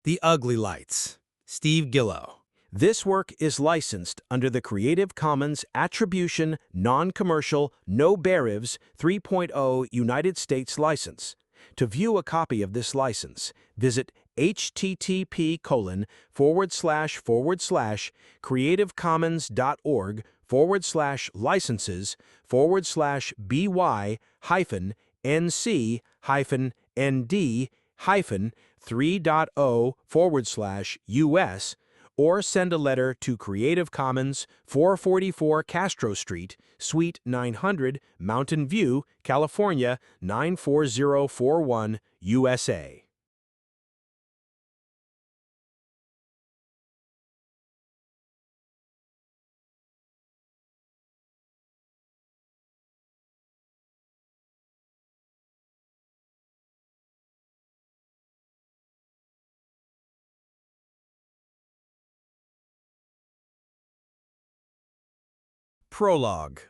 The Ugly Lights, Steve Gillow. This work is licensed under the Creative Commons Attribution, Non-Commercial, No Derivatives 3.0 United States license. To view a copy of this license, visit http://creativecommons.org/licenses/by-nc-by-ND-3.0/US or send a letter to Creative Commons, 444 Castro Street, Suite 900, Mountain View, California, 94041, USA. Prologue.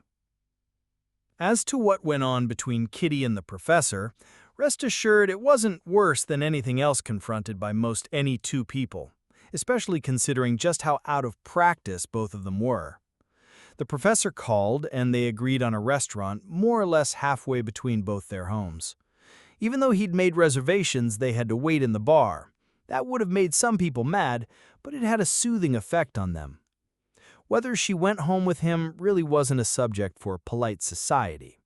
As to what went on between Kitty and the professor, rest assured it wasn't worse than anything else confronted by most any two people, especially considering just how out of practice both of them were. The professor called, and they agreed on a restaurant more or less halfway between both their homes. Even though he'd made reservations, they had to wait in the bar. That would have made some people mad, but it had a soothing effect on them. Whether she went home with him really wasn't a subject for polite society.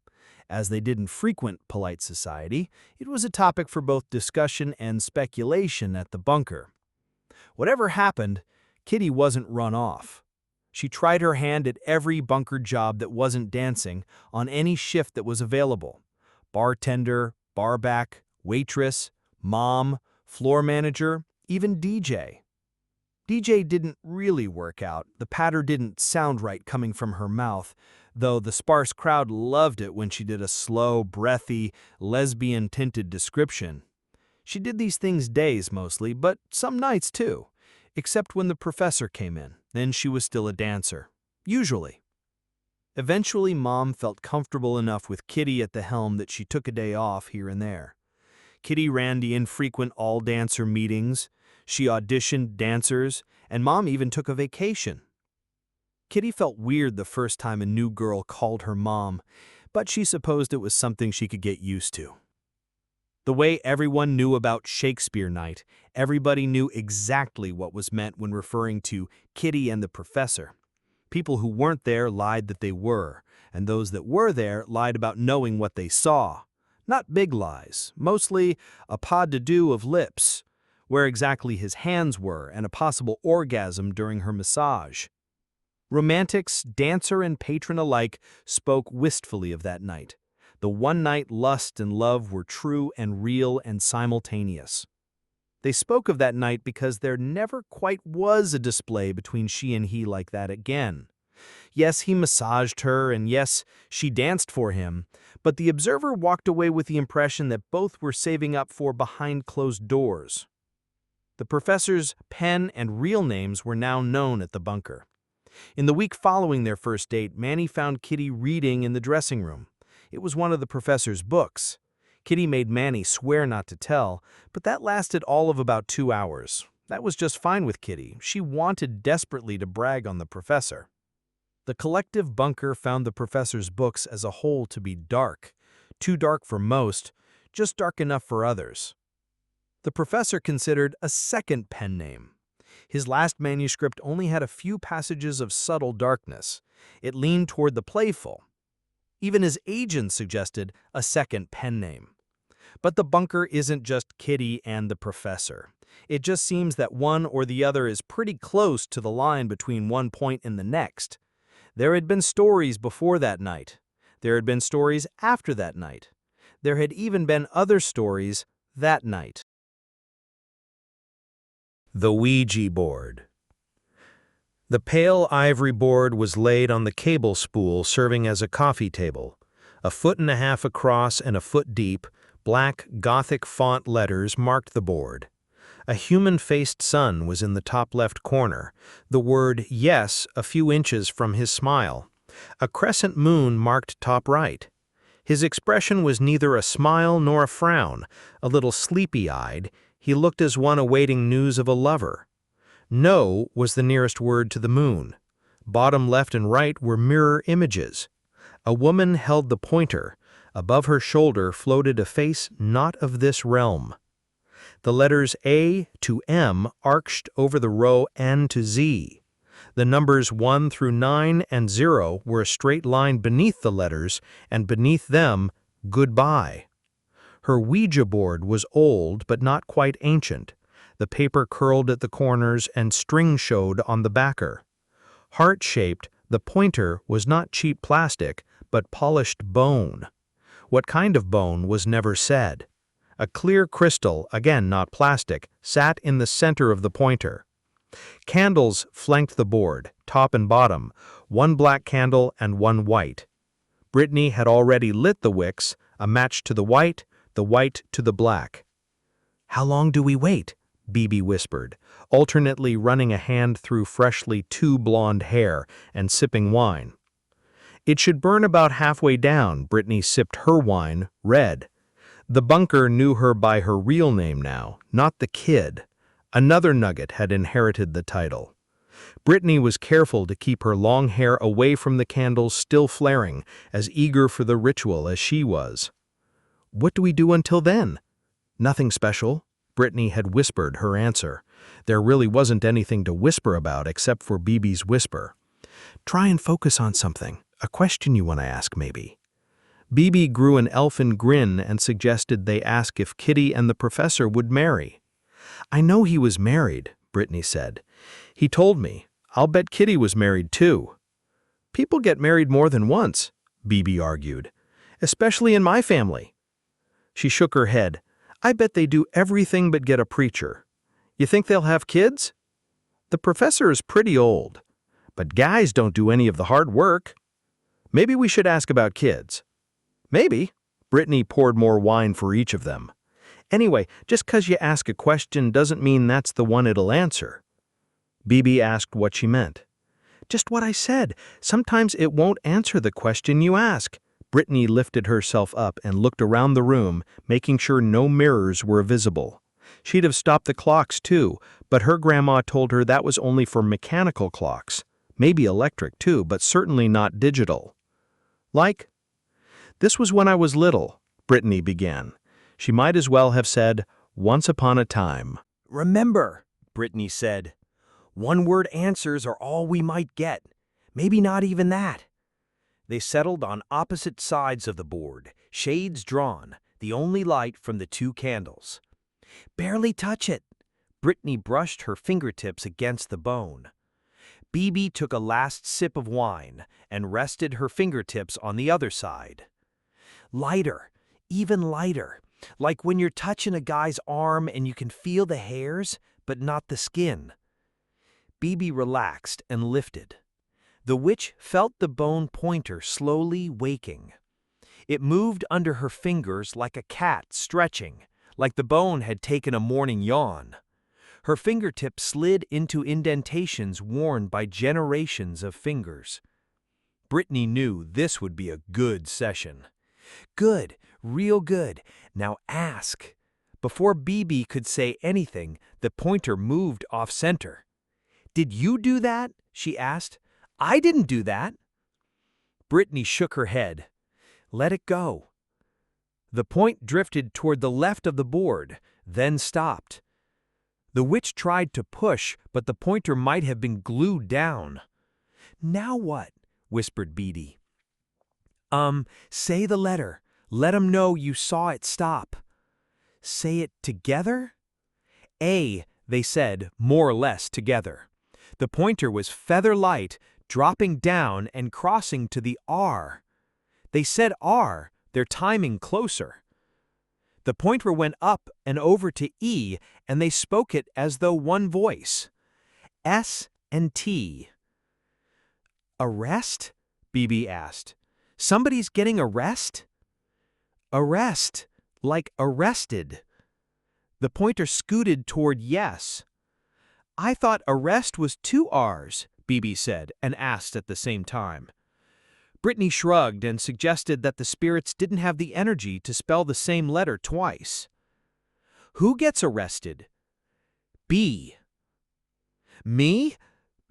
As they didn't frequent polite society, it was a topic for both discussion and speculation at the bunker. Whatever happened, Kitty wasn't run off. She tried her hand at every bunker job that wasn't dancing on any shift that was available. Bartender, barback, waitress, mom, floor manager, even DJ. DJ didn't really work out. The patter didn't sound right coming from her mouth, though the sparse crowd loved it when she did a slow, breathy, lesbian-tinted description. She did these things days mostly, but some nights too, except when the professor came in. Then she was still a dancer. Usually. Eventually, Mom felt comfortable enough with Kitty at the helm that she took a day off here and there. Kitty ran the infrequent all-dancer meetings. She auditioned dancers, and Mom even took a vacation. Kitty felt weird the first time a new girl called her mom, but she supposed it was something she could get used to. The way everyone knew about Shakespeare Night, everybody knew exactly what was meant when referring to Kitty and the professor. People who weren't there lied that they were, and those that were there lied about knowing what they saw. Not big lies, mostly a pas de deux of lips, where exactly his hands were, and a possible orgasm during her massage. Romantics, dancer and patron alike, spoke wistfully of that night. The one-night lust and love were true and real and simultaneous. They spoke of that night because there never quite was a display between she and he like that again. Yes, he massaged her, and yes, she danced for him, but the observer walked away with the impression that both were saving up for behind closed doors. The professor's pen and real names were now known at the bunker. In the week following their first date, Manny found Kitty reading in the dressing room. It was one of the professor's books. Kitty made Manny swear not to tell, but that lasted all of about 2 hours. That was just fine with Kitty. She wanted desperately to brag on the professor. The collective bunker found the professor's books as a whole to be dark. Too dark for most, just dark enough for others. The professor considered a second pen name. His last manuscript only had a few passages of subtle darkness. It leaned toward the playful. Even his agent suggested a second pen name. But the bunker isn't just Kitty and the professor. It just seems that one or the other is pretty close to the line between one point and the next. There had been stories before that night. There had been stories after that night. There had even been other stories that night. The Ouija board. The pale ivory board was laid on the cable spool serving as a coffee table. 1.5 feet across and 1 foot deep, black Gothic font letters marked the board. A human-faced sun was in the top left corner, the word yes a few inches from his smile. A crescent moon marked top right. His expression was neither a smile nor a frown, a little sleepy-eyed. He looked as one awaiting news of a lover. No was the nearest word to the moon. Bottom left and right were mirror images. A woman held the pointer. Above her shoulder floated a face not of this realm. The letters A to M arched over the row N to Z. The numbers 1 through 9 and 0 were a straight line beneath the letters, and beneath them, goodbye. Her Ouija board was old but not quite ancient. The paper curled at the corners and string showed on the backer. Heart-shaped, the pointer was not cheap plastic, but polished bone. What kind of bone was never said. A clear crystal, again not plastic, sat in the center of the pointer. Candles flanked the board, top and bottom, one black candle and one white. Brittany had already lit the wicks, a match to the white to the black. "How long do we wait?" Bibi whispered, alternately running a hand through freshly two blonde hair and sipping wine. "It should burn about halfway down." Brittany sipped her wine, red. The bunker knew her by her real name now, not the kid. Another nugget had inherited the title. Brittany was careful to keep her long hair away from the candles still flaring, as eager for the ritual as she was. "What do we do until then?" "Nothing special." Brittany had whispered her answer. There really wasn't anything to whisper about except for Bibi's whisper. "Try and focus on something. A question you want to ask, maybe." Bibi grew an elfin grin and suggested they ask if Kitty and the professor would marry. "I know he was married," Brittany said. "He told me. I'll bet Kitty was married too." "People get married more than once," Bibi argued. "Especially in my family." She shook her head. "I bet they do everything but get a preacher. You think they'll have kids?" "The professor is pretty old. But guys don't do any of the hard work. Maybe we should ask about kids." "Maybe." Brittany poured more wine for each of them. "Anyway, just 'cause you ask a question doesn't mean that's the one it'll answer." Bibi asked what she meant. "Just what I said. Sometimes it won't answer the question you ask." Brittany lifted herself up and looked around the room, making sure no mirrors were visible. She'd have stopped the clocks too, but her grandma told her that was only for mechanical clocks. Maybe electric too, but certainly not digital. "Like?" "This was when I was little," Brittany began. She might as well have said, "Once upon a time." "Remember," Brittany said, "one-word answers are all we might get. Maybe not even that." They settled on opposite sides of the board, shades drawn, the only light from the two candles. "Barely touch it." Brittany brushed her fingertips against the bone. Bibi took a last sip of wine and rested her fingertips on the other side. "Lighter, even lighter, like when you're touching a guy's arm and you can feel the hairs, but not the skin." Bibi relaxed and lifted. The witch felt the bone pointer slowly waking. It moved under her fingers like a cat stretching, like the bone had taken a morning yawn. Her fingertips slid into indentations worn by generations of fingers. Brittany knew this would be a good session. "Good, real good. Now ask." Before Bibi could say anything, the pointer moved off-center. "Did you do that?" she asked. "I didn't do that." Brittany shook her head. "Let it go." The point drifted toward the left of the board, then stopped. The witch tried to push, but the pointer might have been glued down. "Now what?" whispered Bibi. Say the letter. Let 'em know you saw it stop." "Say it together?" "A," they said, more or less together. The pointer was feather light, dropping down and crossing to the R. They said R, their timing closer. The pointer went up and over to E, and they spoke it as though one voice. S and T. "Arrest?" Bibi asked. "Somebody's getting arrest?" "Arrest, like arrested." The pointer scooted toward yes. "I thought arrest was 2 R's, Bibi said and asked at the same time. Brittany shrugged and suggested that the spirits didn't have the energy to spell the same letter twice. Who gets arrested? B. Me?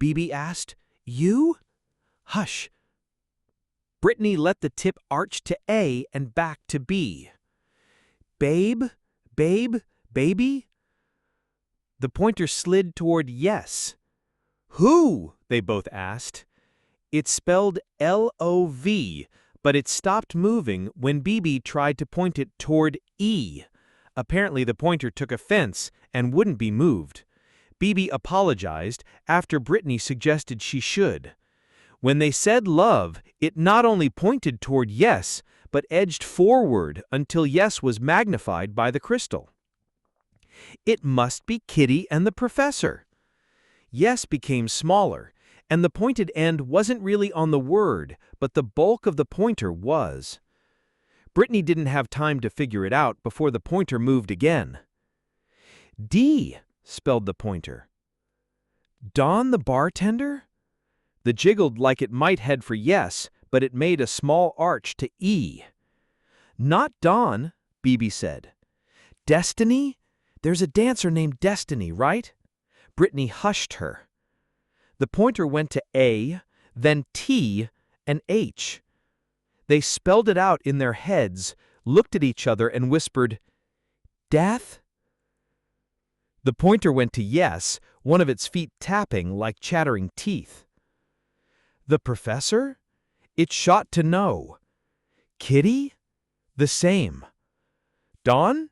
Bibi asked. You? Hush. Brittany let the tip arch to A and back to B. Babe? Babe? Baby? The pointer slid toward yes. Who? They both asked. It spelled L-O-V, but it stopped moving when Bibi tried to point it toward E. Apparently the pointer took offense and wouldn't be moved. Bibi apologized after Brittany suggested she should. When they said love, it not only pointed toward yes, but edged forward until yes was magnified by the crystal. It must be Kitty and the professor. Yes became smaller, and the pointed end wasn't really on the word, but the bulk of the pointer was. Brittany didn't have time to figure it out before the pointer moved again. D, spelled the pointer. Don the bartender? The jiggled like it might head for yes, but it made a small arch to E. Not Don, Bibi said. Destiny? There's a dancer named Destiny, right? Brittany hushed her. The pointer went to A, then T, and H. They spelled it out in their heads, looked at each other, and whispered, Death? The pointer went to yes, one of its feet tapping like chattering teeth. The professor? It shot to no. Kitty? The same. Dawn?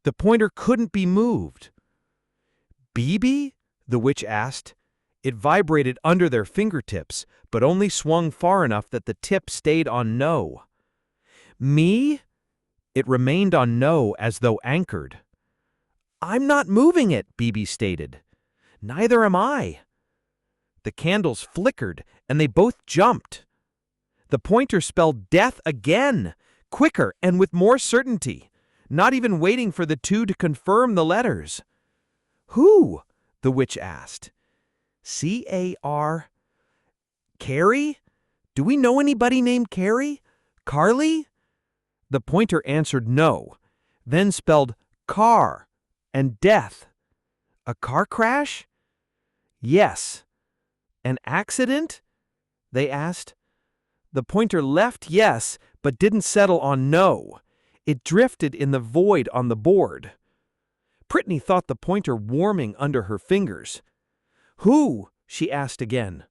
The pointer couldn't be moved. Bibi? The witch asked. It vibrated under their fingertips, but only swung far enough that the tip stayed on no. Me? It remained on no as though anchored. I'm not moving it, Bibi stated. Neither am I. The candles flickered, and they both jumped. The pointer spelled death again, quicker and with more certainty, not even waiting for the two to confirm the letters. Who? The witch asked. C-A-R... Carrie? Do we know anybody named Carrie? Carly? The pointer answered no, then spelled car and death. A car crash? Yes. An accident? They asked. The pointer left yes, but didn't settle on no. It drifted in the void on the board. Brittany thought the pointer warming under her fingers. Who? She asked again.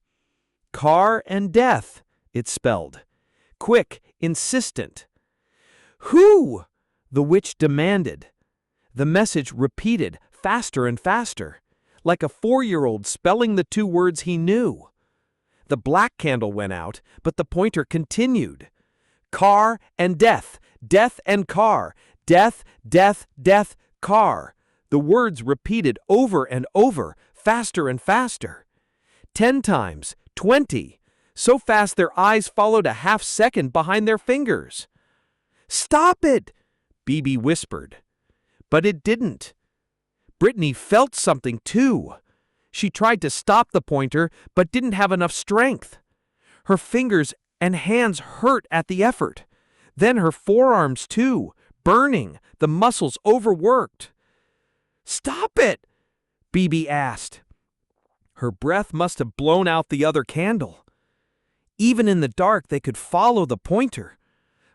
Car and death, it spelled. Quick, insistent. Who? The witch demanded. The message repeated, faster and faster, like a 4-year-old spelling the two words he knew. The black candle went out, but the pointer continued. Car and death, death and car, death, death, death, car. The words repeated over and over, faster and faster. 10 times, 20, so fast their eyes followed a half-second behind their fingers. Stop it, Bibi whispered. But it didn't. Brittany felt something too. She tried to stop the pointer, but didn't have enough strength. Her fingers and hands hurt at the effort. Then her forearms too, burning, the muscles overworked. Stop it, Bibi asked. Her breath must have blown out the other candle. Even in the dark they could follow the pointer,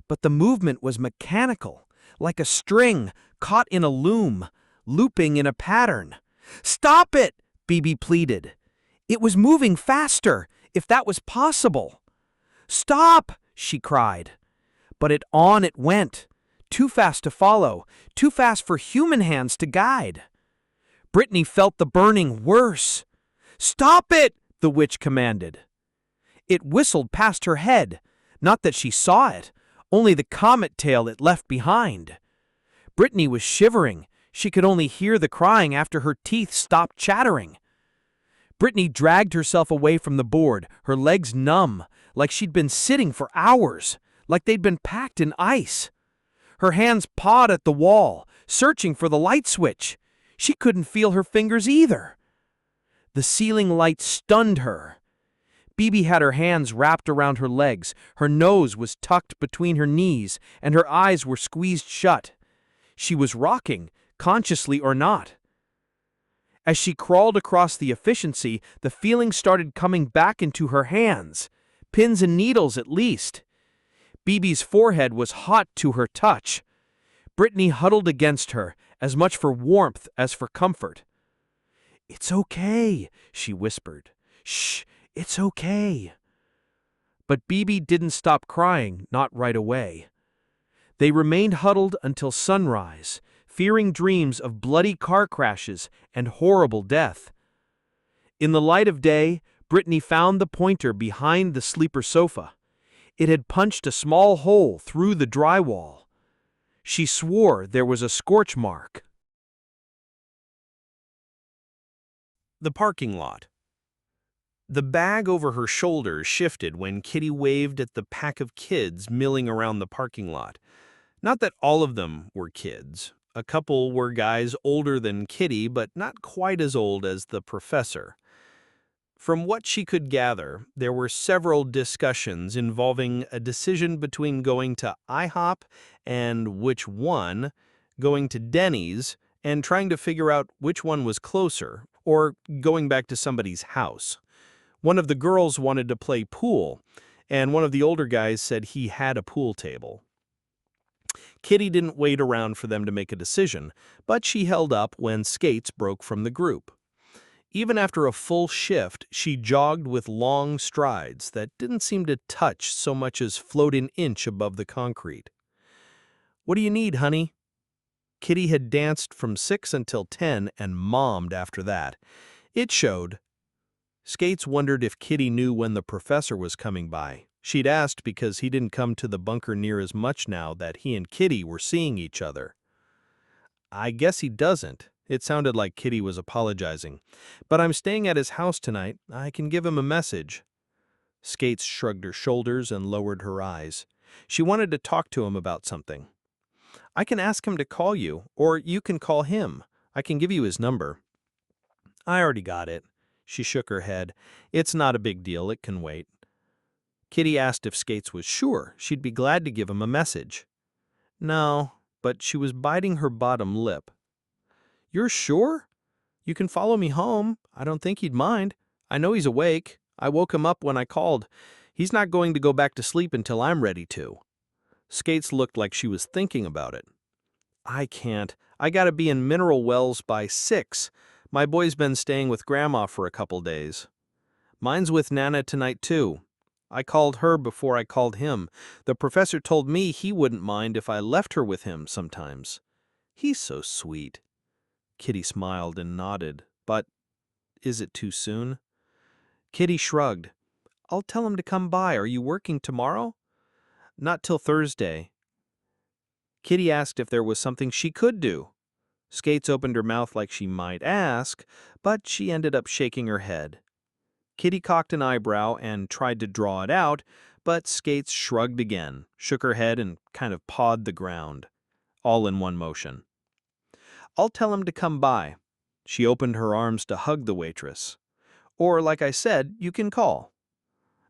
but the movement was mechanical, like a string caught in a loom, looping in a pattern. Stop it, Bibi pleaded. It was moving faster, if that was possible. Stop, she cried. But on it went, too fast to follow, too fast for human hands to guide. Brittany felt the burning worse. Stop it, the witch commanded. It whistled past her head, not that she saw it, only the comet tail it left behind. Brittany was shivering. She could only hear the crying after her teeth stopped chattering. Brittany dragged herself away from the board, her legs numb, like she'd been sitting for hours, like they'd been packed in ice. Her hands pawed at the wall, searching for the light switch. She couldn't feel her fingers either. The ceiling light stunned her. Bibi had her hands wrapped around her legs, her nose was tucked between her knees, and her eyes were squeezed shut. She was rocking, consciously or not. As she crawled across the efficiency, the feeling started coming back into her hands. Pins and needles, at least. Bibi's forehead was hot to her touch. Brittany huddled against her, as much for warmth as for comfort. "It's okay," she whispered. "Shh, it's okay." But Bibi didn't stop crying, not right away. They remained huddled until sunrise, fearing dreams of bloody car crashes and horrible death. In the light of day, Brittany found the pointer behind the sleeper sofa. It had punched a small hole through the drywall. She swore there was a scorch mark. The parking lot. The bag over her shoulders shifted when Kitty waved at the pack of kids milling around the parking lot. Not that all of them were kids. A couple were guys older than Kitty, but not quite as old as the professor. From what she could gather, there were several discussions involving a decision between going to IHOP and which one, going to Denny's, and trying to figure out which one was closer, or going back to somebody's house. One of the girls wanted to play pool, and one of the older guys said he had a pool table. Kitty didn't wait around for them to make a decision, but she held up when Skates broke from the group. Even after a full shift, she jogged with long strides that didn't seem to touch so much as float an inch above the concrete. "What do you need, honey?" Kitty had danced from 6 until 10 and mommed after that. It showed. Skates wondered if Kitty knew when the professor was coming by. She'd asked because he didn't come to the bunker near as much now that he and Kitty were seeing each other. "I guess he doesn't." It sounded like Kitty was apologizing. "But I'm staying at his house tonight. I can give him a message." Skates shrugged her shoulders and lowered her eyes. She wanted to talk to him about something. "I can ask him to call you, or you can call him. I can give you his number." "I already got it." She shook her head. "It's not a big deal. It can wait." Kitty asked if Skates was sure she'd be glad to give him a message. No, but she was biting her bottom lip. "You're sure? You can follow me home. I don't think he'd mind. I know he's awake. I woke him up when I called. He's not going to go back to sleep until I'm ready to." Skates looked like she was thinking about it. "I can't. I gotta be in Mineral Wells by 6. My boy's been staying with Grandma for a couple days. Mine's with Nana tonight, too. I called her before I called him. The professor told me he wouldn't mind if I left her with him sometimes. He's so sweet." Kitty smiled and nodded, but is it too soon? Kitty shrugged. "I'll tell him to come by. Are you working tomorrow?" "Not till Thursday." Kitty asked if there was something she could do. Skates opened her mouth like she might ask, but she ended up shaking her head. Kitty cocked an eyebrow and tried to draw it out, but Skates shrugged again, shook her head, and kind of pawed the ground, all in one motion. "I'll tell him to come by." She opened her arms to hug the waitress. "Or, like I said, you can call."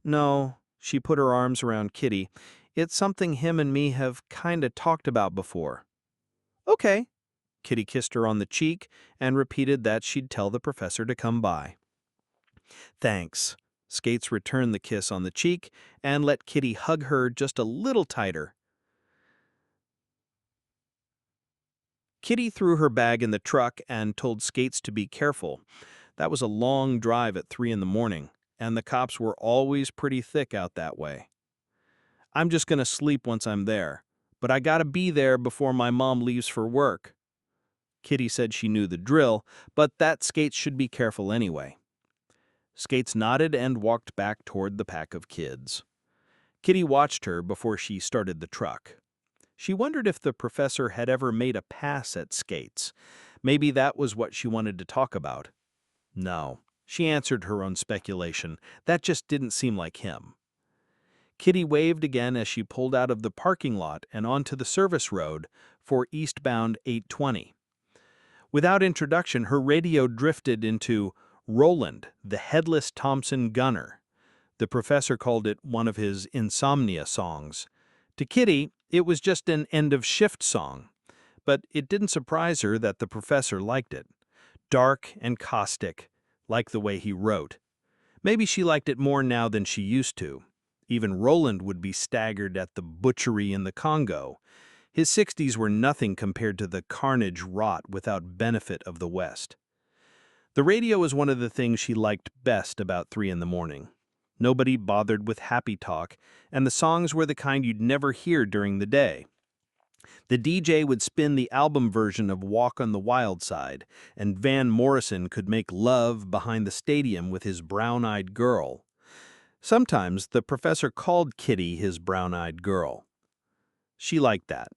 "No," she put her arms around Kitty. "It's something him and me have kinda talked about before." "Okay." Kitty kissed her on the cheek and repeated that she'd tell the professor to come by. "Thanks." Skates returned the kiss on the cheek and let Kitty hug her just a little tighter. Kitty threw her bag in the truck and told Skates to be careful. That was a long drive at 3 in the morning, and the cops were always pretty thick out that way. "I'm just gonna sleep once I'm there, but I gotta be there before my mom leaves for work." Kitty said she knew the drill, but that Skates should be careful anyway. Skates nodded and walked back toward the pack of kids. Kitty watched her before she started the truck. She wondered if the professor had ever made a pass at Skates. Maybe that was what she wanted to talk about. No, she answered her own speculation. That just didn't seem like him. Kitty waved again as she pulled out of the parking lot and onto the service road for eastbound 820. Without introduction, her radio drifted into Roland, the Headless Thompson Gunner. The professor called it one of his insomnia songs. To Kitty, it was just an end-of-shift song. But it didn't surprise her that the professor liked it. Dark and caustic, like the way he wrote. Maybe she liked it more now than she used to. Even Roland would be staggered at the butchery in the Congo. His 60s were nothing compared to the carnage wrought without benefit of the West. The radio was one of the things she liked best about 3 in the morning. Nobody bothered with happy talk, and the songs were the kind you'd never hear during the day. The DJ would spin the album version of Walk on the Wild Side, and Van Morrison could make love behind the stadium with his brown-eyed girl. Sometimes the professor called Kitty his brown-eyed girl. She liked that.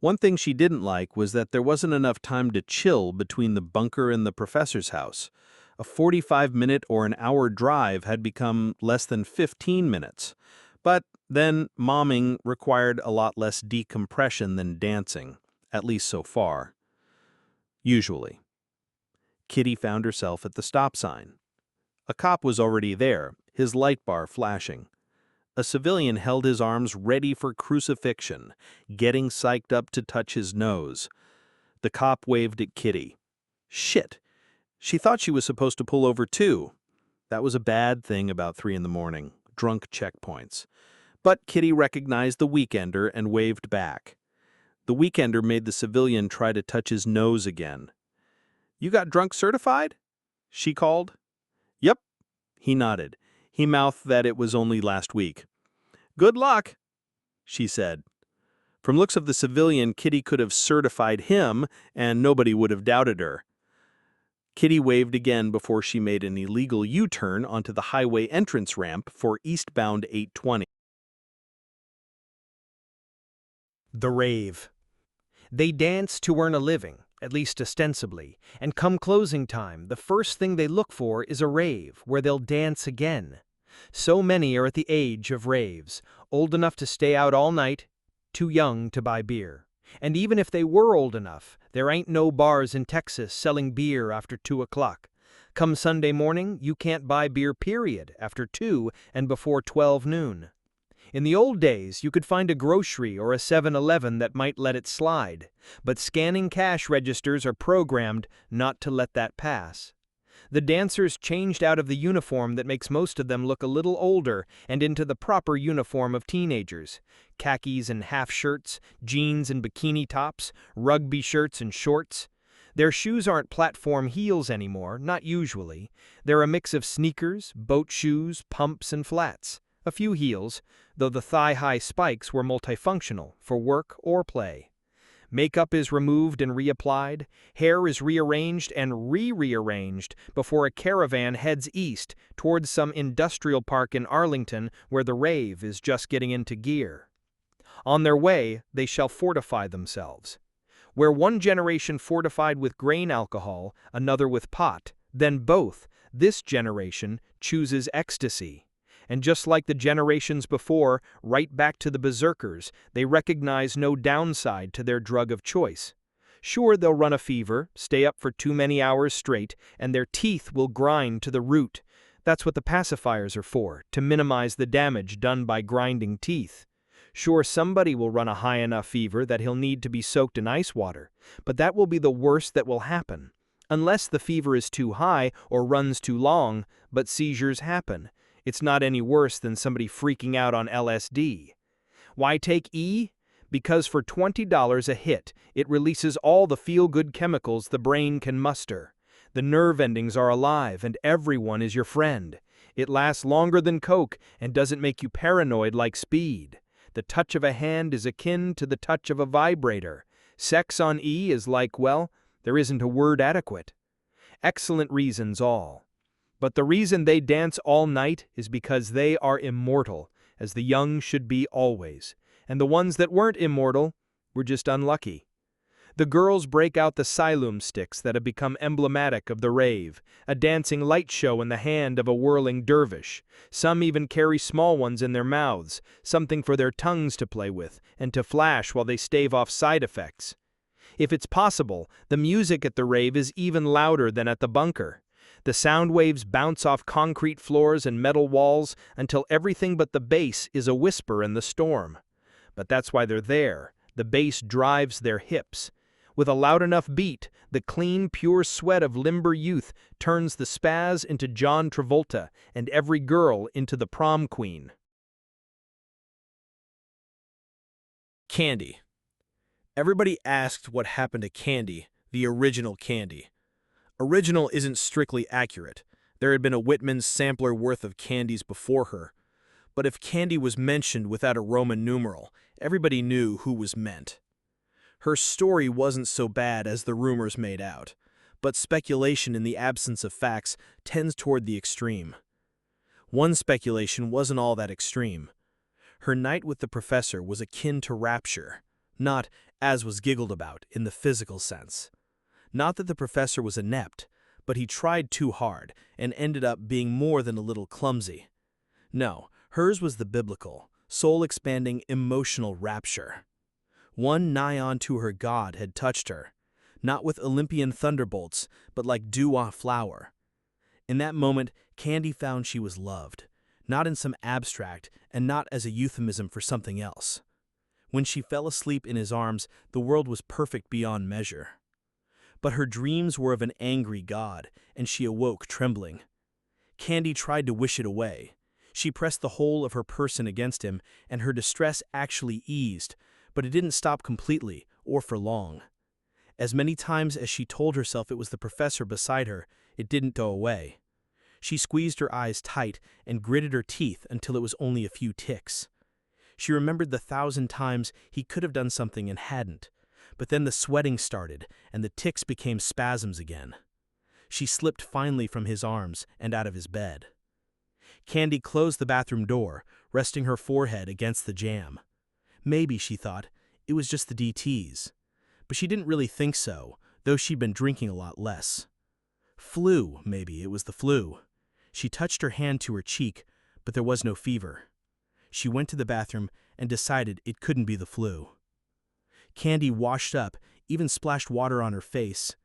One thing she didn't like was that there wasn't enough time to chill between the bunker and the professor's house. A 45-minute or an hour drive had become less than 15 minutes. But then momming required a lot less decompression than dancing, at least so far. Usually. Kitty found herself at the stop sign. A cop was already there, his light bar flashing. A civilian held his arms ready for crucifixion, getting psyched up to touch his nose. The cop waved at Kitty. Shit! She thought she was supposed to pull over too. That was a bad thing about 3 in the morning, drunk checkpoints. But Kitty recognized the weekender and waved back. The weekender made the civilian try to touch his nose again. "You got drunk certified?" she called. "Yep." He nodded. He mouthed that it was only last week. "Good luck," she said. From looks of the civilian, Kitty could have certified him, and nobody would have doubted her. Kitty waved again before she made an illegal U-turn onto the highway entrance ramp for eastbound 820. The rave. They dance to earn a living, at least ostensibly, and come closing time, the first thing they look for is a rave, where they'll dance again. So many are at the age of raves, old enough to stay out all night, too young to buy beer. And even if they were old enough, there ain't no bars in Texas selling beer after 2 o'clock. Come Sunday morning, you can't buy beer period after 2 and before 12 noon. In the old days, you could find a grocery or a 7-Eleven that might let it slide, but scanning cash registers are programmed not to let that pass. The dancers changed out of the uniform that makes most of them look a little older and into the proper uniform of teenagers. Khakis and half shirts, jeans and bikini tops, rugby shirts and shorts. Their shoes aren't platform heels anymore, not usually. They're a mix of sneakers, boat shoes, pumps, and flats. A few heels, though the thigh-high spikes were multifunctional for work or play. Makeup is removed and reapplied, hair is rearranged and rearranged before a caravan heads east towards some industrial park in Arlington where the rave is just getting into gear. On their way, they shall fortify themselves. Where one generation fortified with grain alcohol, another with pot, then both, this generation, chooses ecstasy. And just like the generations before, right back to the berserkers, they recognize no downside to their drug of choice. Sure, they'll run a fever, stay up for too many hours straight, and their teeth will grind to the root. That's what the pacifiers are for, to minimize the damage done by grinding teeth. Sure, somebody will run a high enough fever that he'll need to be soaked in ice water, but that will be the worst that will happen. Unless the fever is too high or runs too long, but seizures happen. It's not any worse than somebody freaking out on LSD. Why take E? Because for $20 a hit, it releases all the feel-good chemicals the brain can muster. The nerve endings are alive and everyone is your friend. It lasts longer than Coke and doesn't make you paranoid like speed. The touch of a hand is akin to the touch of a vibrator. Sex on E is like, well, there isn't a word adequate. Excellent reasons all. But the reason they dance all night is because they are immortal, as the young should be always, and the ones that weren't immortal were just unlucky. The girls break out the Siloam sticks that have become emblematic of the rave, a dancing light show in the hand of a whirling dervish. Some even carry small ones in their mouths, something for their tongues to play with and to flash while they stave off side effects. If it's possible, the music at the rave is even louder than at the bunker. The sound waves bounce off concrete floors and metal walls until everything but the bass is a whisper in the storm. But that's why they're there, The bass drives their hips. With a loud enough beat, the clean, pure sweat of limber youth turns the spaz into John Travolta and every girl into the prom queen. Candy. Everybody asked what happened to Candy, the original Candy. Original isn't strictly accurate. There had been a Whitman's sampler worth of candies before her. But if Candy was mentioned without a Roman numeral, everybody knew who was meant. Her story wasn't so bad as the rumors made out, but speculation in the absence of facts tends toward the extreme. One speculation wasn't all that extreme. Her night with the professor was akin to rapture, not, as was giggled about, in the physical sense. Not that the professor was inept, but he tried too hard and ended up being more than a little clumsy. No, hers was the biblical, soul-expanding emotional rapture. One nigh unto her God had touched her, not with Olympian thunderbolts, but like dew on flower. In that moment, Candy found she was loved, not in some abstract and not as a euphemism for something else. When she fell asleep in his arms, the world was perfect beyond measure. But her dreams were of an angry God, and she awoke trembling. Candy tried to wish it away. She pressed the whole of her person against him, and her distress actually eased, but it didn't stop completely, or for long. As many times as she told herself it was the professor beside her, it didn't go away. She squeezed her eyes tight and gritted her teeth until it was only a few ticks. She remembered the 1,000 times he could have done something and hadn't, but then the sweating started and the ticks became spasms again. She slipped finally from his arms and out of his bed. Candy closed the bathroom door, resting her forehead against the jamb. Maybe, she thought, it was just the DTs. But she didn't really think so, though she'd been drinking a lot less. Flu, maybe it was the flu. She touched her hand to her cheek, but there was no fever. She went to the bathroom and decided it couldn't be the flu. Candy washed up, even splashed water on her face.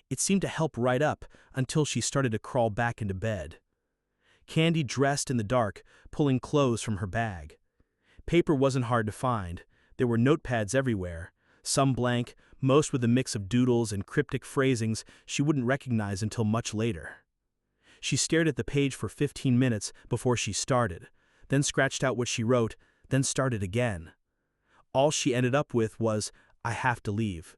It seemed to help right up until she started to crawl back into bed. Candy dressed in the dark, pulling clothes from her bag. Paper wasn't hard to find. There were notepads everywhere, some blank, most with a mix of doodles and cryptic phrasings she wouldn't recognize until much later. She stared at the page for 15 minutes before she started, then scratched out what she wrote, then started again. All she ended up with was, "I have to leave."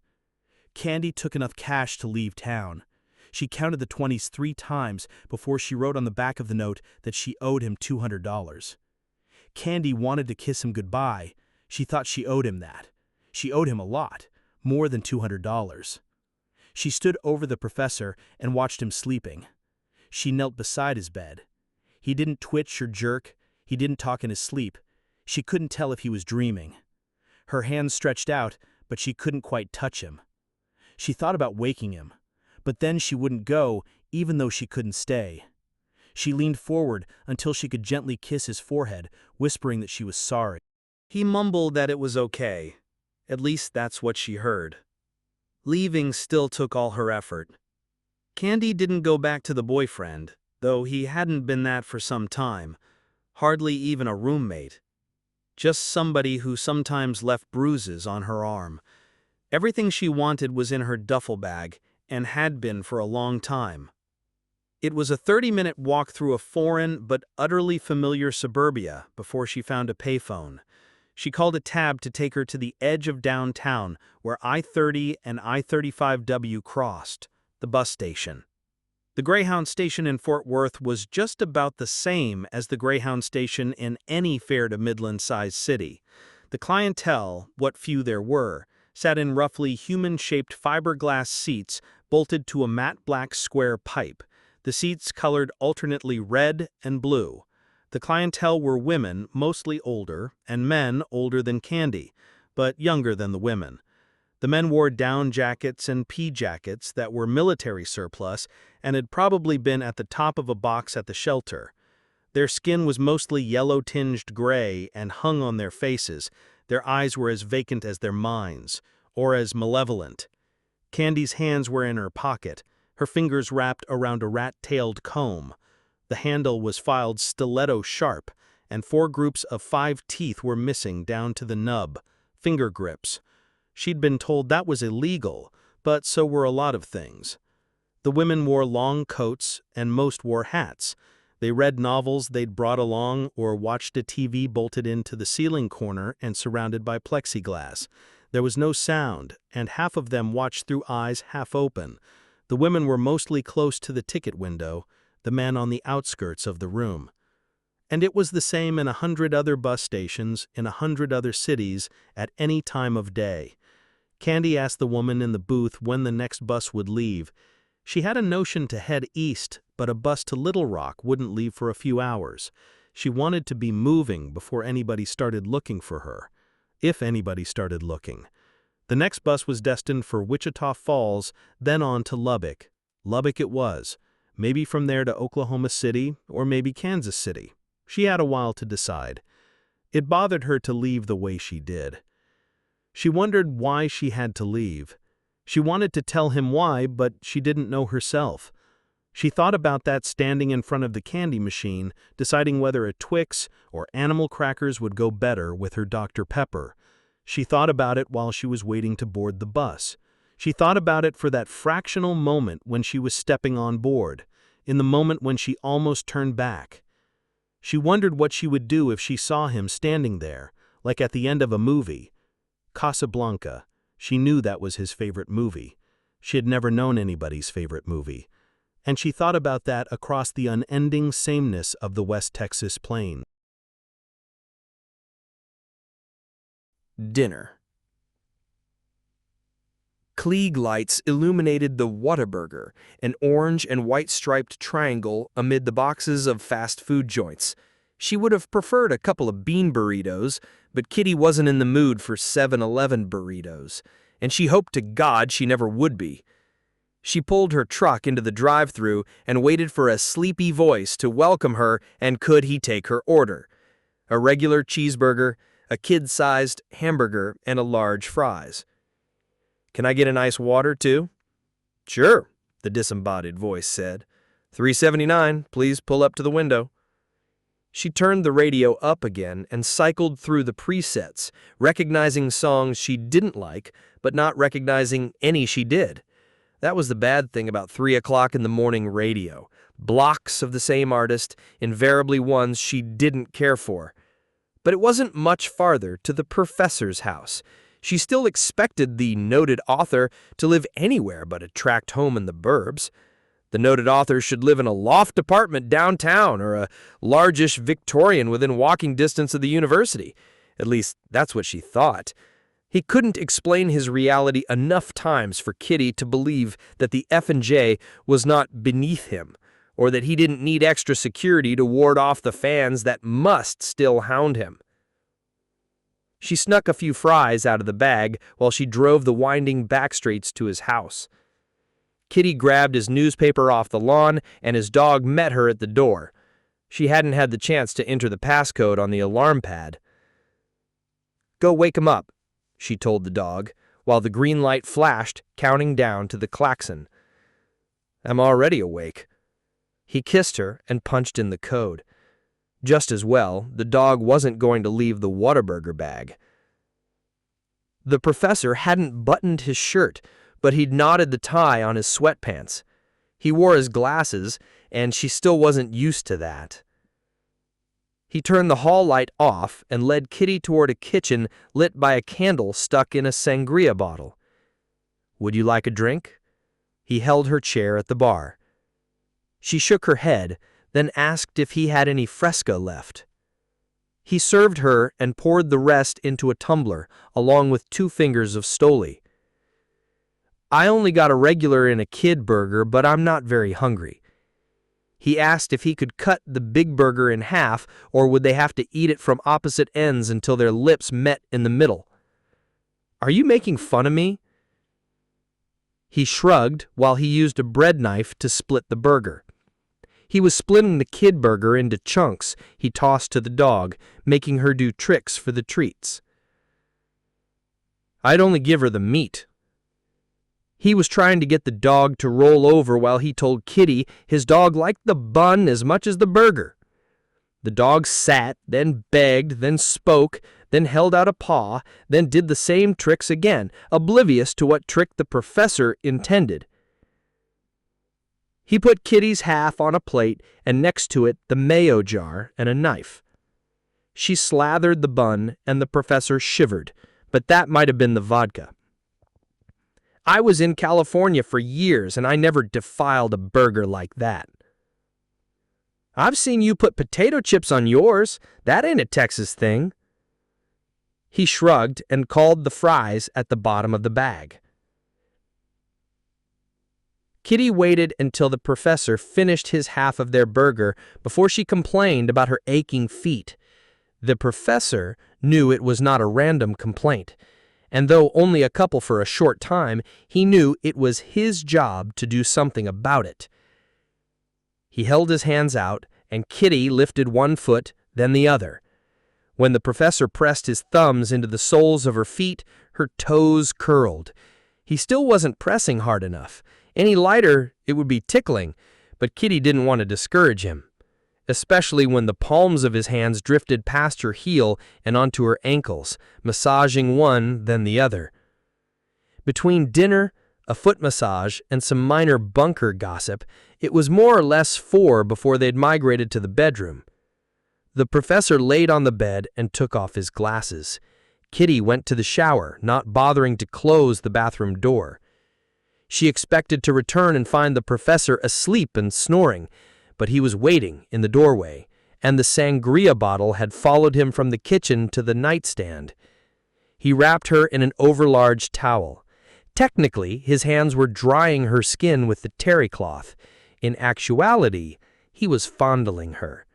Candy took enough cash to leave town. She counted the 20s 3 times before she wrote on the back of the note that she owed him $200. Candy wanted to kiss him goodbye. She thought she owed him that. She owed him a lot, more than $200. She stood over the professor and watched him sleeping. She knelt beside his bed. He didn't twitch or jerk. He didn't talk in his sleep. She couldn't tell if he was dreaming. Her hands stretched out, but she couldn't quite touch him. She thought about waking him, but then she wouldn't go, even though she couldn't stay. She leaned forward until she could gently kiss his forehead, whispering that she was sorry. He mumbled that it was okay. At least that's what she heard. Leaving still took all her effort. Candy didn't go back to the boyfriend, though he hadn't been that for some time. Hardly even a roommate. Just somebody who sometimes left bruises on her arm. Everything she wanted was in her duffel bag, and had been for a long time. It was a 30-minute walk through a foreign but utterly familiar suburbia before she found a payphone. She called a cab to take her to the edge of downtown where I-30 and I-35W crossed, the bus station. The Greyhound station in Fort Worth was just about the same as the Greyhound station in any fair to Midland-sized city. The clientele, what few there were, sat in roughly human-shaped fiberglass seats bolted to a matte black square pipe, the seats colored alternately red and blue. The clientele were women, mostly older, and men older than Candy, but younger than the women. The men wore down jackets and pea jackets that were military surplus and had probably been at the top of a box at the shelter. Their skin was mostly yellow-tinged gray and hung on their faces. Their eyes were as vacant as their minds, or as malevolent. Candy's hands were in her pocket, her fingers wrapped around a rat-tailed comb. The handle was filed stiletto-sharp, and 4 groups of 5 teeth were missing down to the nub, finger grips. She'd been told that was illegal, but so were a lot of things. The women wore long coats, and most wore hats. They read novels they'd brought along or watched a TV bolted into the ceiling corner and surrounded by plexiglass. There was no sound, and half of them watched through eyes half open. The women were mostly close to the ticket window, the men on the outskirts of the room. And it was the same in 100 other bus stations in 100 other cities at any time of day. Candy asked the woman in the booth when the next bus would leave. She had a notion to head east, but a bus to Little Rock wouldn't leave for a few hours. She wanted to be moving before anybody started looking for her. If anybody started looking. The next bus was destined for Wichita Falls, then on to Lubbock. Lubbock it was. Maybe from there to Oklahoma City, or maybe Kansas City. She had a while to decide. It bothered her to leave the way she did. She wondered why she had to leave. She wanted to tell him why, but she didn't know herself. She thought about that standing in front of the candy machine, deciding whether a Twix or animal crackers would go better with her Dr. Pepper. She thought about it while she was waiting to board the bus. She thought about it for that fractional moment when she was stepping on board, in the moment when she almost turned back. She wondered what she would do if she saw him standing there, like at the end of a movie. Casablanca. She knew that was his favorite movie. She had never known anybody's favorite movie. And she thought about that across the unending sameness of the West Texas plain. Dinner. Klieg lights illuminated the Whataburger, an orange and white striped triangle amid the boxes of fast food joints. She would have preferred a couple of bean burritos, but Kitty wasn't in the mood for 7-Eleven burritos, and she hoped to God she never would be. She pulled her truck into the drive-thru and waited for a sleepy voice to welcome her and could he take her order. A regular cheeseburger, a kid-sized hamburger, and a large fries. "Can I get an ice water, too?" "Sure," the disembodied voice said. "$3.79, please pull up to the window." She turned the radio up again and cycled through the presets, recognizing songs she didn't like, but not recognizing any she did. That was the bad thing about 3 o'clock in the morning radio. Blocks of the same artist, invariably ones she didn't care for. But it wasn't much farther to the professor's house. She still expected the noted author to live anywhere but a tract home in the burbs. The noted author should live in a loft apartment downtown or a largish Victorian within walking distance of the university. At least, that's what she thought. He couldn't explain his reality enough times for Kitty to believe that the F&J was not beneath him, or that he didn't need extra security to ward off the fans that must still hound him. She snuck a few fries out of the bag while she drove the winding back streets to his house. Kitty grabbed his newspaper off the lawn, and his dog met her at the door. She hadn't had the chance to enter the passcode on the alarm pad. "Go wake him up," she told the dog, while the green light flashed, counting down to the klaxon. "I'm already awake." He kissed her and punched in the code. Just as well, the dog wasn't going to leave the Whataburger bag. The professor hadn't buttoned his shirt, but he'd knotted the tie on his sweatpants. He wore his glasses, and she still wasn't used to that. He turned the hall light off and led Kitty toward a kitchen lit by a candle stuck in a sangria bottle. "Would you like a drink?" He held her chair at the bar. She shook her head, then asked if he had any Fresca left. He served her and poured the rest into a tumbler, along with 2 fingers of Stoli. "I only got a regular and a kid burger, but I'm not very hungry." He asked if he could cut the big burger in half, or would they have to eat it from opposite ends until their lips met in the middle. "Are you making fun of me?" He shrugged while he used a bread knife to split the burger. He was splitting the kid burger into chunks he tossed to the dog, making her do tricks for the treats. "I'd only give her the meat." He was trying to get the dog to roll over while he told Kitty his dog liked the bun as much as the burger. The dog sat, then begged, then spoke, then held out a paw, then did the same tricks again, oblivious to what trick the professor intended. He put Kitty's half on a plate and next to it the mayo jar and a knife. She slathered the bun and the professor shivered, but that might have been the vodka. I was in California for years and I never defiled a burger like that. I've seen you put potato chips on yours. That ain't a Texas thing. He shrugged and called the fries at the bottom of the bag. Kitty waited until the professor finished his half of their burger before she complained about her aching feet. The professor knew it was not a random complaint, and though only a couple for a short time, he knew it was his job to do something about it. He held his hands out, and Kitty lifted one foot, then the other. When the professor pressed his thumbs into the soles of her feet, her toes curled. He still wasn't pressing hard enough. Any lighter, it would be tickling, but Kitty didn't want to discourage him, especially when the palms of his hands drifted past her heel and onto her ankles, massaging one, then the other. Between dinner, a foot massage, and some minor bunker gossip, it was more or less 4 before they'd migrated to the bedroom. The professor laid on the bed and took off his glasses. Kitty went to the shower, not bothering to close the bathroom door. She expected to return and find the professor asleep and snoring, but he was waiting in the doorway, and the sangria bottle had followed him from the kitchen to the nightstand. He wrapped her in an overlarge towel. Technically, his hands were drying her skin with the terry cloth. In actuality, he was fondling her.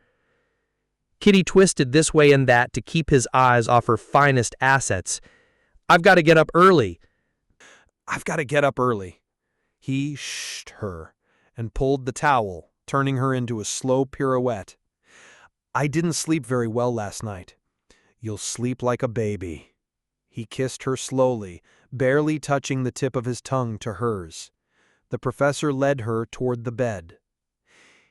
Kitty twisted this way and that to keep his eyes off her finest assets. "I've got to get up early." "I've got to get up early." He shushed her and pulled the towel, turning her into a slow pirouette. "I didn't sleep very well last night." "You'll sleep like a baby." He kissed her slowly, barely touching the tip of his tongue to hers. The professor led her toward the bed.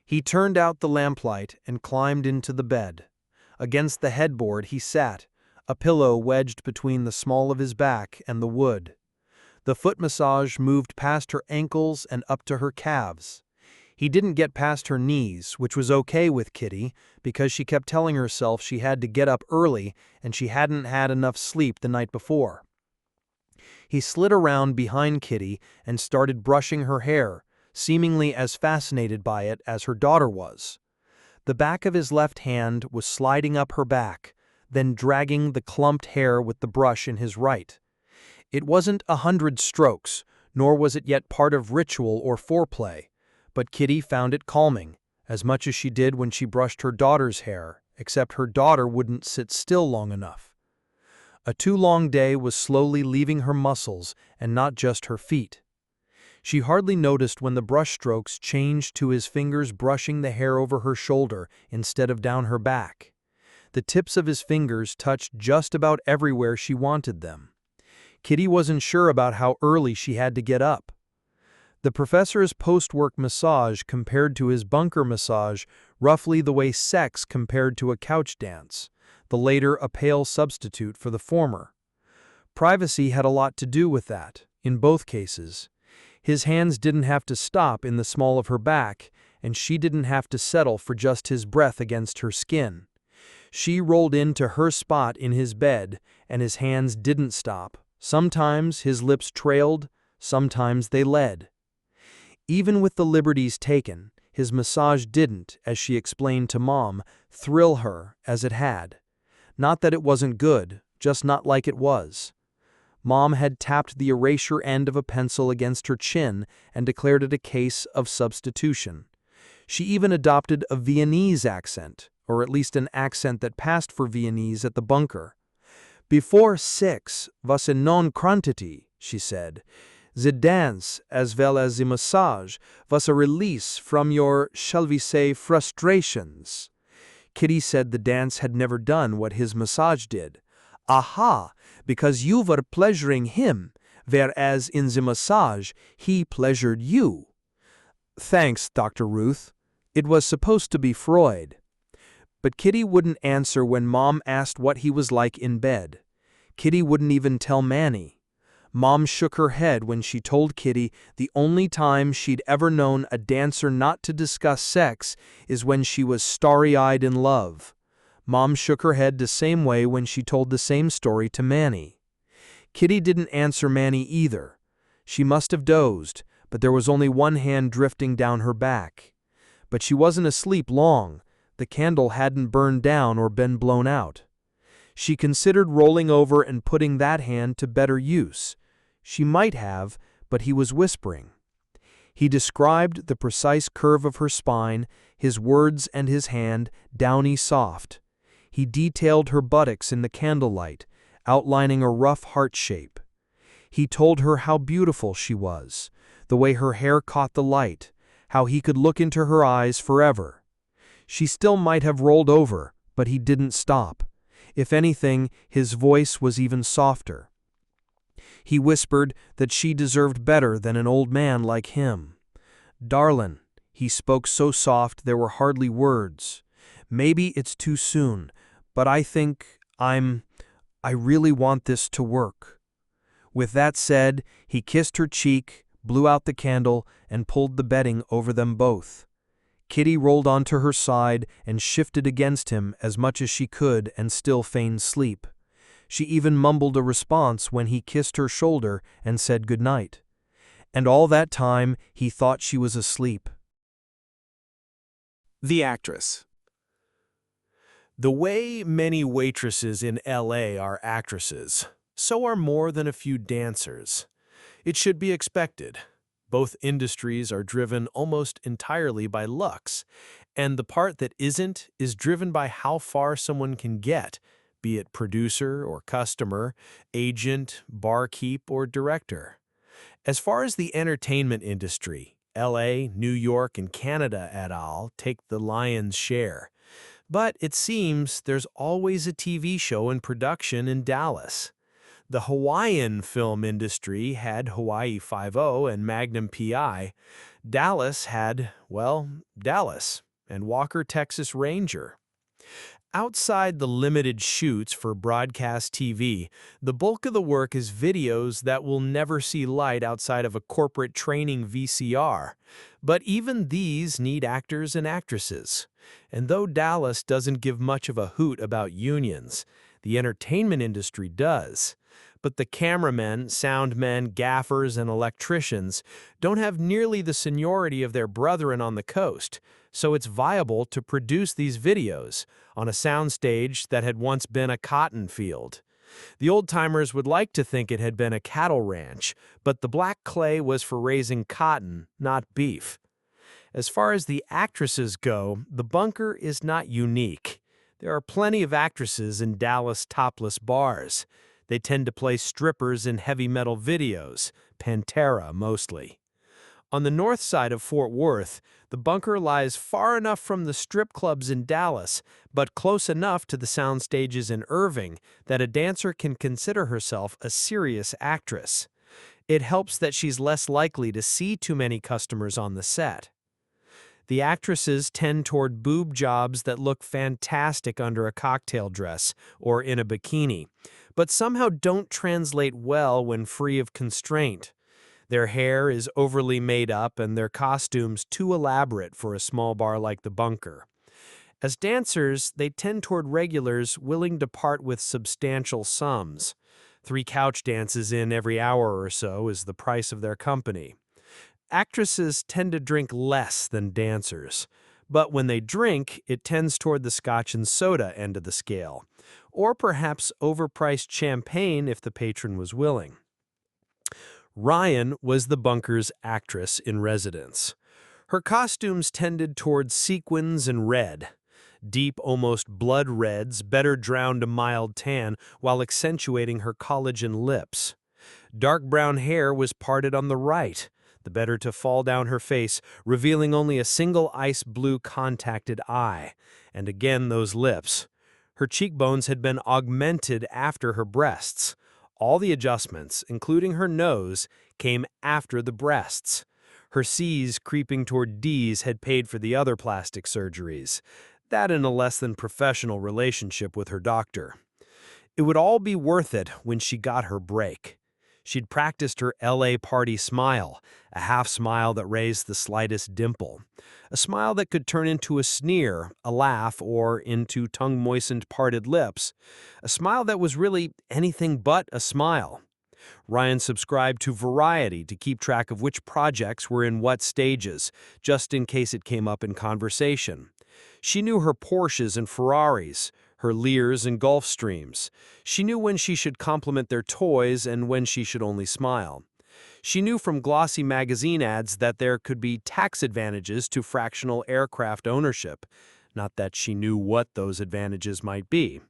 He turned out the lamplight and climbed into the bed. Against the headboard he sat, a pillow wedged between the small of his back and the wood. The foot massage moved past her ankles and up to her calves. He didn't get past her knees, which was okay with Kitty, because she kept telling herself she had to get up early and she hadn't had enough sleep the night before. He slid around behind Kitty and started brushing her hair, seemingly as fascinated by it as her daughter was. The back of his left hand was sliding up her back, then dragging the clumped hair with the brush in his right. It wasn't 100 strokes, nor was it yet part of ritual or foreplay, but Kitty found it calming, as much as she did when she brushed her daughter's hair, except her daughter wouldn't sit still long enough. A too long day was slowly leaving her muscles and not just her feet. She hardly noticed when the brush strokes changed to his fingers brushing the hair over her shoulder instead of down her back. The tips of his fingers touched just about everywhere she wanted them. Kitty wasn't sure about how early she had to get up. The professor's post-work massage compared to his bunker massage roughly the way sex compared to a couch dance, the later a pale substitute for the former. Privacy had a lot to do with that, in both cases. His hands didn't have to stop in the small of her back, and she didn't have to settle for just his breath against her skin. She rolled into her spot in his bed, and his hands didn't stop. Sometimes his lips trailed, sometimes they led. Even with the liberties taken, his massage didn't, as she explained to Mom, thrill her as it had. Not that it wasn't good, just not like it was. Mom had tapped the erasure end of a pencil against her chin and declared it a case of substitution. She even adopted a Viennese accent, or at least an accent that passed for Viennese at the bunker. "Before sex was a known quantity," she said. "The dance, as well as the massage, was a release from your, shall we say, frustrations." Kitty said the dance had never done what his massage did. "Aha, because you were pleasuring him, whereas in the massage he pleasured you." "Thanks, Dr. Ruth. It was supposed to be Freud." But Kitty wouldn't answer when Mom asked what he was like in bed. Kitty wouldn't even tell Manny. Mom shook her head when she told Kitty the only time she'd ever known a dancer not to discuss sex is when she was starry-eyed in love. Mom shook her head the same way when she told the same story to Manny. Kitty didn't answer Manny either. She must have dozed, but there was only one hand drifting down her back. But she wasn't asleep long. The candle hadn't burned down or been blown out. She considered rolling over and putting that hand to better use. She might have, but he was whispering. He described the precise curve of her spine, his words and his hand, downy soft. He detailed her buttocks in the candlelight, outlining a rough heart shape. He told her how beautiful she was, the way her hair caught the light, how he could look into her eyes forever. She still might have rolled over, but he didn't stop. If anything, his voice was even softer. He whispered that she deserved better than an old man like him. "Darlin'," he spoke so soft there were hardly words. "Maybe it's too soon, but I think I really want this to work." With that said, he kissed her cheek, blew out the candle, and pulled the bedding over them both. Kitty rolled onto her side and shifted against him as much as she could and still feigned sleep. She even mumbled a response when he kissed her shoulder and said goodnight. And all that time he thought she was asleep. The actress. The way many waitresses in LA are actresses, so are more than a few dancers. It should be expected. Both industries are driven almost entirely by looks, and the part that isn't is driven by how far someone can get, be it producer or customer, agent, barkeep, or director. As far as the entertainment industry, LA, New York, and Canada et al. Take the lion's share. But it seems there's always a TV show in production in Dallas. The Hawaiian film industry had Hawaii Five-0 and Magnum P.I. Dallas had, well, Dallas and Walker Texas Ranger. Outside the limited shoots for broadcast TV, the bulk of the work is videos that will never see light outside of a corporate training VCR. But even these need actors and actresses. And though Dallas doesn't give much of a hoot about unions, the entertainment industry does. But the cameramen, soundmen, gaffers, and electricians don't have nearly the seniority of their brethren on the coast, so it's viable to produce these videos on a soundstage that had once been a cotton field. The old-timers would like to think it had been a cattle ranch, but the black clay was for raising cotton, not beef. As far as the actresses go, the bunker is not unique. There are plenty of actresses in Dallas topless bars. They tend to play strippers in heavy metal videos, Pantera mostly. On the north side of Fort Worth, the bunker lies far enough from the strip clubs in Dallas, but close enough to the sound stages in Irving that a dancer can consider herself a serious actress. It helps that she's less likely to see too many customers on the set. The actresses tend toward boob jobs that look fantastic under a cocktail dress or in a bikini, but somehow don't translate well when free of constraint. Their hair is overly made up and their costumes too elaborate for a small bar like the bunker. As dancers, they tend toward regulars willing to part with substantial sums. 3 couch dances in every hour or so is the price of their company. Actresses tend to drink less than dancers, but when they drink, it tends toward the scotch and soda end of the scale, or perhaps overpriced champagne if the patron was willing. Ryan was the bunker's actress in residence. Her costumes tended towards sequins and red. Deep, almost blood reds better drowned a mild tan while accentuating her collagen lips. Dark brown hair was parted on the right, the better to fall down her face, revealing only a single ice blue contacted eye, and again those lips. Her cheekbones had been augmented after her breasts. All the adjustments, including her nose, came after the breasts. Her C's creeping toward D's had paid for the other plastic surgeries. that in a less than professional relationship with her doctor. It would all be worth it when she got her break. She'd practiced her LA party smile, a half smile that raised the slightest dimple, a smile that could turn into a sneer, a laugh, or into tongue-moistened parted lips, a smile that was really anything but a smile. Ryan subscribed to Variety to keep track of which projects were in what stages, just in case it came up in conversation. She knew her Porsches and Ferraris, her Lears and Gulfstreams. She knew when she should compliment their toys and when she should only smile. She knew from glossy magazine ads that there could be tax advantages to fractional aircraft ownership, not that she knew what those advantages might be.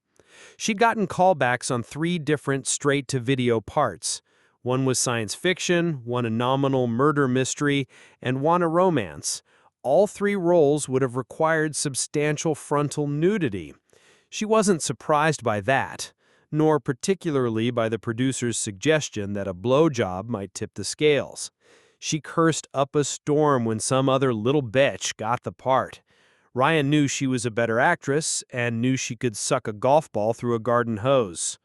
She'd gotten callbacks on 3 different straight-to-video parts. One was science fiction, one a nominal murder mystery, and one a romance. All 3 roles would have required substantial frontal nudity. She wasn't surprised by that, nor particularly by the producer's suggestion that a blowjob might tip the scales. She cursed up a storm when some other little bitch got the part. Ryan knew she was a better actress and knew she could suck a golf ball through a garden hose.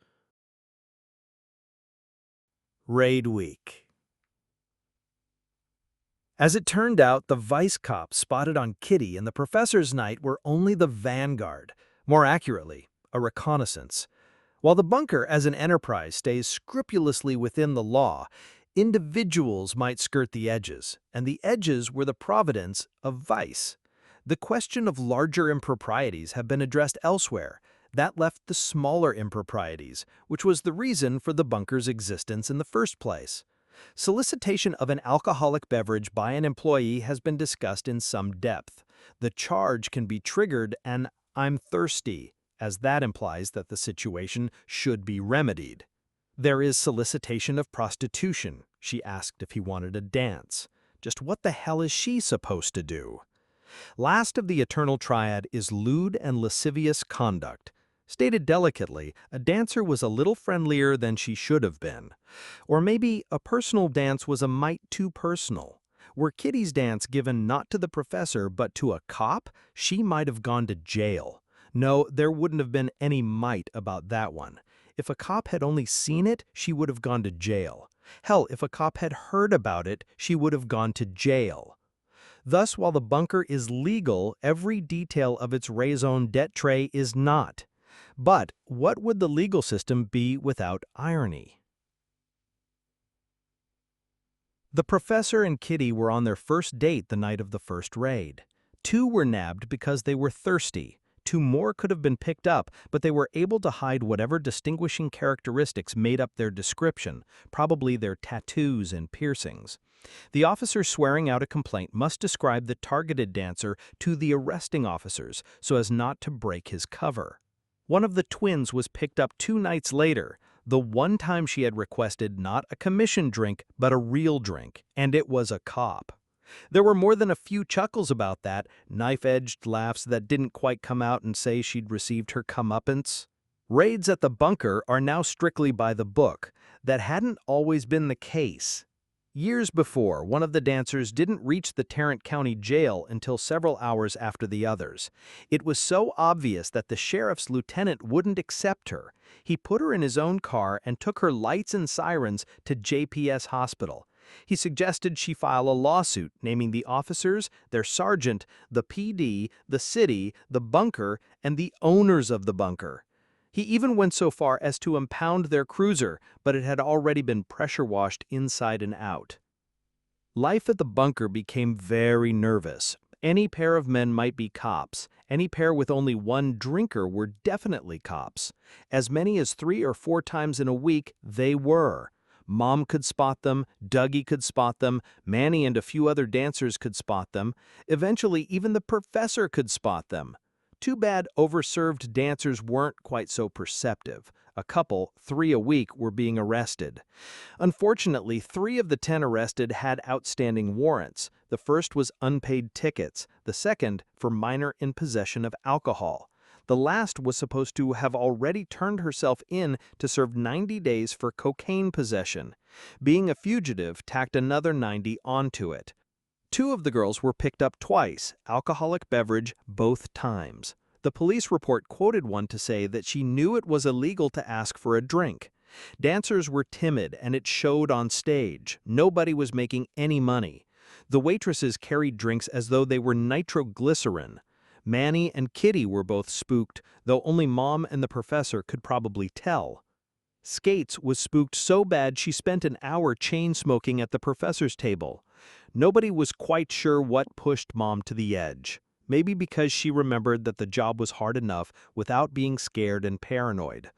Raid Week. As it turned out, the vice cops spotted on Kitty and the professor's night were only the vanguard, more accurately, a reconnaissance. While the bunker as an enterprise stays scrupulously within the law, individuals might skirt the edges, and the edges were the providence of vice. The question of larger improprieties have been addressed elsewhere. That left the smaller improprieties, which was the reason for the bunker's existence in the first place. Solicitation of an alcoholic beverage by an employee has been discussed in some depth. The charge can be triggered an "I'm thirsty," as that implies that the situation should be remedied. There is solicitation of prostitution. She asked if he wanted a dance. Just what the hell is she supposed to do? Last of the eternal triad is lewd and lascivious conduct. Stated delicately, a dancer was a little friendlier than she should have been. Or maybe a personal dance was a mite too personal. Were Kitty's dance given not to the professor but to a cop, she might have gone to jail. No, there wouldn't have been any might about that one. If a cop had only seen it, she would have gone to jail. Hell, if a cop had heard about it, she would have gone to jail. Thus, while the bunker is legal, every detail of its raison d'etre is not. But what would the legal system be without irony? The professor and Kitty were on their first date the night of the first raid. 2 were nabbed because they were thirsty. 2 more could have been picked up, but they were able to hide whatever distinguishing characteristics made up their description, probably their tattoos and piercings. The officer swearing out a complaint must describe the targeted dancer to the arresting officers so as not to break his cover. One of the twins was picked up 2 nights later, the one time she had requested not a commission drink but a real drink, and it was a cop. There were more than a few chuckles about that, knife-edged laughs that didn't quite come out and say she'd received her comeuppance. Raids at the bunker are now strictly by the book. That hadn't always been the case. Years before, one of the dancers didn't reach the Tarrant County Jail until several hours after the others. It was so obvious that the sheriff's lieutenant wouldn't accept her. He put her in his own car and took her lights and sirens to JPS Hospital. He suggested she file a lawsuit naming the officers, their sergeant, the PD, the city, the bunker, and the owners of the bunker. He even went so far as to impound their cruiser, but it had already been pressure-washed inside and out. Life at the bunker became very nervous. Any pair of men might be cops. Any pair with only one drinker were definitely cops. As many as 3 or 4 times in a week, they were. Mom could spot them, Dougie could spot them, Manny and a few other dancers could spot them. Eventually, even the professor could spot them. Too bad overserved dancers weren't quite so perceptive. A couple, 3 a week, were being arrested. Unfortunately, 3 of the 10 arrested had outstanding warrants. The first was unpaid tickets, the second for minor in possession of alcohol. The last was supposed to have already turned herself in to serve 90 days for cocaine possession. Being a fugitive tacked another 90 onto it. 2 of the girls were picked up twice, alcoholic beverage both times. The police report quoted one to say that she knew it was illegal to ask for a drink. Dancers were timid, and it showed on stage. Nobody was making any money. The waitresses carried drinks as though they were nitroglycerin. Manny and Kitty were both spooked, though only Mom and the professor could probably tell. Skates was spooked so bad she spent an hour chain-smoking at the professor's table. Nobody was quite sure what pushed Mom to the edge. Maybe because she remembered that the job was hard enough without being scared and paranoid.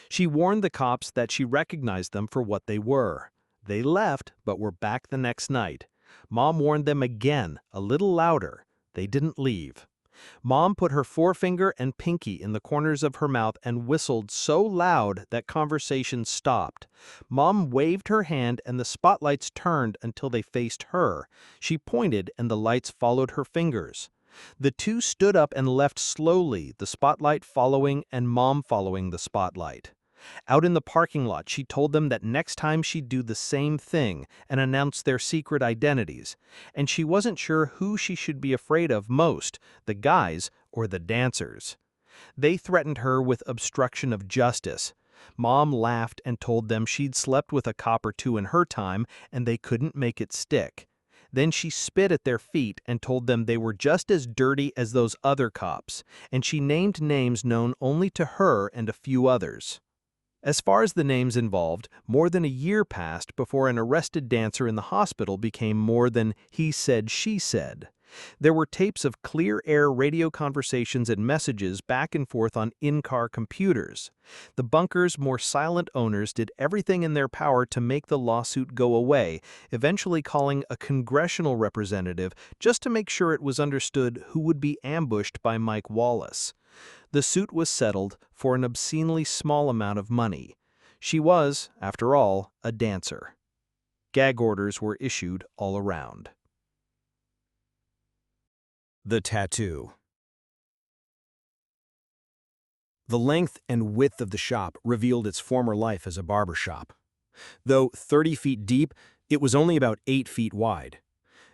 She warned the cops that she recognized them for what they were. They left, but were back the next night. Mom warned them again, a little louder. They didn't leave. Mom put her forefinger and pinky in the corners of her mouth and whistled so loud that conversation stopped. Mom waved her hand and the spotlights turned until they faced her. She pointed and the lights followed her fingers. The two stood up and left slowly, the spotlight following and Mom following the spotlight. Out in the parking lot, she told them that next time she'd do the same thing and announce their secret identities. And she wasn't sure who she should be afraid of most, the guys or the dancers. They threatened her with obstruction of justice. Mom laughed and told them she'd slept with a cop or two in her time and they couldn't make it stick. Then she spit at their feet and told them they were just as dirty as those other cops, and she named names known only to her and a few others. As far as the names involved, more than a year passed before an arrested dancer in the hospital became more than he said, she said. There were tapes of clear-air radio conversations and messages back and forth on in-car computers. The bunker's more silent owners did everything in their power to make the lawsuit go away, eventually calling a congressional representative just to make sure it was understood who would be ambushed by Mike Wallace. The suit was settled for an obscenely small amount of money. She was, after all, a dancer. Gag orders were issued all around. The tattoo. The length and width of the shop revealed its former life as a barber shop. Though 30 feet deep, it was only about 8 feet wide.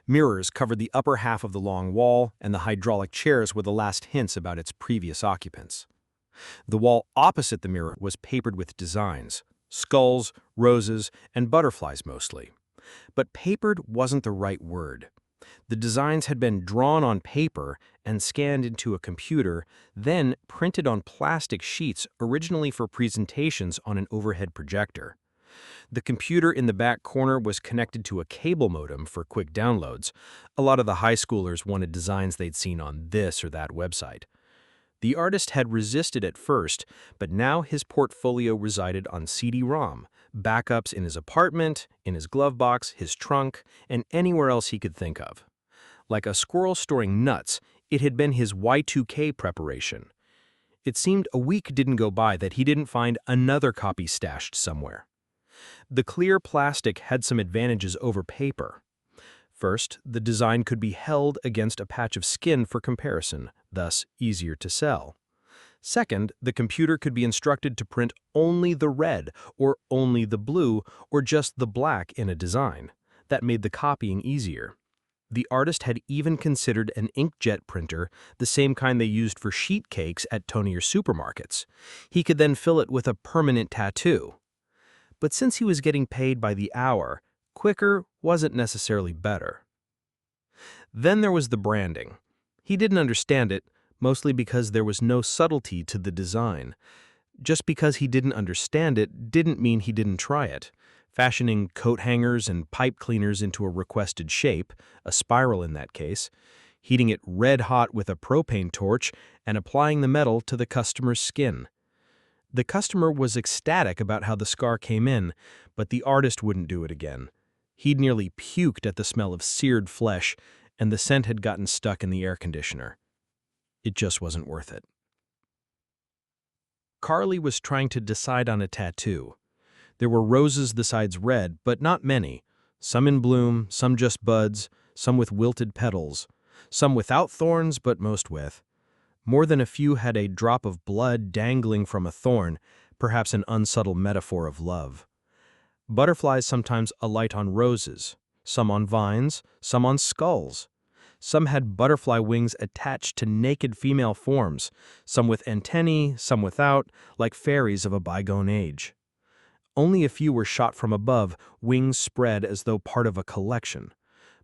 Mirrors covered the upper half of the long wall, and the hydraulic chairs were the last hints about its previous occupants. The wall opposite the mirror was papered with designs, skulls, roses, and butterflies mostly. But papered wasn't the right word. The designs had been drawn on paper and scanned into a computer, then printed on plastic sheets originally for presentations on an overhead projector. The computer in the back corner was connected to a cable modem for quick downloads. A lot of the high schoolers wanted designs they'd seen on this or that website. The artist had resisted at first, but now his portfolio resided on CD-ROM, backups in his apartment, in his glove box, his trunk, and anywhere else he could think of. Like a squirrel storing nuts, it had been his Y2K preparation. It seemed a week didn't go by that he didn't find another copy stashed somewhere. The clear plastic had some advantages over paper. First, the design could be held against a patch of skin for comparison, thus easier to sell. Second, the computer could be instructed to print only the red, or only the blue, or just the black in a design. That made the copying easier. The artist had even considered an inkjet printer, the same kind they used for sheet cakes at Tonier supermarkets. He could then fill it with a permanent tattoo. But since he was getting paid by the hour, quicker wasn't necessarily better. Then there was the branding. He didn't understand it, mostly because there was no subtlety to the design. Just because he didn't understand it didn't mean he didn't try it. Fashioning coat hangers and pipe cleaners into a requested shape, a spiral in that case, heating it red hot with a propane torch, and applying the metal to the customer's skin. The customer was ecstatic about how the scar came in, but the artist wouldn't do it again. He'd nearly puked at the smell of seared flesh, and the scent had gotten stuck in the air conditioner. It just wasn't worth it. Carly was trying to decide on a tattoo. There were roses the sides red, but not many. Some in bloom, some just buds, some with wilted petals, some without thorns, but most with. More than a few had a drop of blood dangling from a thorn, perhaps an unsubtle metaphor of love. Butterflies sometimes alight on roses, some on vines, some on skulls. Some had butterfly wings attached to naked female forms, some with antennae, some without, like fairies of a bygone age. Only a few were shot from above, wings spread as though part of a collection.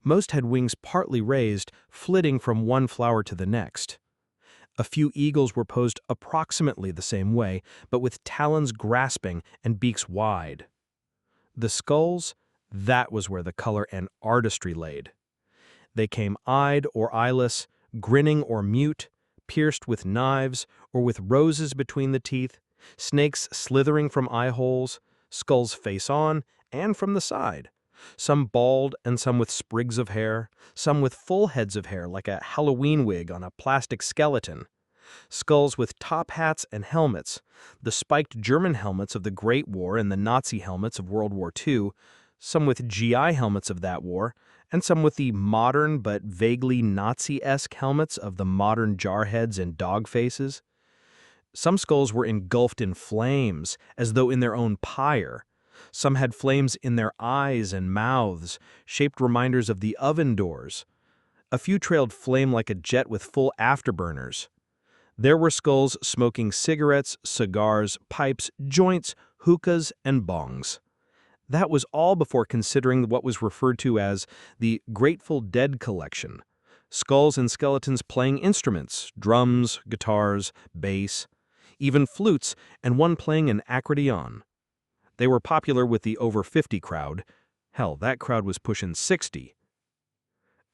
Most had wings partly raised, flitting from one flower to the next. A few eagles were posed approximately the same way, but with talons grasping and beaks wide. The skulls, that was where the color and artistry laid. They came eyed or eyeless, grinning or mute, pierced with knives or with roses between the teeth, snakes slithering from eye holes, skulls face on and from the side, some bald and some with sprigs of hair, some with full heads of hair like a Halloween wig on a plastic skeleton, skulls with top hats and helmets, the spiked German helmets of the Great War and the Nazi helmets of World War II, some with GI helmets of that war, and some with the modern but vaguely Nazi-esque helmets of the modern jarheads and dog faces. Some skulls were engulfed in flames, as though in their own pyre. Some had flames in their eyes and mouths, shaped reminders of the oven doors. A few trailed flame like a jet with full afterburners. There were skulls smoking cigarettes, cigars, pipes, joints, hookahs, and bongs. That was all before considering what was referred to as the Grateful Dead collection. Skulls and skeletons playing instruments, drums, guitars, bass, even flutes, and one playing an accordion. They were popular with the over 50 crowd. Hell, that crowd was pushing 60.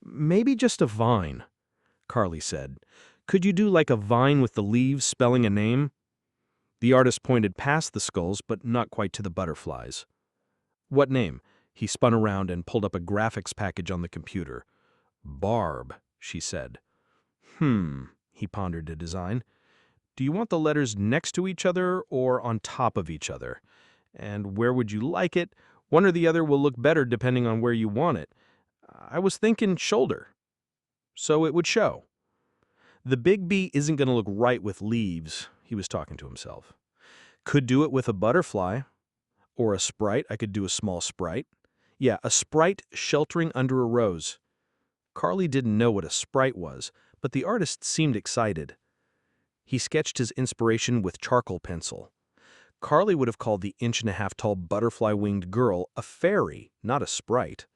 "Maybe just a vine," Carly said. "Could you do like a vine with the leaves spelling a name?" The artist pointed past the skulls, but not quite to the butterflies. "What name?" He spun around and pulled up a graphics package on the computer. "Barb," she said. He pondered a design. "Do you want the letters next to each other or on top of each other? And where would you like it? One or the other will look better depending on where you want it. I was thinking shoulder, so it would show. The big B isn't going to look right with leaves," he was talking to himself. "Could do it with a butterfly. Or a sprite. I could do a small sprite. Yeah, a sprite sheltering under a rose." Carly didn't know what a sprite was, but the artist seemed excited. He sketched his inspiration with charcoal pencil. Carly would have called the inch-and-a-half-tall butterfly-winged girl a fairy, not a sprite.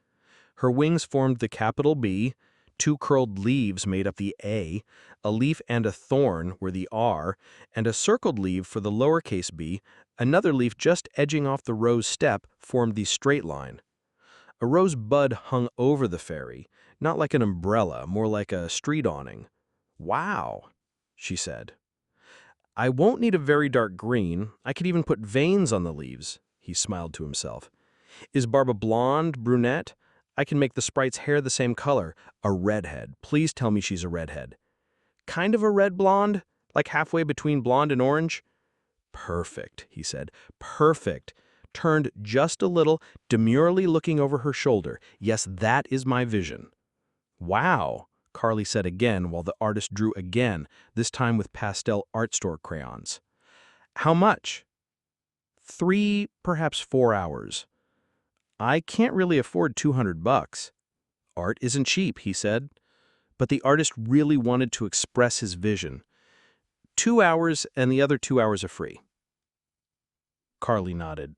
Her wings formed the capital B, two curled leaves made up the A leaf and a thorn were the R, and a circled leaf for the lowercase b, another leaf just edging off the rose step formed the straight line. A rose bud hung over the fairy, not like an umbrella, more like a street awning. "Wow," she said. "I won't need a very dark green. I could even put veins on the leaves," he smiled to himself. "Is Barb a blonde, brunette? I can make the sprite's hair the same color. A redhead. Please tell me she's a redhead. Kind of a red blonde? Like halfway between blonde and orange?" "Perfect," he said. "Perfect." Turned just a little, demurely looking over her shoulder. "Yes, that is my vision." "Wow," Carly said again while the artist drew again, this time with pastel art store crayons. "How much?" 3, perhaps 4 hours. "I can't really afford $200. "Art isn't cheap," he said. But the artist really wanted to express his vision. 2 hours and the other 2 hours are free. Carly nodded.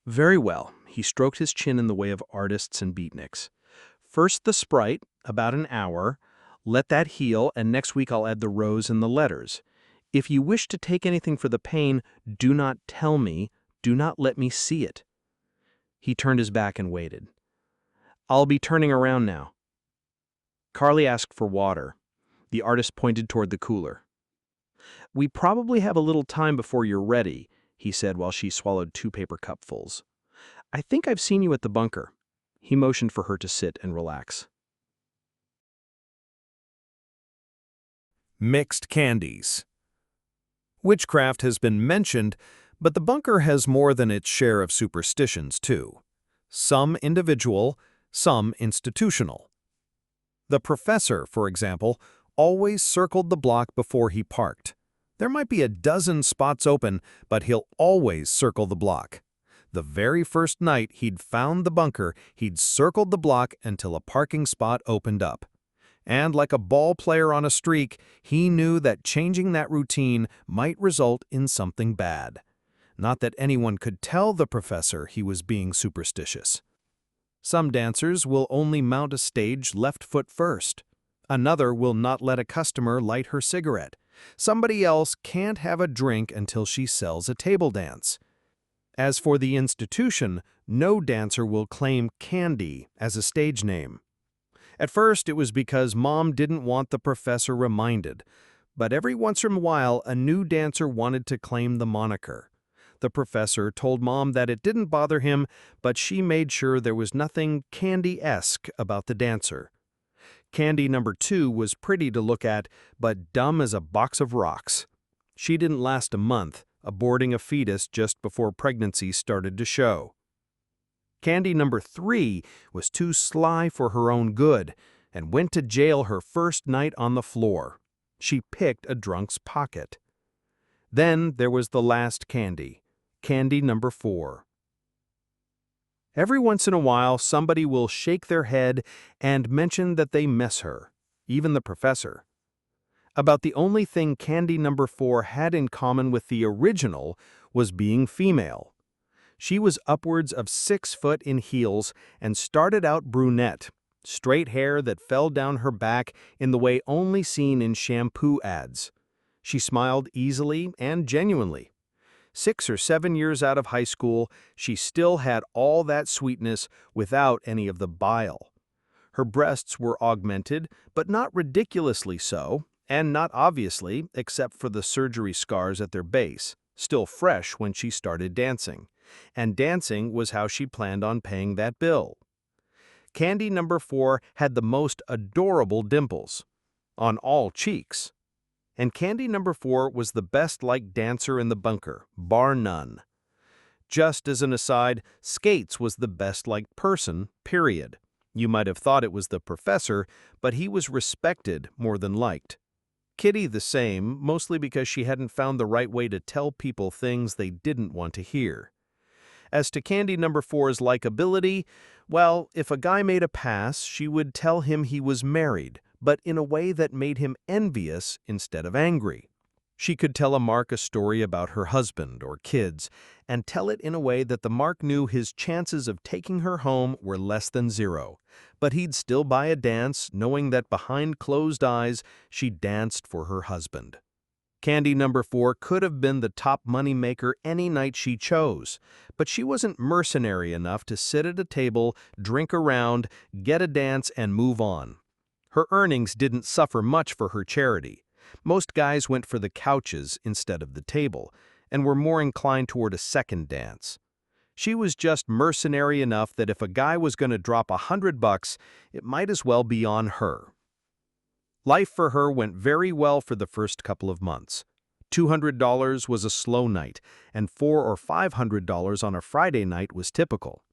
"Very well." He stroked his chin in the way of artists and beatniks. "First the sprite, about an hour. Let that heal, and next week I'll add the rose and the letters. If you wish to take anything for the pain, do not tell me. Do not let me see it." He turned his back and waited. "I'll be turning around now." Carly asked for water. The artist pointed toward the cooler. "We probably have a little time before you're ready," he said while she swallowed 2 paper cupfuls. "I think I've seen you at the bunker." He motioned for her to sit and relax. Mixed candies. Witchcraft has been mentioned, but the bunker has more than its share of superstitions, too. Some individual, some institutional. The professor, for example, always circled the block before he parked. There might be a dozen spots open, but he'll always circle the block. The very first night he'd found the bunker, he'd circled the block until a parking spot opened up. And like a ball player on a streak, he knew that changing that routine might result in something bad. Not that anyone could tell the professor he was being superstitious. Some dancers will only mount a stage left foot first. Another will not let a customer light her cigarette. Somebody else can't have a drink until she sells a table dance. As for the institution, no dancer will claim Candy as a stage name. At first, it was because Mom didn't want the professor reminded, but every once in a while, a new dancer wanted to claim the moniker. The professor told Mom that it didn't bother him, but she made sure there was nothing Candy-esque about the dancer. Candy number 2 was pretty to look at, but dumb as a box of rocks. She didn't last a month, aborting a fetus just before pregnancy started to show. Candy number 3 was too sly for her own good and went to jail her first night on the floor. She picked a drunk's pocket. Then there was the last Candy, Candy number 4. Every once in a while, somebody will shake their head and mention that they miss her, even the professor. About the only thing Candy number 4 had in common with the original was being female. She was upwards of 6 foot in heels and started out brunette, straight hair that fell down her back in the way only seen in shampoo ads. She smiled easily and genuinely. 6 or 7 years out of high school, she still had all that sweetness without any of the bile. Her breasts were augmented, but not ridiculously so, and not obviously, except for the surgery scars at their base, still fresh when she started dancing. And dancing was how she planned on paying that bill. Candy number 4 had the most adorable dimples, on all cheeks. And Candy number 4 was the best-liked dancer in the bunker, bar none. Just as an aside, Skates was the best-liked person, period. You might have thought it was the professor, but he was respected more than liked. Kitty the same, mostly because she hadn't found the right way to tell people things they didn't want to hear. As to Candy number 4's likability, well, if a guy made a pass, she would tell him he was married, but in a way that made him envious instead of angry. She could tell a Mark a story about her husband or kids, and tell it in a way that the Mark knew his chances of taking her home were less than 0. But he'd still buy a dance, knowing that behind closed eyes, she danced for her husband. Candy number 4 could have been the top money maker any night she chose, but she wasn't mercenary enough to sit at a table, drink around, get a dance, and move on. Her earnings didn't suffer much for her charity. Most guys went for the couches instead of the table, and were more inclined toward a second dance. She was just mercenary enough that if a guy was going to drop $100, it might as well be on her. Life for her went very well for the first couple of months. $200 was a slow night, and $400 or $500 on a Friday night was typical.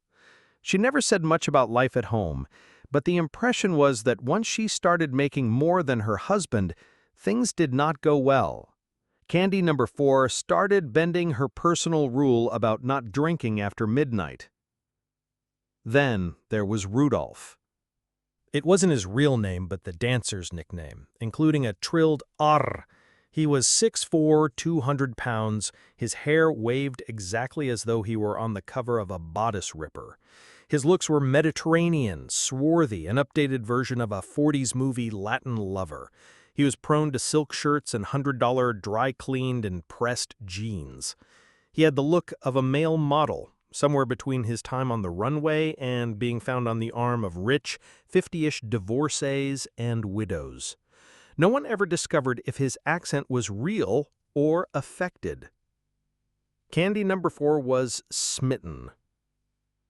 She never said much about life at home, but the impression was that once she started making more than her husband, things did not go well. Candy number 4 started bending her personal rule about not drinking after midnight. Then there was Rudolph. It wasn't his real name, but the dancer's nickname, including a trilled R. He was 6'4", 200 pounds. His hair waved exactly as though he were on the cover of a bodice ripper. His looks were Mediterranean, swarthy, an updated version of a 40s movie Latin lover. He was prone to silk shirts and $100 dry-cleaned and pressed jeans. He had the look of a male model, somewhere between his time on the runway and being found on the arm of rich, 50-ish divorcees and widows. No one ever discovered if his accent was real or affected. Candy number 4 was smitten.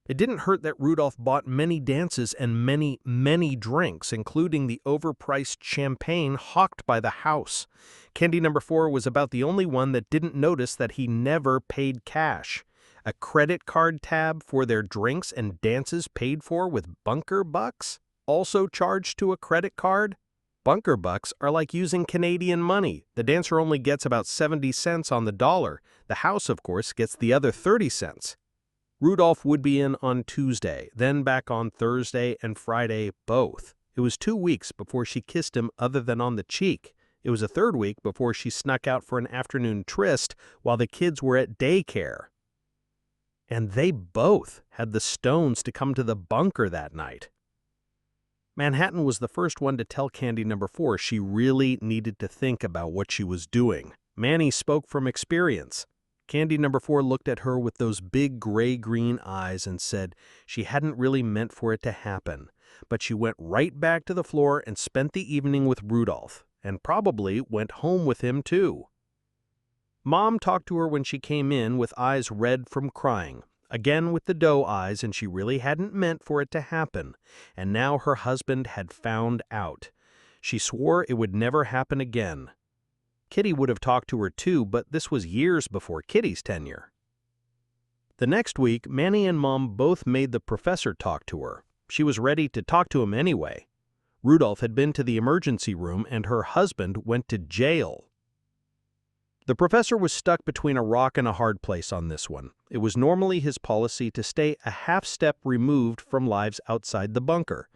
It didn't hurt that Rudolph bought many dances and many drinks, including the overpriced champagne hawked by the house. Candy number 4 was about the only one that didn't notice that he never paid cash. A credit card tab for their drinks and dances paid for with bunker bucks, also charged to a credit card? Bunker bucks are like using Canadian money. The dancer only gets about 70 cents on the dollar. The house, of course, gets the other 30 cents. Rudolph would be in on Tuesday, then back on Thursday and Friday both. It It was 2 weeks before she kissed him other than on the cheek. It was a third week before she snuck out for an afternoon tryst while the kids were at daycare. And they both had the stones to come to the bunker that night. Manhattan was the first one to tell Candy number 4 she really needed to think about what she was doing. Manny spoke from experience. Candy number 4 looked at her with those big gray-green eyes and said she hadn't really meant for it to happen, but she went right back to the floor and spent the evening with Rudolph, and probably went home with him too. Mom talked to her when she came in with eyes red from crying, again with the doe eyes, and she really hadn't meant for it to happen, and now her husband had found out. She swore it would never happen again. Kitty would have talked to her too, but this was years before Kitty's tenure. The next week, Manny and Mom both made the professor talk to her. She was ready to talk to him anyway. Rudolph had been to the emergency room and her husband went to jail. The professor was stuck between a rock and a hard place on this one. It was normally his policy to stay a half step removed from lives outside the bunker.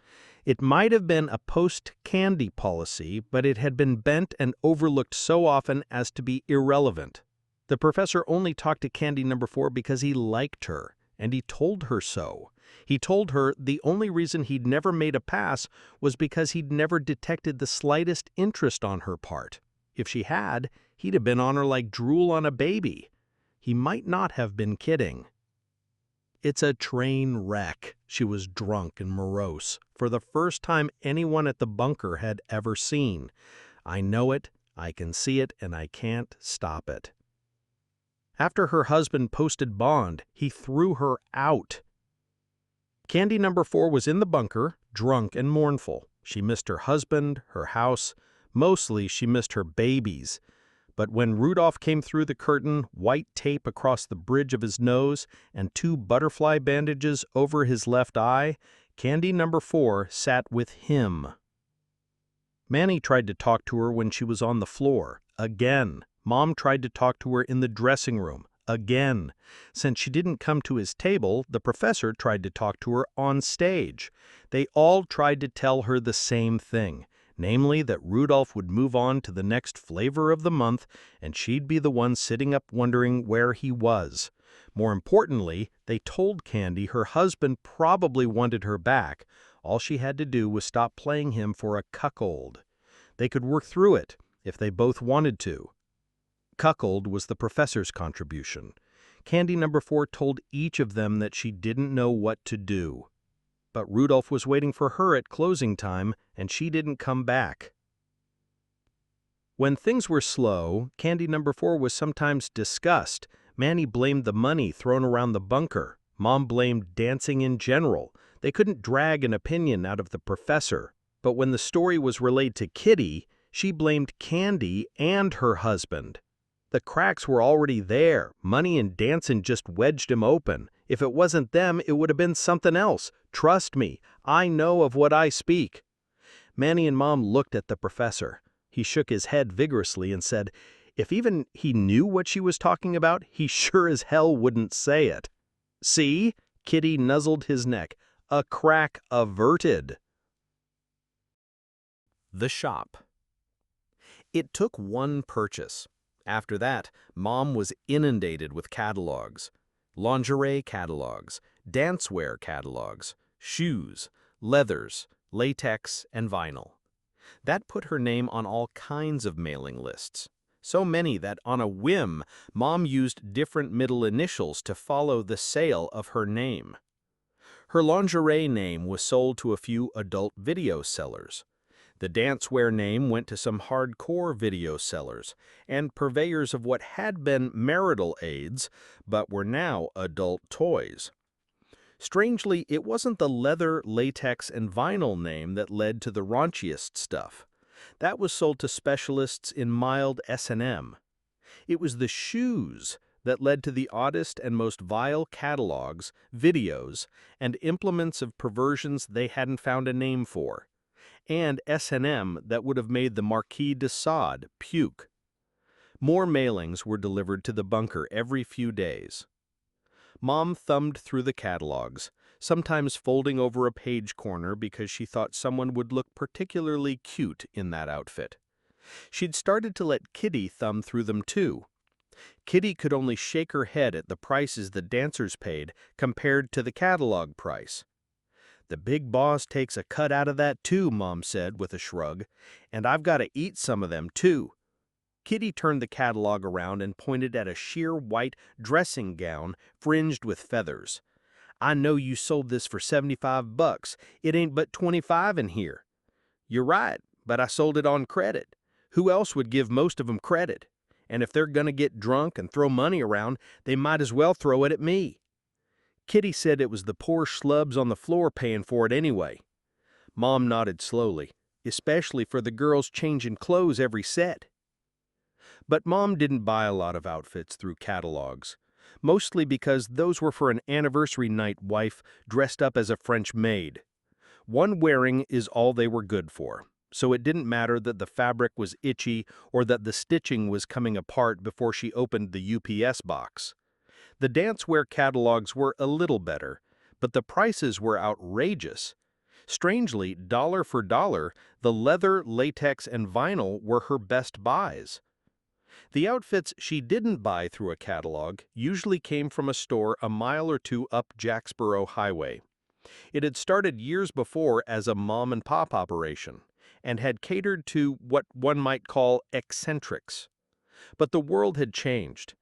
It might have been a post-Candy policy, but it had been bent and overlooked so often as to be irrelevant. The professor only talked to Candy number 4 because he liked her, and he told her so. He told her the only reason he'd never made a pass was because he'd never detected the slightest interest on her part. If she had, he'd have been on her like drool on a baby. He might not have been kidding. It's a train wreck. She was drunk and morose, for the first time anyone at the bunker had ever seen. I know it, I can see it, and I can't stop it. After her husband posted bond, he threw her out. Candy number 4 was in the bunker, drunk and mournful. She missed her husband, her house. Mostly she missed her babies. But when Rudolph came through the curtain, white tape across the bridge of his nose and 2 butterfly bandages over his left eye, Candy number 4 sat with him. Manny tried to talk to her when she was on the floor. Again. Mom tried to talk to her in the dressing room. Again. Since she didn't come to his table, the professor tried to talk to her on stage. They all tried to tell her the same thing. Namely, that Rudolph would move on to the next flavor of the month, and she'd be the one sitting up wondering where he was. More importantly, they told Candy her husband probably wanted her back. All she had to do was stop playing him for a cuckold. They could work through it, if they both wanted to. Cuckold was the professor's contribution. Candy number 4 told each of them that she didn't know what to do. But Rudolph was waiting for her at closing time, and she didn't come back. When things were slow, Candy number 4 was sometimes discussed. Manny blamed the money thrown around the bunker. Mom blamed dancing in general. They couldn't drag an opinion out of the professor. But when the story was relayed to Kitty, she blamed Candy and her husband. The cracks were already there. Money and dancing just wedged him open. If it wasn't them, it would have been something else. Trust me, I know of what I speak. Manny and Mom looked at the professor. He shook his head vigorously and said, if even he knew what she was talking about, he sure as hell wouldn't say it. See? Kitty nuzzled his neck. A crack averted. The shop. It took one purchase. After that, Mom was inundated with catalogs. Lingerie catalogs, dancewear catalogs, shoes, leathers, latex, and vinyl. That put her name on all kinds of mailing lists. So many that on a whim, Mom used different middle initials to follow the sale of her name. Her lingerie name was sold to a few adult video sellers. The dancewear name went to some hardcore video sellers and purveyors of what had been marital aids, but were now adult toys. Strangely, it wasn't the leather, latex, and vinyl name that led to the raunchiest stuff. That was sold to specialists in mild S&M. It was the shoes that led to the oddest and most vile catalogs, videos, and implements of perversions they hadn't found a name for. And S&M that would have made the Marquis de Sade puke. More mailings were delivered to the bunker every few days. Mom thumbed through the catalogs. sometimes folding over a page corner because she thought someone would look particularly cute in that outfit. She'd started to let Kitty thumb through them too. Kitty could only shake her head at the prices the dancers paid compared to the catalog price. "The big boss takes a cut out of that too," Mom said with a shrug, "and I've got to eat some of them too." Kitty turned the catalog around and pointed at a sheer white dressing gown fringed with feathers. "I know you sold this for $75. It ain't but 25 in here." "You're right, but I sold it on credit. Who else would give most of 'em credit? And if they're gonna get drunk and throw money around, they might as well throw it at me." Kitty said it was the poor schlubs on the floor paying for it anyway. Mom nodded slowly, especially for the girls changing clothes every set. But Mom didn't buy a lot of outfits through catalogs, mostly because those were for an anniversary night wife dressed up as a French maid. One wearing is all they were good for, so it didn't matter that the fabric was itchy or that the stitching was coming apart before she opened the UPS box. The dancewear catalogs were a little better, but the prices were outrageous. Strangely, dollar for dollar, the leather, latex, and vinyl were her best buys. The outfits she didn't buy through a catalog usually came from a store a mile or two up Jacksboro Highway. It had started years before as a mom-and-pop operation and had catered to what one might call eccentrics. But the world had changed.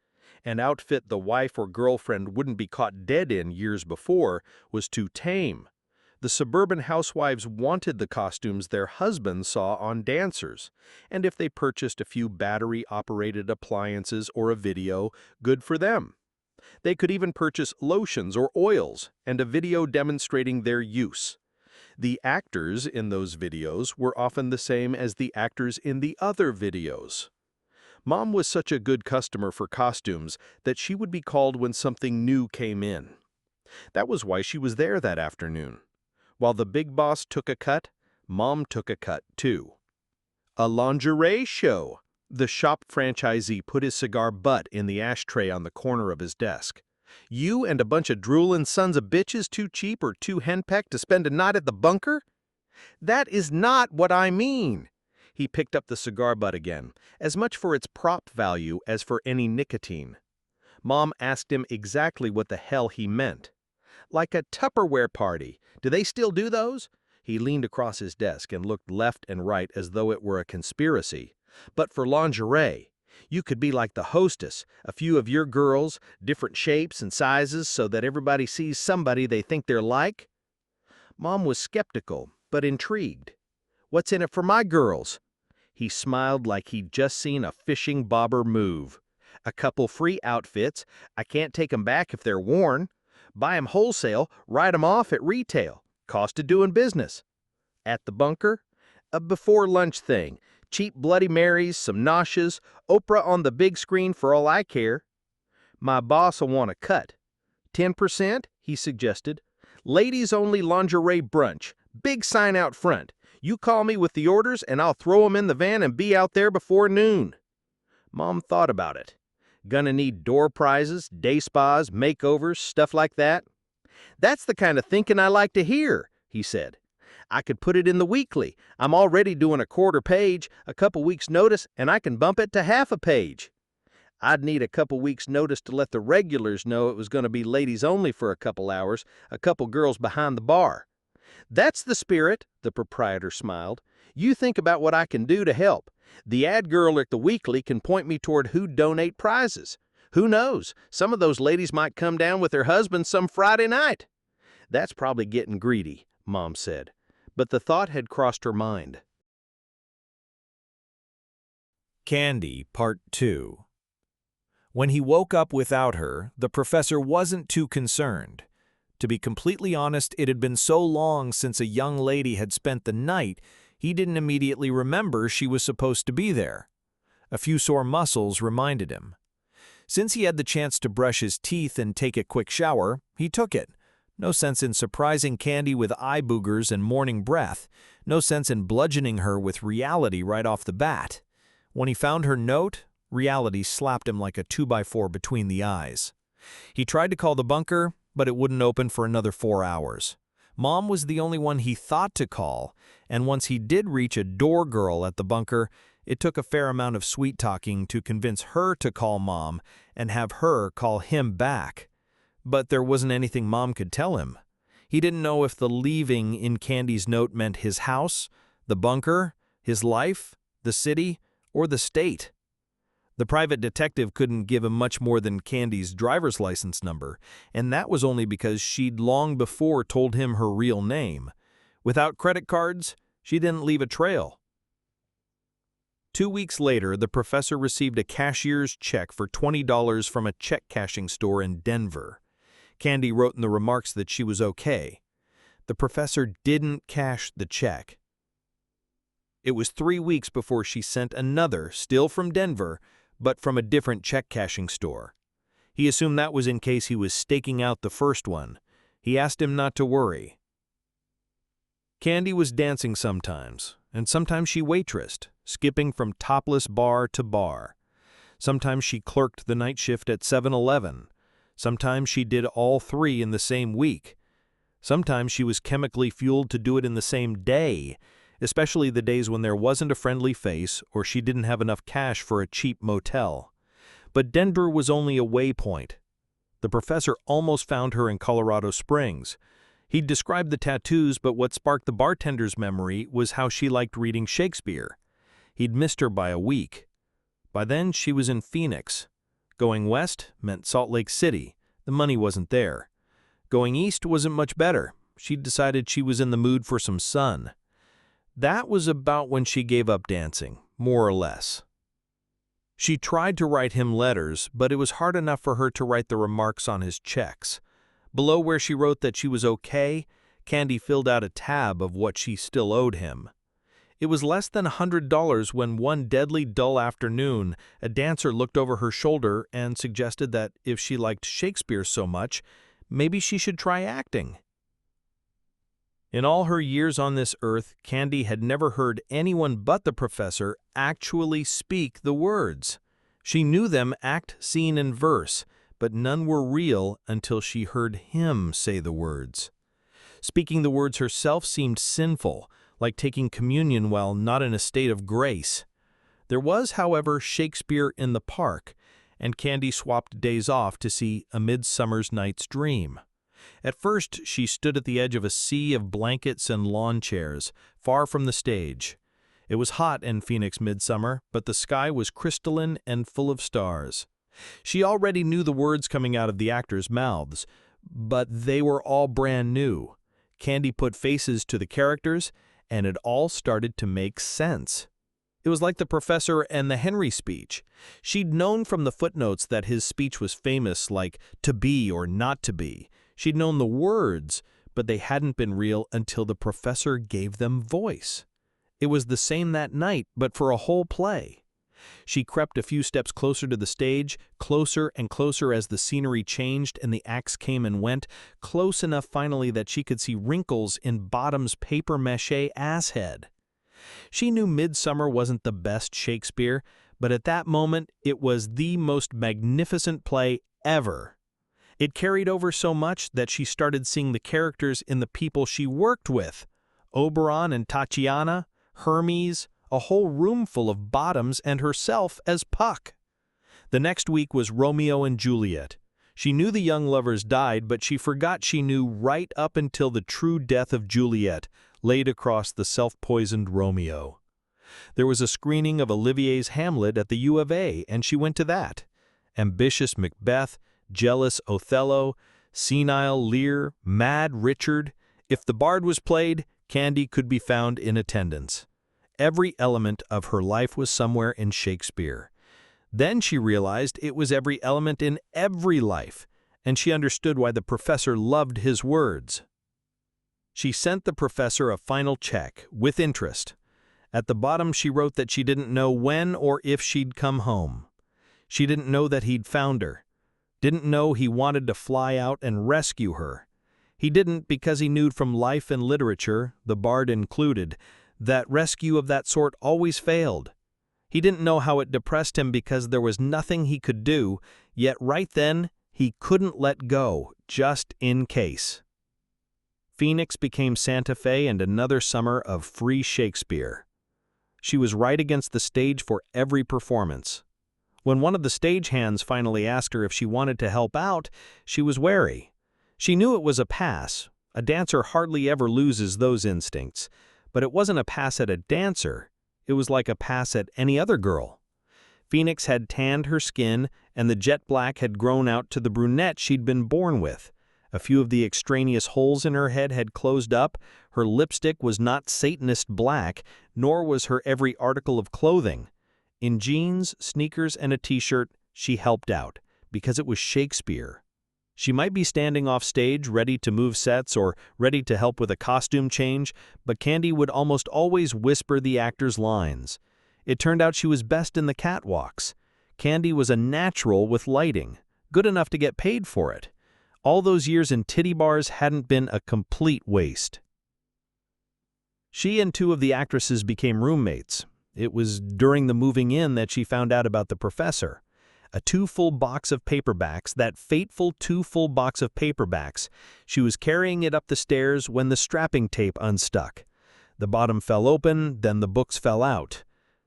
An outfit the wife or girlfriend wouldn't be caught dead in years before was too tame. The suburban housewives wanted the costumes their husbands saw on dancers, and if they purchased a few battery-operated appliances or a video, good for them. They could even purchase lotions or oils and a video demonstrating their use. The actors in those videos were often the same as the actors in the other videos. Mom was such a good customer for costumes that she would be called when something new came in. That was why she was there that afternoon. While the big boss took a cut, Mom took a cut too. "A lingerie show." The shop franchisee put his cigar butt in the ashtray on the corner of his desk. "You and a bunch of drooling sons of bitches too cheap or too henpecked to spend a night at the bunker?" "That is not what I mean." He picked up the cigar butt again, as much for its prop value as for any nicotine. Mom asked him exactly what the hell he meant. "Like a Tupperware party. Do they still do those?" He leaned across his desk and looked left and right as though it were a conspiracy. "But for lingerie. You could be like the hostess, a few of your girls, different shapes and sizes so that everybody sees somebody they think they're like." Mom was skeptical, but intrigued. "What's in it for my girls?" He smiled like he'd just seen a fishing bobber move. "A couple free outfits. I can't take 'em back if they're worn. Buy 'em wholesale, write 'em off at retail. Cost of doing business." "At the bunker?" "A before lunch thing. Cheap Bloody Marys, some noshes, Oprah on the big screen for all I care." "My boss'll want a cut." 10%, he suggested. "Ladies only lingerie brunch. Big sign out front. You call me with the orders and I'll throw 'em in the van and be out there before noon." Mom thought about it. "Gonna need door prizes, day spas, makeovers, stuff like that?" "That's the kind of thinking I like to hear," he said. "I could put it in the weekly. I'm already doing a quarter page, a couple weeks' notice, and I can bump it to half a page." "I'd need a couple weeks' notice to let the regulars know it was going to be ladies only for a couple hours, a couple girls behind the bar." "That's the spirit," the proprietor smiled. "You think about what I can do to help. The ad girl at the weekly can point me toward who'd donate prizes. Who knows, some of those ladies might come down with their husbands some Friday night." "That's probably getting greedy," Mom said, but the thought had crossed her mind. Candy, Part 2. When he woke up without her, the professor wasn't too concerned. To be completely honest, it had been so long since a young lady had spent the night, he didn't immediately remember she was supposed to be there. A few sore muscles reminded him. Since he had the chance to brush his teeth and take a quick shower, he took it. No sense in surprising Candy with eye boogers and morning breath. No sense in bludgeoning her with reality right off the bat. When he found her note, reality slapped him like a 2x4 between the eyes. He tried to call the bunker, but it wouldn't open for another 4 hours. Mom was the only one he thought to call, and once he did reach a door girl at the bunker, it took a fair amount of sweet-talking to convince her to call Mom and have her call him back. But there wasn't anything Mom could tell him. He didn't know if the leaving in Candy's note meant his house, the bunker, his life, the city, or the state. The private detective couldn't give him much more than Candy's driver's license number, and that was only because she'd long before told him her real name. Without credit cards, she didn't leave a trail. 2 weeks later, the professor received a cashier's check for $20 from a check cashing store in Denver. Candy wrote in the remarks that she was okay. The professor didn't cash the check. It was 3 weeks before she sent another, still from Denver, but from a different check cashing store. He assumed that was in case he was staking out the first one. He asked him not to worry. Candy was dancing sometimes, and sometimes she waitressed, skipping from topless bar to bar. Sometimes she clerked the night shift at 7-Eleven. Sometimes she did all three in the same week. Sometimes she was chemically fueled to do it in the same day, especially the days when there wasn't a friendly face or she didn't have enough cash for a cheap motel. But Denver was only a waypoint. The professor almost found her in Colorado Springs. He'd described the tattoos, but what sparked the bartender's memory was how she liked reading Shakespeare. He'd missed her by a week. By then, she was in Phoenix. Going west meant Salt Lake City. The money wasn't there. Going east wasn't much better. She'd decided she was in the mood for some sun. That was about when she gave up dancing, more or less. She tried to write him letters, but it was hard enough for her to write the remarks on his checks. Below where she wrote that she was okay, Candy filled out a tab of what she still owed him. It was less than $100 when one deadly dull afternoon, a dancer looked over her shoulder and suggested that if she liked Shakespeare so much, maybe she should try acting. In all her years on this earth, Candy had never heard anyone but the professor actually speak the words. She knew them act, scene, and verse, but none were real until she heard him say the words. Speaking the words herself seemed sinful, like taking communion while not in a state of grace. There was, however, Shakespeare in the park, and Candy swapped days off to see A Midsummer Night's Dream. At first, she stood at the edge of a sea of blankets and lawn chairs, far from the stage. It was hot in Phoenix midsummer, but the sky was crystalline and full of stars. She already knew the words coming out of the actors' mouths, but they were all brand new. Candy put faces to the characters, and it all started to make sense. It was like the professor and the Henry speech. She'd known from the footnotes that his speech was famous, like to be or not to be. She'd known the words, but they hadn't been real until the professor gave them voice. It was the same that night, but for a whole play. She crept a few steps closer to the stage, closer and closer as the scenery changed and the acts came and went, close enough finally that she could see wrinkles in Bottom's papier-mâché asshead. She knew Midsummer wasn't the best Shakespeare, but at that moment it was the most magnificent play ever. It carried over so much that she started seeing the characters in the people she worked with. Oberon and Tatiana, Hermes, a whole room full of Bottoms and herself as Puck. The next week was Romeo and Juliet. She knew the young lovers died, but she forgot she knew right up until the true death of Juliet laid across the self-poisoned Romeo. There was a screening of Olivier's Hamlet at the U of A, and she went to that. Ambitious Macbeth, jealous Othello, senile Lear, mad Richard. If the bard was played, Candy could be found in attendance. Every element of her life was somewhere in Shakespeare. Then she realized it was every element in every life, and she understood why the professor loved his words. She sent the professor a final check, with interest. At the bottom she wrote that she didn't know when or if she'd come home. She didn't know that he'd found her. Didn't know he wanted to fly out and rescue her. He didn't because he knew from life and literature, the bard included, that rescue of that sort always failed. He didn't know how it depressed him because there was nothing he could do, yet right then he couldn't let go, just in case. Phoenix became Santa Fe and another summer of free Shakespeare. She was right against the stage for every performance. When one of the stagehands finally asked her if she wanted to help out, she was wary. She knew it was a pass. A dancer hardly ever loses those instincts. But it wasn't a pass at a dancer. It was like a pass at any other girl. Phoenix had tanned her skin, and the jet black had grown out to the brunette she'd been born with. A few of the extraneous holes in her head had closed up, her lipstick was not Satanist black, nor was her every article of clothing. In jeans, sneakers, and a t-shirt, she helped out, because it was Shakespeare. She might be standing off stage, ready to move sets or ready to help with a costume change, but Candy would almost always whisper the actor's lines. It turned out she was best in the catwalks. Candy was a natural with lighting, good enough to get paid for it. All those years in titty bars hadn't been a complete waste. She and two of the actresses became roommates. It was during the moving in that she found out about the professor. A 2-full box of paperbacks, that fateful 2-full box of paperbacks. She was carrying it up the stairs when the strapping tape unstuck. The bottom fell open, then the books fell out.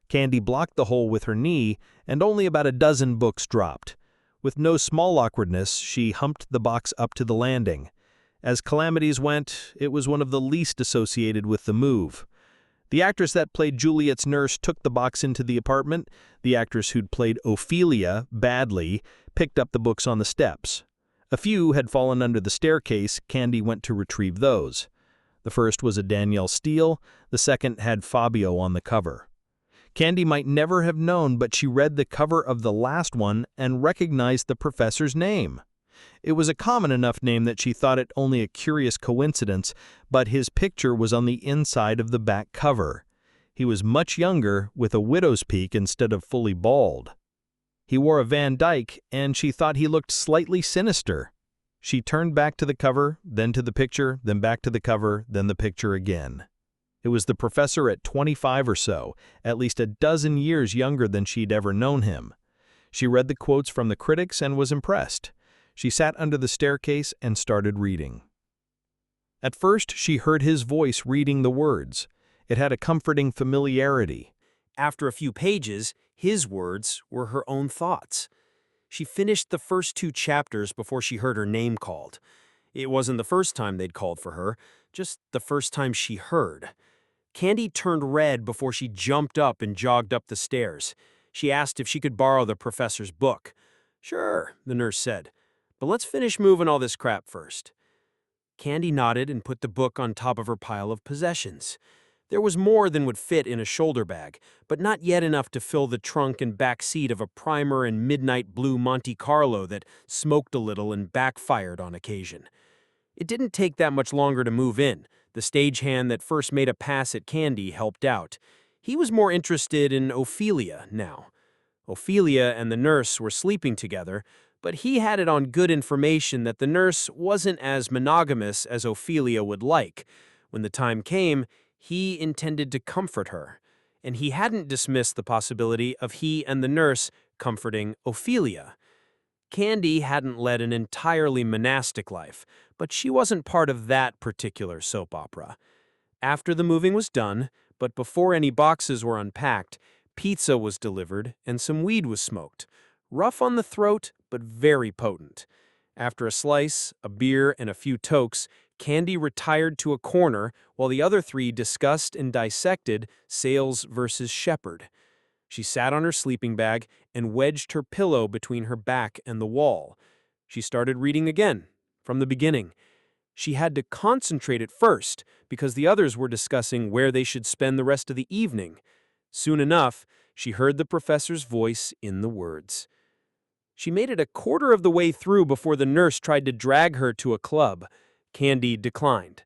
Candy blocked the hole with her knee, and only about a dozen books dropped. With no small awkwardness, she humped the box up to the landing. As calamities went, it was one of the least associated with the move. The actress that played Juliet's nurse took the box into the apartment. The actress who'd played Ophelia, badly, picked up the books on the steps. A few had fallen under the staircase. Candy went to retrieve those. The first was a Danielle Steele. The second had Fabio on the cover. Candy might never have known, but she read the cover of the last one and recognized the professor's name. It was a common enough name that she thought it only a curious coincidence, but his picture was on the inside of the back cover. He was much younger, with a widow's peak instead of fully bald. He wore a Van Dyke, and she thought he looked slightly sinister. She turned back to the cover, then to the picture, then back to the cover, then the picture again. It was the professor at 25 or so, at least a dozen years younger than she'd ever known him. She read the quotes from the critics and was impressed. She sat under the staircase and started reading. At first, she heard his voice reading the words. It had a comforting familiarity. After a few pages, his words were her own thoughts. She finished the first 2 chapters before she heard her name called. It wasn't the first time they'd called for her, just the first time she heard. Candy turned red before she jumped up and jogged up the stairs. She asked if she could borrow the professor's book. "Sure," the nurse said, "but let's finish moving all this crap first." Candy nodded and put the book on top of her pile of possessions. There was more than would fit in a shoulder bag, but not yet enough to fill the trunk and back seat of a primer and midnight blue Monte Carlo that smoked a little and backfired on occasion. It didn't take that much longer to move in. The stagehand that first made a pass at Candy helped out. He was more interested in Ophelia now. Ophelia and the nurse were sleeping together, but he had it on good information that the nurse wasn't as monogamous as Ophelia would like. When the time came, he intended to comfort her, and he hadn't dismissed the possibility of he and the nurse comforting Ophelia. Candy hadn't led an entirely monastic life, but she wasn't part of that particular soap opera. After the moving was done, but before any boxes were unpacked, pizza was delivered and some weed was smoked. Rough on the throat, but very potent. After a slice, a beer, and a few tokes, Candy retired to a corner while the other 3 discussed and dissected Sales versus Shepard. She sat on her sleeping bag and wedged her pillow between her back and the wall. She started reading again, from the beginning. She had to concentrate at first because the others were discussing where they should spend the rest of the evening. Soon enough, she heard the professor's voice in the words. She made it a quarter of the way through before the nurse tried to drag her to a club. Candy declined.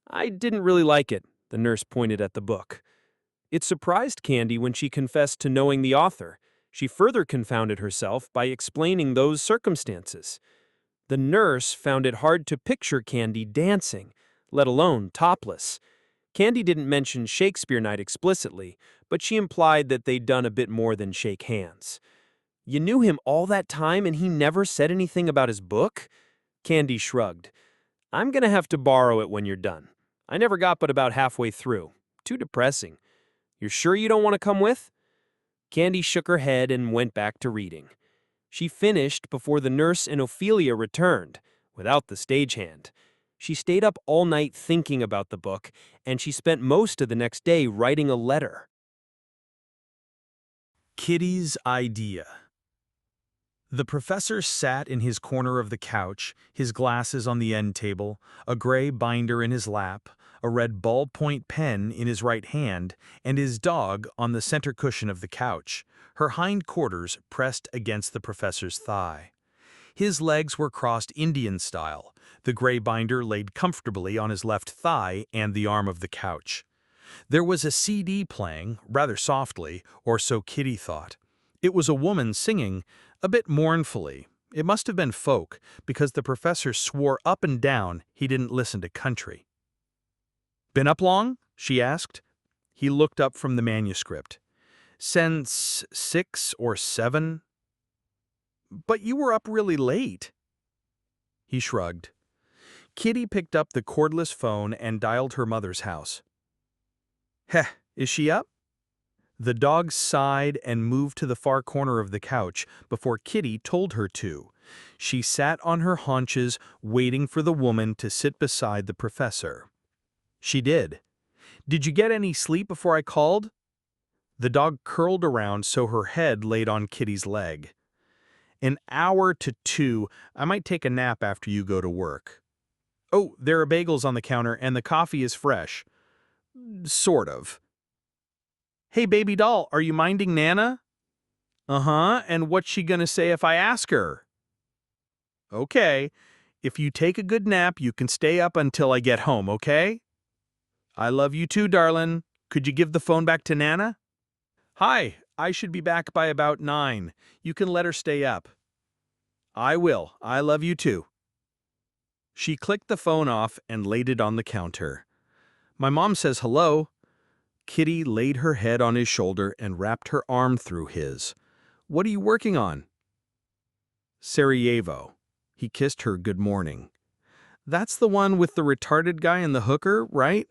"I didn't really like it," the nurse pointed at the book. It surprised Candy when she confessed to knowing the author. She further confounded herself by explaining those circumstances. The nurse found it hard to picture Candy dancing, let alone topless. Candy didn't mention Shakespeare night explicitly, but she implied that they'd done a bit more than shake hands. "You knew him all that time and he never said anything about his book?" Candy shrugged. I'm gonna have to borrow it when you're done. I never got but about halfway through. Too depressing. You're sure you don't want to come with? Candy shook her head and went back to reading. She finished before the nurse and Ophelia returned, without the stagehand. She stayed up all night thinking about the book, and she spent most of the next day writing a letter. Kitty's idea. The professor sat in his corner of the couch, his glasses on the end table, a gray binder in his lap, a red ballpoint pen in his right hand, and his dog on the center cushion of the couch, her hind quarters pressed against the professor's thigh. His legs were crossed Indian style, the gray binder laid comfortably on his left thigh and the arm of the couch. There was a CD playing, rather softly, or so Kitty thought. It was a woman singing, a bit mournfully. It must have been folk, because the professor swore up and down he didn't listen to country. "Been up long?" she asked. He looked up from the manuscript. "Since 6 or 7. But you were up really late." He shrugged. Kitty picked up the cordless phone and dialed her mother's house. "Heh, is she up?" The dog sighed and moved to the far corner of the couch before Kitty told her to. She sat on her haunches, waiting for the woman to sit beside the professor. She did. "Did you get any sleep before I called?" The dog curled around so her head laid on Kitty's leg. "An hour to 2. I might take a nap after you go to work." "Oh, there are bagels on the counter and the coffee is fresh." "Sort of." "Hey, baby doll, are you minding Nana?" "Uh-huh, and what's she gonna say if I ask her?" "Okay, if you take a good nap, you can stay up until I get home, okay?" "I love you too, darling. Could you give the phone back to Nana?" "Hi, I should be back by about 9. You can let her stay up." "I will. I love you too." She clicked the phone off and laid it on the counter. "My mom says hello." Kitty laid her head on his shoulder and wrapped her arm through his. "What are you working on?" "Sarajevo." He kissed her good morning. "That's the one with the retarded guy and the hooker, right?"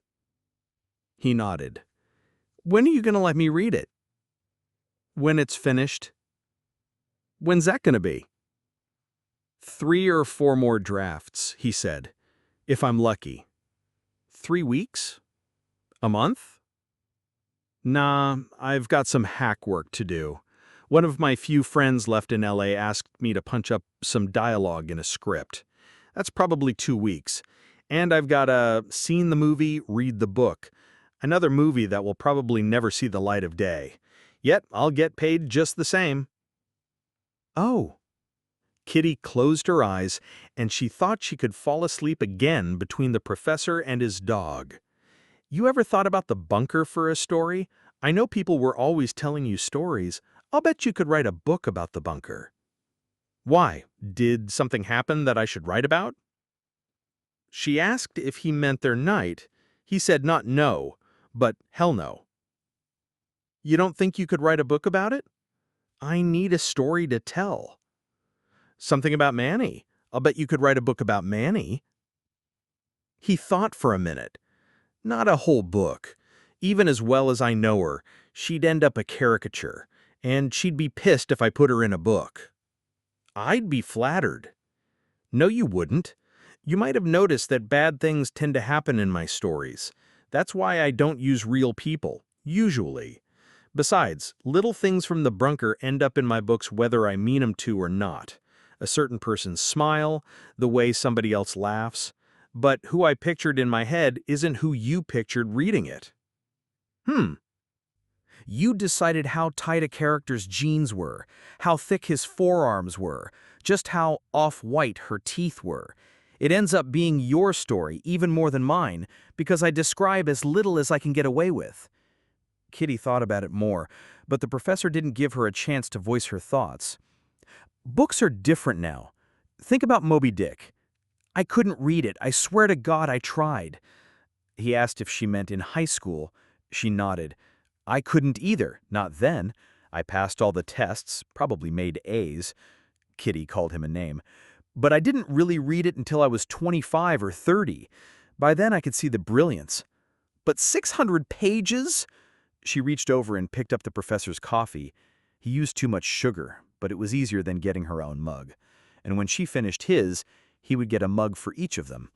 He nodded. "When are you going to let me read it?" "When it's finished." "When's that going to be?" 3 or 4 more drafts, he said. "If I'm lucky." 3 weeks? A month? "Nah, I've got some hack work to do. One of my few friends left in LA asked me to punch up some dialogue in a script. That's probably 2 weeks. And I've got to seen the movie, read the book. Another movie that will probably never see the light of day. Yet I'll get paid just the same." "Oh." Kitty closed her eyes, and she thought she could fall asleep again between the professor and his dog. "You ever thought about the bunker for a story? I know people were always telling you stories. I'll bet you could write a book about the bunker." "Why? Did something happen that I should write about?" She asked if he meant their night. He said not no, but hell no. "You don't think you could write a book about it?" "I need a story to tell." "Something about Manny. I'll bet you could write a book about Manny." He thought for a minute. "Not a whole book. Even as well as I know her, she'd end up a caricature, and she'd be pissed if I put her in a book." "I'd be flattered." "No, you wouldn't. You might have noticed that bad things tend to happen in my stories. That's why I don't use real people, usually. Besides, little things from the bunker end up in my books whether I mean them to or not. A certain person's smile, the way somebody else laughs. But who I pictured in my head isn't who you pictured reading it." "You decided how tight a character's jeans were, how thick his forearms were, just how off-white her teeth were. It ends up being your story, even more than mine, because I describe as little as I can get away with." Kitty thought about it more, but the professor didn't give her a chance to voice her thoughts. "Books are different now. Think about Moby Dick. I couldn't read it. I swear to God I tried." He asked if she meant in high school. She nodded. "I couldn't either, not then. I passed all the tests, probably made A's." Kitty called him a name. But I didn't really read it until I was 25 or 30. By then I could see the brilliance. But 600 pages? She reached over and picked up the professor's coffee. He used too much sugar, but it was easier than getting her own mug. And when she finished his, he would get a mug for each of them.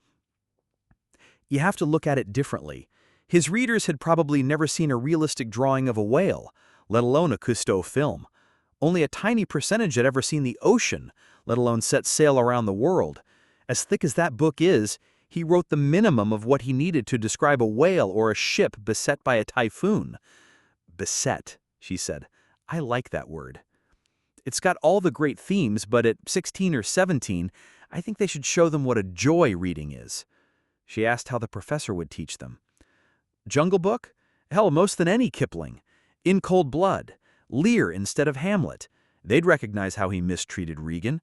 You have to look at it differently. His readers had probably never seen a realistic drawing of a whale, let alone a Cousteau film. Only a tiny percentage had ever seen the ocean, let alone set sail around the world. As thick as that book is, he wrote the minimum of what he needed to describe a whale or a ship beset by a typhoon. Beset, she said. I like that word. It's got all the great themes, but at 16 or 17, I think they should show them what a joy reading is. She asked how the professor would teach them. Jungle Book? Hell, most than any Kipling. In Cold Blood. Lear instead of Hamlet. They'd recognize how he mistreated Regan.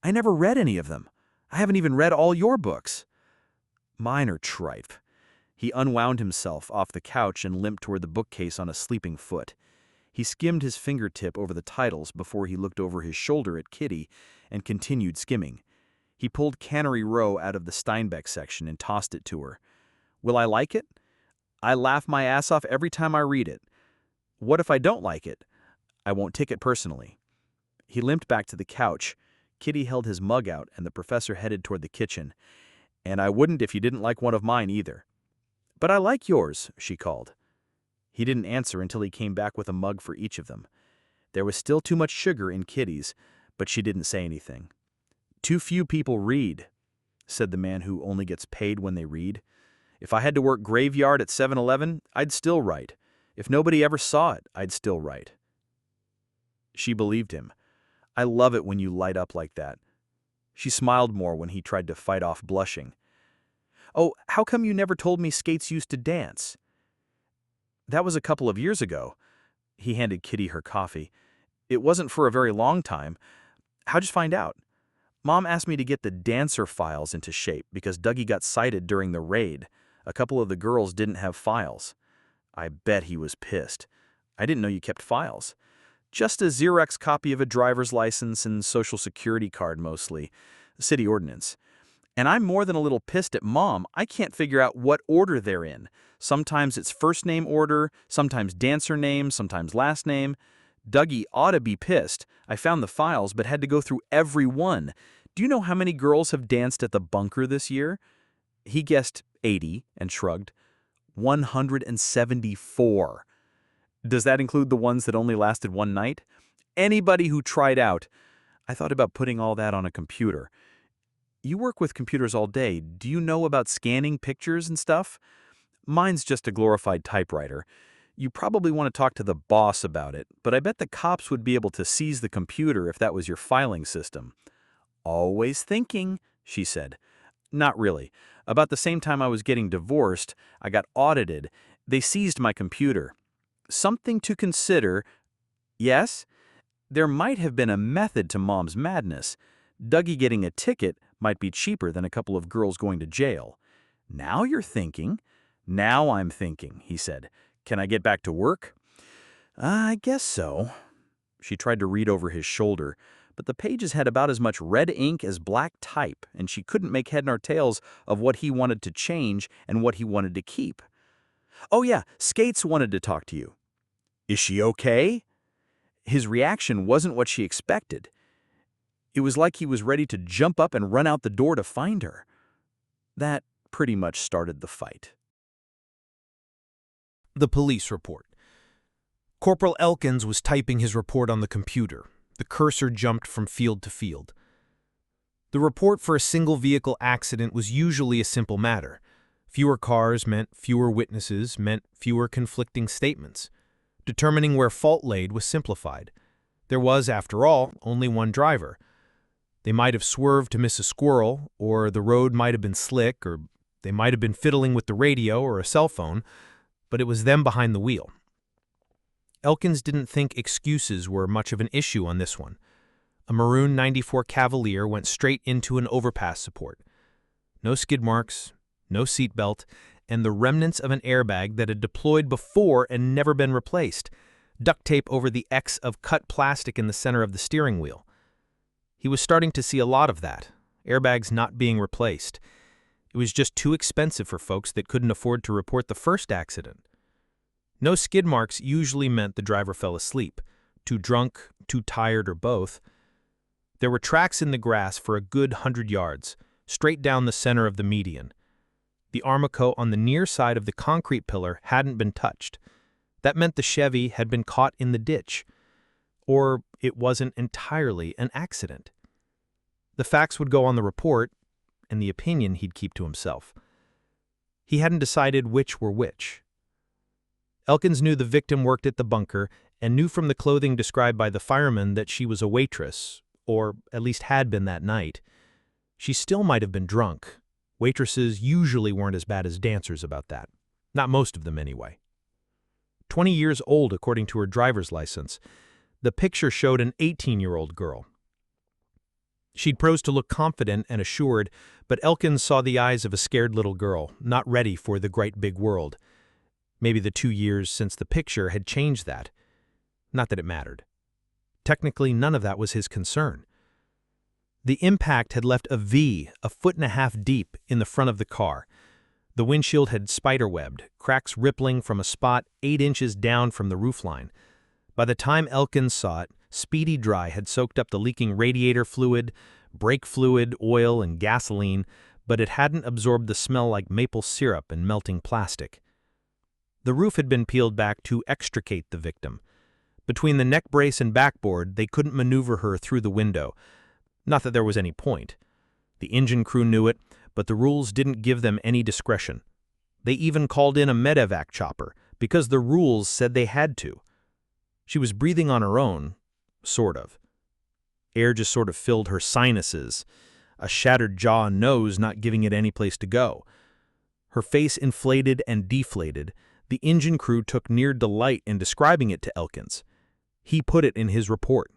I never read any of them. I haven't even read all your books. Mine are tripe. He unwound himself off the couch and limped toward the bookcase on a sleeping foot. He skimmed his fingertip over the titles before he looked over his shoulder at Kitty and continued skimming. He pulled Cannery Row out of the Steinbeck section and tossed it to her. Will I like it? I laugh my ass off every time I read it. What if I don't like it? I won't take it personally. He limped back to the couch. Kitty held his mug out and the professor headed toward the kitchen. And I wouldn't if you didn't like one of mine either. But I like yours, she called. He didn't answer until he came back with a mug for each of them. There was still too much sugar in Kitty's, but she didn't say anything. Too few people read, said the man who only gets paid when they read. If I had to work graveyard at 7-Eleven, I'd still write. If nobody ever saw it, I'd still write. She believed him. I love it when you light up like that. She smiled more when he tried to fight off blushing. Oh, how come you never told me Skates used to dance? That was a couple of years ago. He handed Kitty her coffee. It wasn't for a very long time. How'd you find out? Mom asked me to get the dancer files into shape because Dougie got cited during the raid. A couple of the girls didn't have files. I bet he was pissed. I didn't know you kept files. Just a Xerox copy of a driver's license and social security card mostly. City ordinance. And I'm more than a little pissed at Mom. I can't figure out what order they're in. Sometimes it's first name order, sometimes dancer name, sometimes last name. Dougie ought to be pissed. I found the files but had to go through every one. Do you know how many girls have danced at the bunker this year? He guessed 80 and shrugged. 174. Does that include the ones that only lasted one night? Anybody who tried out. I thought about putting all that on a computer. You work with computers all day. Do you know about scanning pictures and stuff? Mine's just a glorified typewriter. You probably want to talk to the boss about it, but I bet the cops would be able to seize the computer if that was your filing system. Always thinking, she said. Not really. About the same time I was getting divorced, I got audited. They seized my computer. Something to consider. Yes? There might have been a method to Mom's madness. Dougie getting a ticket might be cheaper than a couple of girls going to jail. Now you're thinking. Now I'm thinking, he said. Can I get back to work? I guess so. She tried to read over his shoulder, but the pages had about as much red ink as black type, and she couldn't make head nor tails of what he wanted to change and what he wanted to keep. Oh yeah, Skates wanted to talk to you. Is she okay? His reaction wasn't what she expected. It was like he was ready to jump up and run out the door to find her. That pretty much started the fight. The police report. Corporal Elkins was typing his report on the computer. The cursor jumped from field to field. The report for a single vehicle accident was usually a simple matter. Fewer cars meant fewer witnesses, meant fewer conflicting statements. Determining where fault laid was simplified. There was, after all, only one driver. They might have swerved to miss a squirrel, or the road might have been slick, or they might have been fiddling with the radio or a cell phone, but it was them behind the wheel. Elkins didn't think excuses were much of an issue on this one. A maroon 94 Cavalier went straight into an overpass support. No skid marks, no seatbelt, and the remnants of an airbag that had deployed before and never been replaced, duct tape over the X of cut plastic in the center of the steering wheel. He was starting to see a lot of that, airbags not being replaced. It was just too expensive for folks that couldn't afford to report the first accident. No skid marks usually meant the driver fell asleep, too drunk, too tired, or both. There were tracks in the grass for a good 100 yards, straight down the center of the median. The armaco on the near side of the concrete pillar hadn't been touched. That meant the Chevy had been caught in the ditch. Or it wasn't entirely an accident. The facts would go on the report, and the opinion he'd keep to himself. He hadn't decided which were which. Elkins knew the victim worked at the bunker and knew from the clothing described by the fireman that she was a waitress, or at least had been that night. She still might have been drunk. Waitresses usually weren't as bad as dancers about that. Not most of them, anyway. 20 years old, according to her driver's license. The picture showed an 18-year-old girl. She'd posed to look confident and assured, but Elkins saw the eyes of a scared little girl, not ready for the great big world. Maybe the 2 years since the picture had changed that. Not that it mattered. Technically, none of that was his concern. The impact had left a V 1.5 feet deep in the front of the car. The windshield had spiderwebbed, cracks rippling from a spot 8 inches down from the roofline. By the time Elkins saw it, Speedy Dry had soaked up the leaking radiator fluid, brake fluid, oil, and gasoline, but it hadn't absorbed the smell like maple syrup and melting plastic. The roof had been peeled back to extricate the victim. Between the neck brace and backboard, they couldn't maneuver her through the window. Not that there was any point. The engine crew knew it, but the rules didn't give them any discretion. They even called in a medevac chopper, because the rules said they had to. She was breathing on her own, sort of. Air just sort of filled her sinuses, a shattered jaw and nose not giving it any place to go. Her face inflated and deflated. The engine crew took near delight in describing it to Elkins. He put it in his report.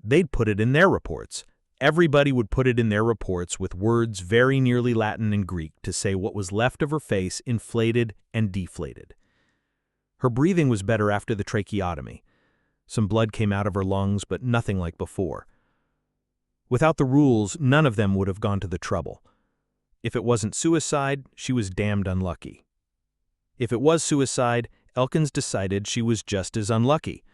They'd put it in their reports. Everybody would put it in their reports with words very nearly Latin and Greek to say what was left of her face inflated and deflated. Her breathing was better after the tracheotomy. Some blood came out of her lungs, but nothing like before. Without the rules, none of them would have gone to the trouble. If it wasn't suicide, she was damned unlucky. If it was suicide, Elkins decided she was just as unlucky.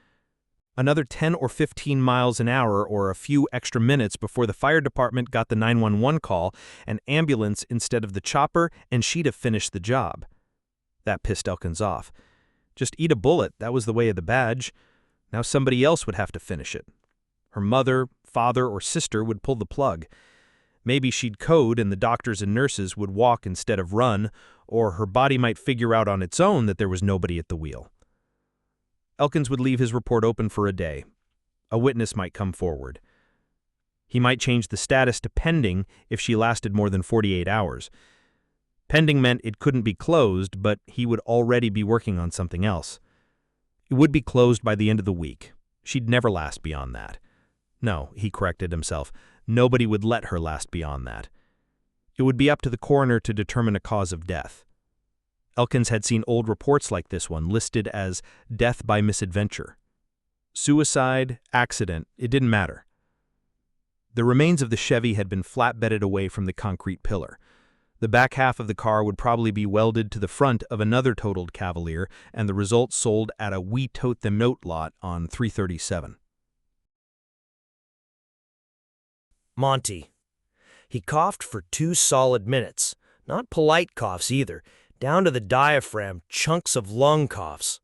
Another 10 or 15 miles an hour or a few extra minutes before the fire department got the 911 call, an ambulance instead of the chopper, and she'd have finished the job. That pissed Elkins off. Just eat a bullet, that was the way of the badge. Now somebody else would have to finish it. Her mother, father, or sister would pull the plug. Maybe she'd code and the doctors and nurses would walk instead of run, or her body might figure out on its own that there was nobody at the wheel. Elkins would leave his report open for a day. A witness might come forward. He might change the status to pending if she lasted more than 48 hours. Pending meant it couldn't be closed, but he would already be working on something else. It would be closed by the end of the week. She'd never last beyond that. No, he corrected himself. Nobody would let her last beyond that. It would be up to the coroner to determine a cause of death. Elkins had seen old reports like this one listed as death by misadventure. Suicide, accident, it didn't matter. The remains of the Chevy had been flatbedded away from the concrete pillar. The back half of the car would probably be welded to the front of another totaled Cavalier, and the result sold at a We Tote Them Note lot on 337. Monty. He coughed for 2 solid minutes. Not polite coughs either. Down to the diaphragm, chunks of lung coughs.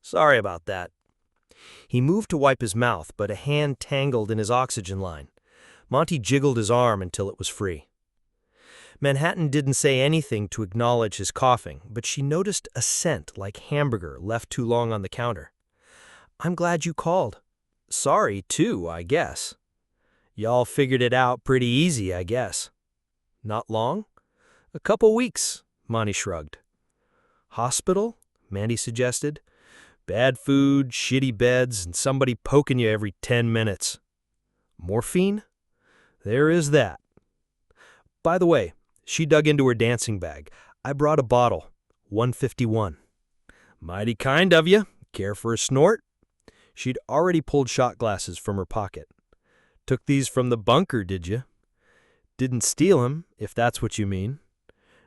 Sorry about that. He moved to wipe his mouth, but a hand tangled in his oxygen line. Monty jiggled his arm until it was free. Manhattan didn't say anything to acknowledge his coughing, but she noticed a scent like hamburger left too long on the counter. I'm glad you called. Sorry, too, I guess. Y'all figured it out pretty easy, I guess. Not long? A couple weeks, Monty shrugged. Hospital? Mandy suggested. Bad food, shitty beds, and somebody poking you every 10 minutes. Morphine? There is that. By the way, she dug into her dancing bag. I brought a bottle, 151. Mighty kind of you. Care for a snort? She'd already pulled shot glasses from her pocket. Took these from the bunker, did you? Didn't steal 'em, if that's what you mean.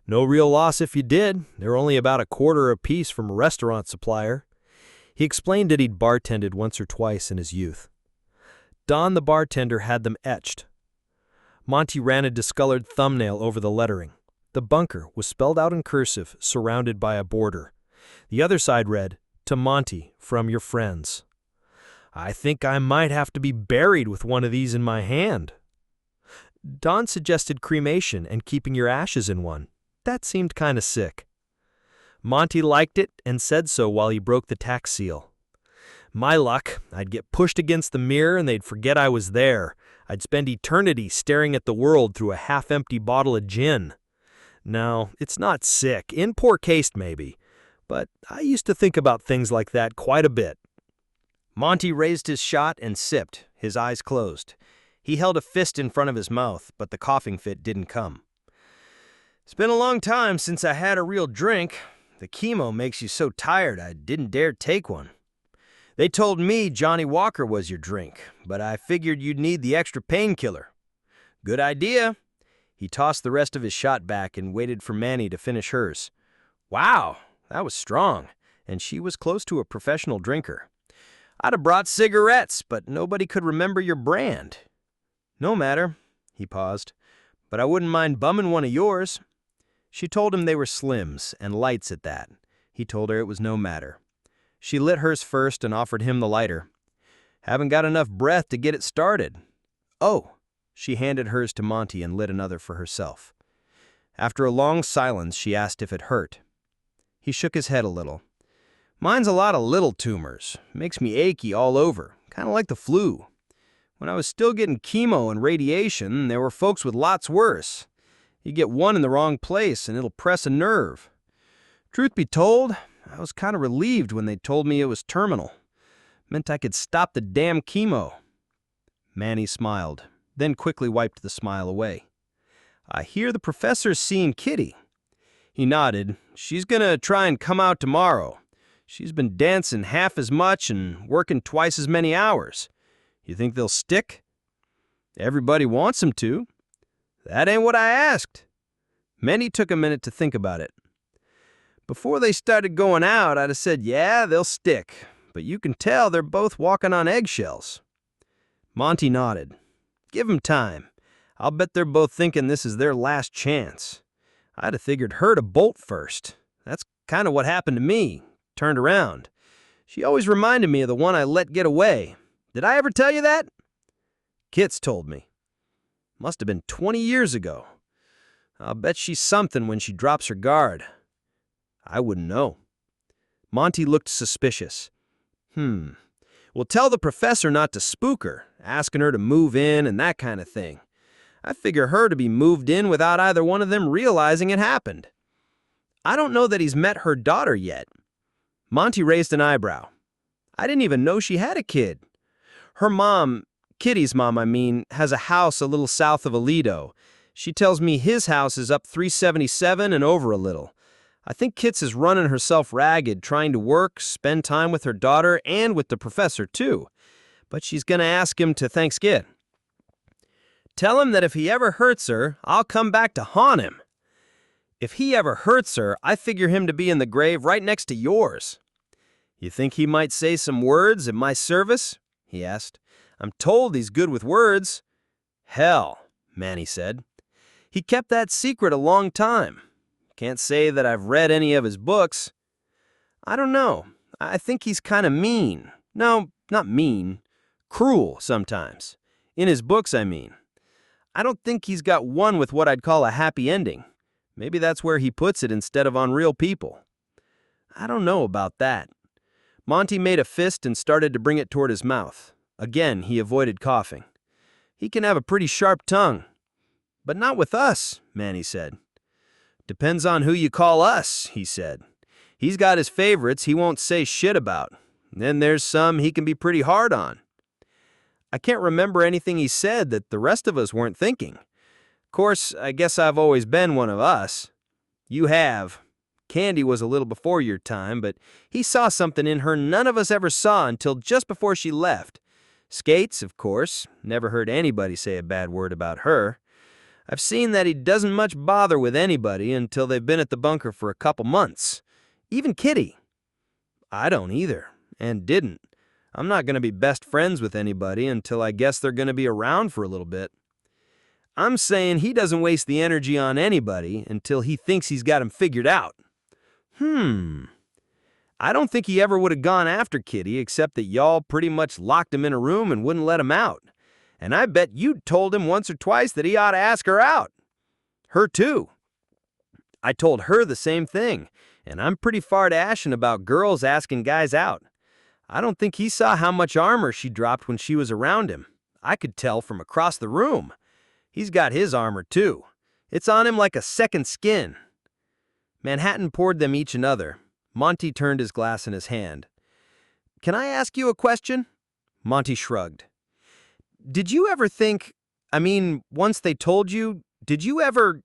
No real loss if you did. They're only about a quarter apiece from a restaurant supplier. He explained that he'd bartended once or twice in his youth. Don the bartender had them etched. Monty ran a discolored thumbnail over the lettering. The bunker was spelled out in cursive, surrounded by a border. The other side read, "To Monty, from your friends." I think I might have to be buried with one of these in my hand. Don suggested cremation and keeping your ashes in one. That seemed kind of sick. Monty liked it and said so while he broke the tax seal. My luck, I'd get pushed against the mirror and they'd forget I was there. I'd spend eternity staring at the world through a half-empty bottle of gin. No, it's not sick, in poor taste maybe, but I used to think about things like that quite a bit. Monty raised his shot and sipped, his eyes closed. He held a fist in front of his mouth, but the coughing fit didn't come. It's been a long time since I had a real drink. The chemo makes you so tired I didn't dare take one. They told me Johnny Walker was your drink, but I figured you'd need the extra painkiller. Good idea. He tossed the rest of his shot back and waited for Manny to finish hers. Wow, that was strong, and she was close to a professional drinker. I'd have brought cigarettes, but nobody could remember your brand. No matter, he paused, but I wouldn't mind bumming one of yours. She told him they were Slims, and lights at that. He told her it was no matter. She lit hers first and offered him the lighter. Haven't got enough breath to get it started. Oh, she handed hers to Monty and lit another for herself. After a long silence, she asked if it hurt. He shook his head a little. Mine's a lot of little tumors. Makes me achy all over, kind of like the flu. When I was still getting chemo and radiation, there were folks with lots worse. You get one in the wrong place and it'll press a nerve. Truth be told, I was kind of relieved when they told me it was terminal. Meant I could stop the damn chemo. Manny smiled, then quickly wiped the smile away. I hear the professor's seeing Kitty. He nodded. She's gonna try and come out tomorrow. She's been dancing half as much and working twice as many hours. You think they'll stick? Everybody wants them to. That ain't what I asked. Manny took a minute to think about it. Before they started going out, I'd have said, yeah, they'll stick. But you can tell they're both walking on eggshells. Monty nodded. Give 'em time. I'll bet they're both thinking this is their last chance. I'd have figured her to bolt first. That's kind of what happened to me. Turned around. She always reminded me of the one I let get away. Did I ever tell you that? Kit's told me. Must have been 20 years ago. I'll bet she's something when she drops her guard. I wouldn't know. Monty looked suspicious. Well, tell the professor not to spook her, asking her to move in and that kind of thing. I figure her to be moved in without either one of them realizing it happened. I don't know that he's met her daughter yet. Monty raised an eyebrow. I didn't even know she had a kid. Her mom, Kitty's mom, has a house a little south of Aledo. She tells me his house is up 377 and over a little. I think Kit's is running herself ragged, trying to work, spend time with her daughter, and with the professor, too. But she's going to ask him to Thanksgiving. Tell him that if he ever hurts her, I'll come back to haunt him. If he ever hurts her, I figure him to be in the grave right next to yours. You think he might say some words at my service? He asked. I'm told he's good with words. Hell, Manny said. He kept that secret a long time. Can't say that I've read any of his books. I don't know. I think he's kind of mean. No, not mean. Cruel sometimes. In his books, I mean. I don't think he's got one with what I'd call a happy ending. Maybe that's where he puts it instead of on real people. I don't know about that. Monty made a fist and started to bring it toward his mouth. Again, he avoided coughing. He can have a pretty sharp tongue. But not with us, Manny said. Depends on who you call us, he said. He's got his favorites he won't say shit about. Then there's some he can be pretty hard on. I can't remember anything he said that the rest of us weren't thinking. Of course, I guess I've always been one of us. You have. Candy was a little before your time, but he saw something in her none of us ever saw until just before she left. Skates, of course, never heard anybody say a bad word about her. I've seen that he doesn't much bother with anybody until they've been at the bunker for a couple months. Even Kitty. I don't either, and didn't. I'm not going to be best friends with anybody until I guess they're going to be around for a little bit. I'm saying he doesn't waste the energy on anybody until he thinks he's got him figured out. I don't think he ever would have gone after Kitty except that y'all pretty much locked him in a room and wouldn't let him out. And I bet you'd told him once or twice that he ought to ask her out. Her too. I told her the same thing, and I'm pretty far to ashen about girls asking guys out. I don't think he saw how much armor she dropped when she was around him. I could tell from across the room. He's got his armor too. It's on him like a second skin. Manhattan poured them each another. Monty turned his glass in his hand. Can I ask you a question? Monty shrugged. Did you ever think, once they told you, did you ever...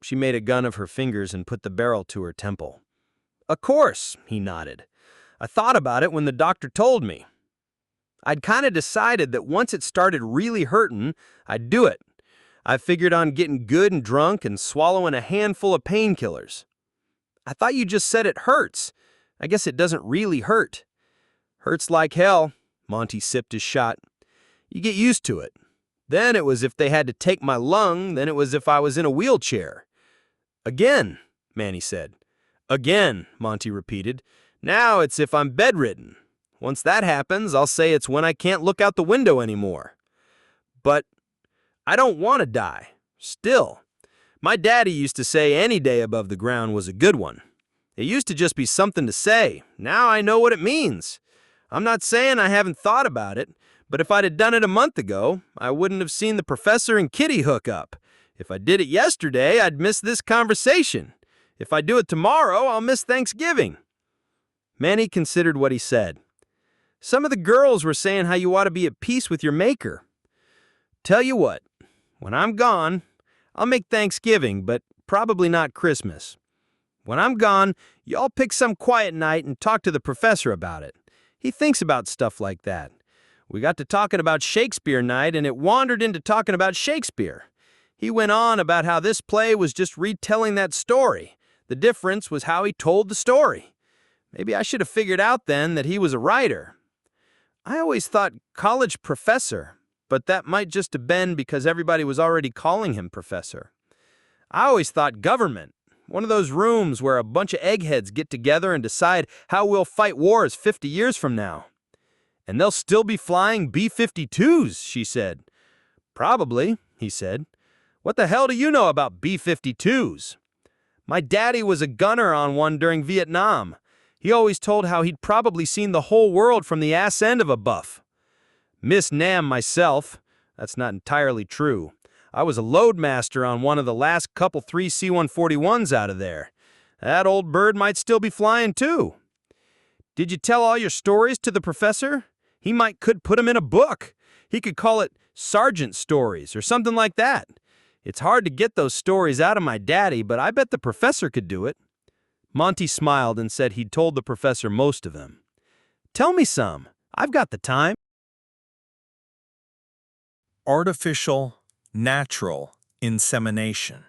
She made a gun of her fingers and put the barrel to her temple. Of course, he nodded. I thought about it when the doctor told me. I'd kind of decided that once it started really hurting, I'd do it. I figured on getting good and drunk and swallowing a handful of painkillers. I thought you just said it hurts. I guess it doesn't really hurt. Hurts like hell. Monty sipped his shot. You get used to it. Then it was if they had to take my lung, then it was if I was in a wheelchair. Again, Manny said. Again, Monty repeated. Now it's if I'm bedridden. Once that happens, I'll say it's when I can't look out the window anymore. But I don't want to die. Still. My daddy used to say any day above the ground was a good one. It used to just be something to say. Now I know what it means. I'm not saying I haven't thought about it, but if I'd have done it a month ago, I wouldn't have seen the professor and Kitty hook up. If I did it yesterday, I'd miss this conversation. If I do it tomorrow, I'll miss Thanksgiving. Manny considered what he said. Some of the girls were saying how you ought to be at peace with your maker. Tell you what, when I'm gone, I'll make Thanksgiving, but probably not Christmas. When I'm gone, y'all pick some quiet night and talk to the professor about it. He thinks about stuff like that. We got to talking about Shakespeare night, and it wandered into talking about Shakespeare. He went on about how this play was just retelling that story. The difference was how he told the story. Maybe I should have figured out then that he was a writer. I always thought college professor, but that might just have been because everybody was already calling him professor. I always thought government, one of those rooms where a bunch of eggheads get together and decide how we'll fight wars 50 years from now. And they'll still be flying B-52s, she said. Probably, he said. What the hell do you know about B-52s? My daddy was a gunner on one during Vietnam. He always told how he'd probably seen the whole world from the ass end of a buff. Miss Nam myself. That's not entirely true. I was a loadmaster on one of the last couple 3 C-141s out of there. That old bird might still be flying too. Did you tell all your stories to the professor? He could put them in a book. He could call it Sergeant Stories or something like that. It's hard to get those stories out of my daddy, but I bet the professor could do it. Monty smiled and said he'd told the professor most of them. Tell me some. I've got the time. Artificial, natural insemination.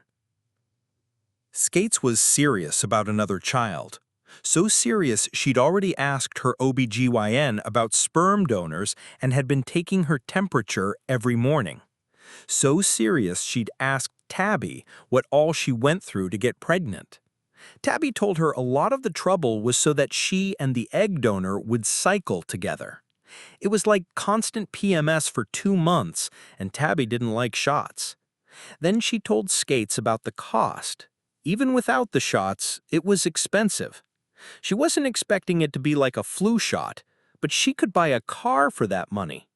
Skates was serious about another child. So serious she'd already asked her OBGYN about sperm donors and had been taking her temperature every morning. So serious she'd asked Tabby what all she went through to get pregnant. Tabby told her a lot of the trouble was so that she and the egg donor would cycle together. It was like constant PMS for 2 months, and Tabby didn't like shots. Then she told Skates about the cost. Even without the shots, it was expensive. She wasn't expecting it to be like a flu shot, but she could buy a car for that money.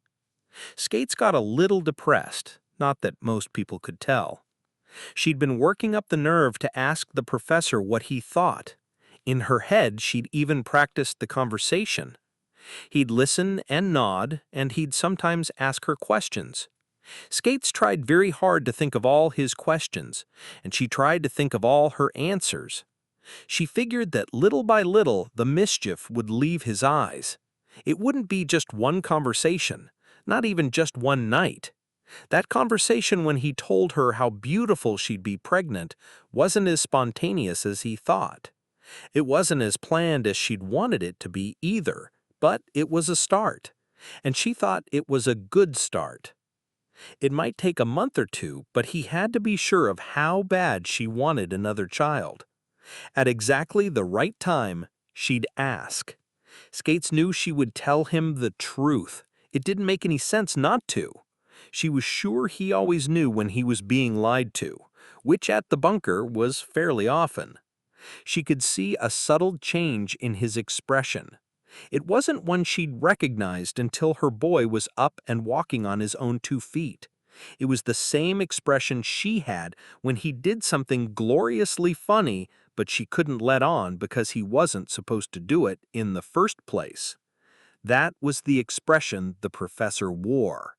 Skates got a little depressed, not that most people could tell. She'd been working up the nerve to ask the professor what he thought. In her head, she'd even practiced the conversation. He'd listen and nod, and he'd sometimes ask her questions. Skates tried very hard to think of all his questions, and she tried to think of all her answers. She figured that little by little the mischief would leave his eyes. It wouldn't be just one conversation. not even just one night. That conversation when he told her how beautiful she'd be pregnant wasn't as spontaneous as he thought. It wasn't as planned as she'd wanted it to be either, but it was a start. And she thought it was a good start. It might take a month or two, but he had to be sure of how bad she wanted another child. At exactly the right time, she'd ask. Skates knew she would tell him the truth. It didn't make any sense not to. She was sure he always knew when he was being lied to, which at the bunker was fairly often. She could see a subtle change in his expression. It wasn't one she'd recognized until her boy was up and walking on his own 2 feet. It was the same expression she had when he did something gloriously funny, but she couldn't let on because he wasn't supposed to do it in the first place. That was the expression the professor wore.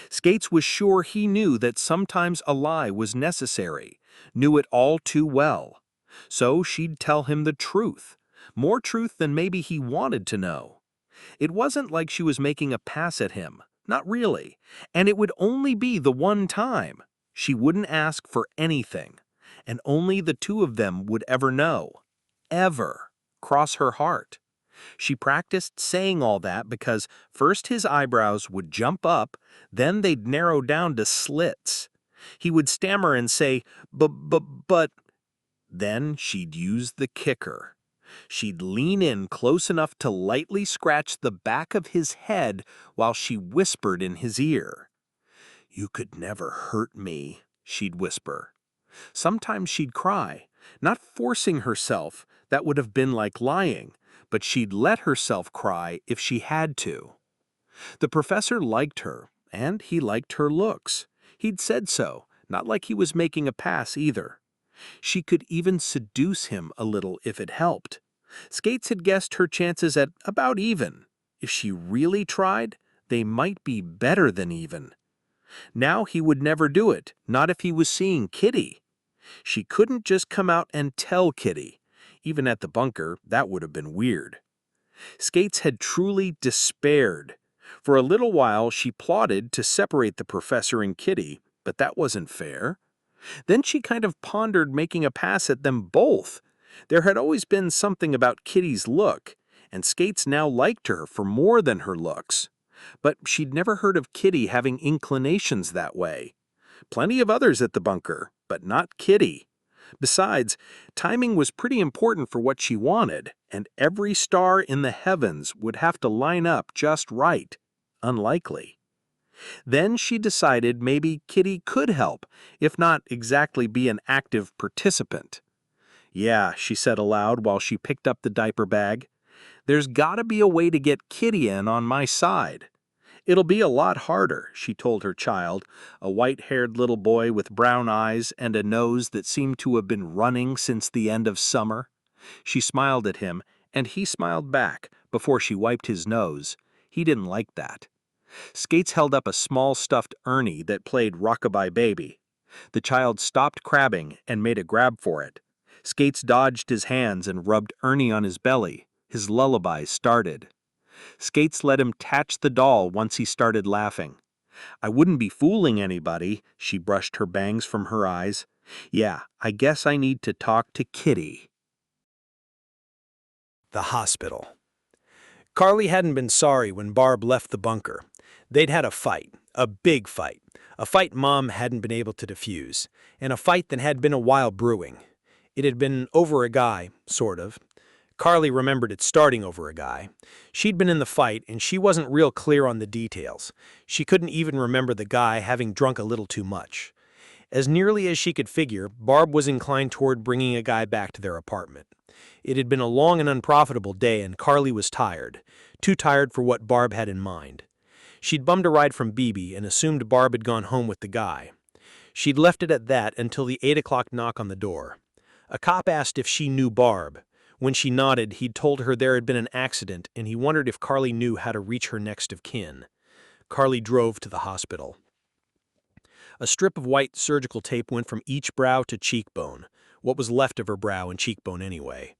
Skates was sure he knew that sometimes a lie was necessary, knew it all too well. So she'd tell him the truth, more truth than maybe he wanted to know. It wasn't like she was making a pass at him, not really, and it would only be the one time. She wouldn't ask for anything, and only the two of them would ever know. Ever. Cross her heart. She practiced saying all that because first his eyebrows would jump up, then they'd narrow down to slits. He would stammer and say, but. Then she'd use the kicker. She'd lean in close enough to lightly scratch the back of his head while she whispered in his ear. "You could never hurt me," she'd whisper. Sometimes she'd cry, not forcing herself, that would have been like lying, but she'd let herself cry if she had to. The professor liked her, and he liked her looks. He'd said so, not like he was making a pass either. She could even seduce him a little if it helped. Skates had guessed her chances at about even. If she really tried, they might be better than even. Now he would never do it, not if he was seeing Kitty. She couldn't just come out and tell Kitty. Even at the bunker, that would have been weird. Skates had truly despaired. For a little while she plotted to separate the professor and Kitty, but that wasn't fair. Then she kind of pondered making a pass at them both. There had always been something about Kitty's look, and Skates now liked her for more than her looks. But she'd never heard of Kitty having inclinations that way. Plenty of others at the bunker, but not Kitty. Besides, timing was pretty important for what she wanted, and every star in the heavens would have to line up just right. Unlikely. Then she decided maybe Kitty could help, if not exactly be an active participant. "Yeah," she said aloud while she picked up the diaper bag. "There's gotta be a way to get Kitty in on my side." "It'll be a lot harder," she told her child, a white-haired little boy with brown eyes and a nose that seemed to have been running since the end of summer. She smiled at him, and he smiled back before she wiped his nose. He didn't like that. Skates held up a small stuffed Ernie that played Rockabye Baby. The child stopped crabbing and made a grab for it. Skates dodged his hands and rubbed Ernie on his belly. His lullaby started. Skates let him touch the doll once he started laughing. "I wouldn't be fooling anybody," she brushed her bangs from her eyes. "Yeah, I guess I need to talk to Kitty." The hospital. Carly hadn't been sorry when Barb left the bunker. They'd had a fight, a big fight, a fight Mom hadn't been able to defuse, and a fight that had been a while brewing. It had been over a guy, sort of. Carly remembered it starting over a guy. She'd been in the fight, and she wasn't real clear on the details. She couldn't even remember the guy having drunk a little too much. As nearly as she could figure, Barb was inclined toward bringing a guy back to their apartment. It had been a long and unprofitable day, and Carly was tired. Too tired for what Barb had in mind. She'd bummed a ride from Beebe and assumed Barb had gone home with the guy. She'd left it at that until the 8 o'clock knock on the door. A cop asked if she knew Barb. When she nodded, he'd told her there had been an accident, and he wondered if Carly knew how to reach her next of kin. Carly drove to the hospital. A strip of white surgical tape went from each brow to cheekbone, what was left of her brow and cheekbone anyway.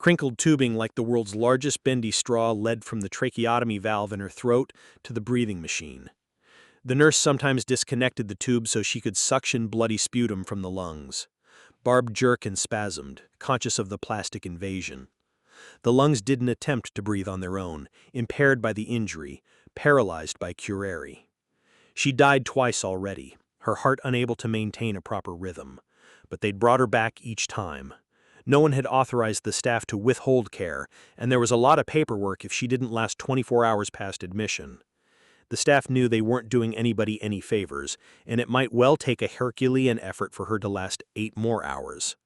Crinkled tubing like the world's largest bendy straw led from the tracheotomy valve in her throat to the breathing machine. The nurse sometimes disconnected the tube so she could suction bloody sputum from the lungs. Barb jerked and spasmed, conscious of the plastic invasion. The lungs didn't attempt to breathe on their own, impaired by the injury, paralyzed by curare. She died twice already, her heart unable to maintain a proper rhythm. But they'd brought her back each time. No one had authorized the staff to withhold care, and there was a lot of paperwork if she didn't last 24 hours past admission. The staff knew they weren't doing anybody any favors, and it might well take a Herculean effort for her to last 8 more hours.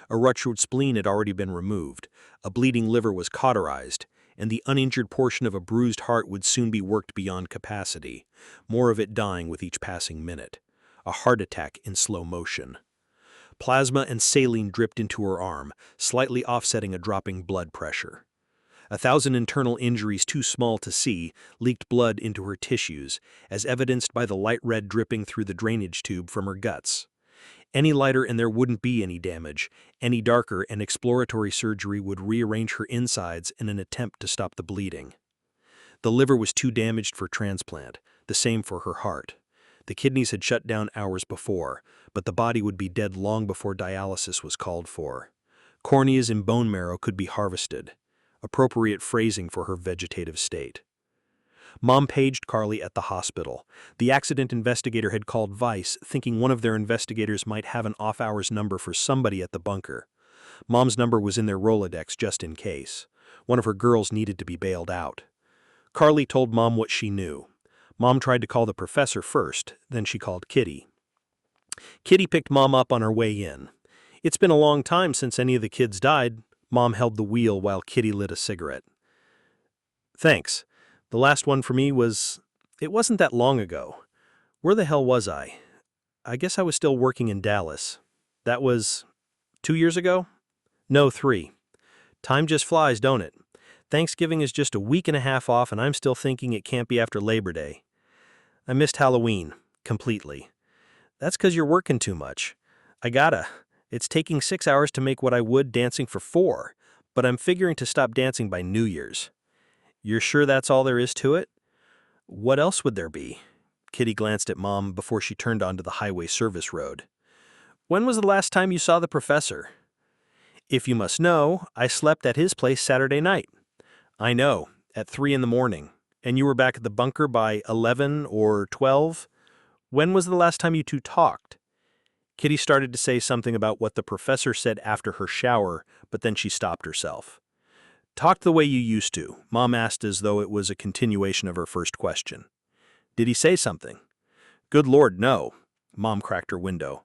A ruptured spleen had already been removed, a bleeding liver was cauterized, and the uninjured portion of a bruised heart would soon be worked beyond capacity, more of it dying with each passing minute. A heart attack in slow motion. Plasma and saline dripped into her arm, slightly offsetting a dropping blood pressure. 1,000 internal injuries too small to see leaked blood into her tissues, as evidenced by the light red dripping through the drainage tube from her guts. Any lighter and there wouldn't be any damage, any darker and exploratory surgery would rearrange her insides in an attempt to stop the bleeding. The liver was too damaged for transplant, the same for her heart. The kidneys had shut down hours before, but the body would be dead long before dialysis was called for. Corneas and bone marrow could be harvested, appropriate phrasing for her vegetative state. Mom paged Carly at the hospital. The accident investigator had called Vice, thinking one of their investigators might have an off-hours number for somebody at the bunker. Mom's number was in their Rolodex just in case. One of her girls needed to be bailed out. Carly told Mom what she knew. Mom tried to call the professor first, then she called Kitty. Kitty picked Mom up on her way in. It's been a long time since any of the kids died. Mom held the wheel while Kitty lit a cigarette. Thanks. The last one for me it wasn't that long ago. Where the hell was I? I guess I was still working in Dallas. That was 2 years ago? No, 3. Time just flies, don't it? Thanksgiving is just a week and a half off and I'm still thinking it can't be after Labor Day. I missed Halloween. Completely. That's 'cause you're working too much. It's taking 6 hours to make what I would dancing for 4, but I'm figuring to stop dancing by New Year's. You're sure that's all there is to it? What else would there be? Kitty glanced at Mom before she turned onto the highway service road. When was the last time you saw the professor? If you must know, I slept at his place Saturday night. I know, at 3 in the morning. And you were back at the bunker by 11 or 12? When was the last time you two talked? Kitty started to say something about what the professor said after her shower, but then she stopped herself. Talked the way you used to, Mom asked as though it was a continuation of her first question. Did he say something? Good Lord, no. Mom cracked her window.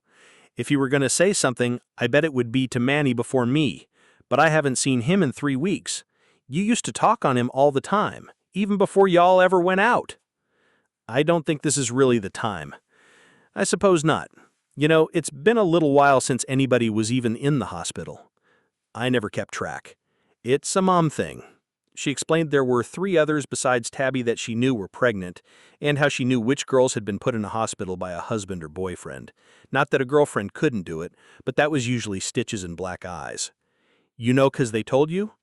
If he were going to say something, I bet it would be to Manny before me, but I haven't seen him in 3 weeks. You used to talk on him all the time, even before y'all ever went out. I don't think this is really the time. I suppose not. You know, it's been a little while since anybody was even in the hospital. I never kept track. It's a Mom thing. She explained there were 3 others besides Tabby that she knew were pregnant, and how she knew which girls had been put in a hospital by a husband or boyfriend. Not that a girlfriend couldn't do it, but that was usually stitches and black eyes. You know 'cause they told you?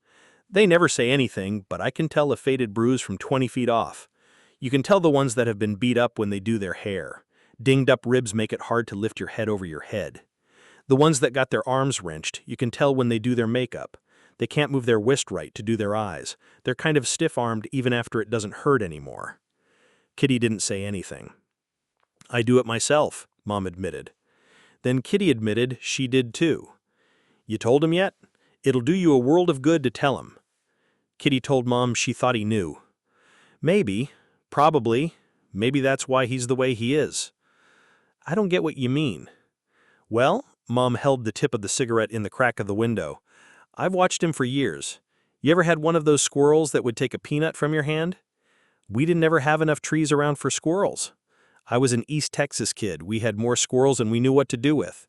They never say anything, but I can tell a faded bruise from 20 feet off. You can tell the ones that have been beat up when they do their hair. Dinged up ribs make it hard to lift your head over your head. The ones that got their arms wrenched, you can tell when they do their makeup. They can't move their wrist right to do their eyes. They're kind of stiff-armed even after it doesn't hurt anymore. Kitty didn't say anything. I do it myself, Mom admitted. Then Kitty admitted she did too. You told him yet? It'll do you a world of good to tell him. Kitty told Mom she thought he knew. Maybe, probably, maybe that's why he's the way he is. I don't get what you mean. Well, Mom held the tip of the cigarette in the crack of the window. I've watched him for years. You ever had one of those squirrels that would take a peanut from your hand? We didn't ever have enough trees around for squirrels. I was an East Texas kid. We had more squirrels than we knew what to do with.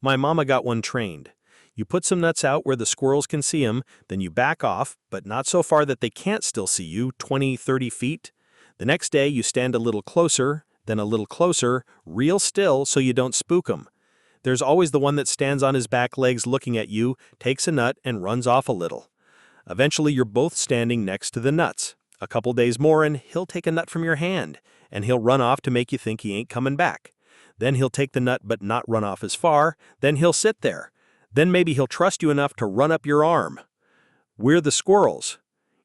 My mama got one trained. You put some nuts out where the squirrels can see them, then you back off, but not so far that they can't still see you, 20, 30 feet. The next day you stand a little closer, then a little closer, real still so you don't spook them. There's always the one that stands on his back legs looking at you, takes a nut, and runs off a little. Eventually, you're both standing next to the nuts. A couple days more and he'll take a nut from your hand, and he'll run off to make you think he ain't coming back. Then he'll take the nut but not run off as far. Then he'll sit there. Then maybe he'll trust you enough to run up your arm. We're the squirrels.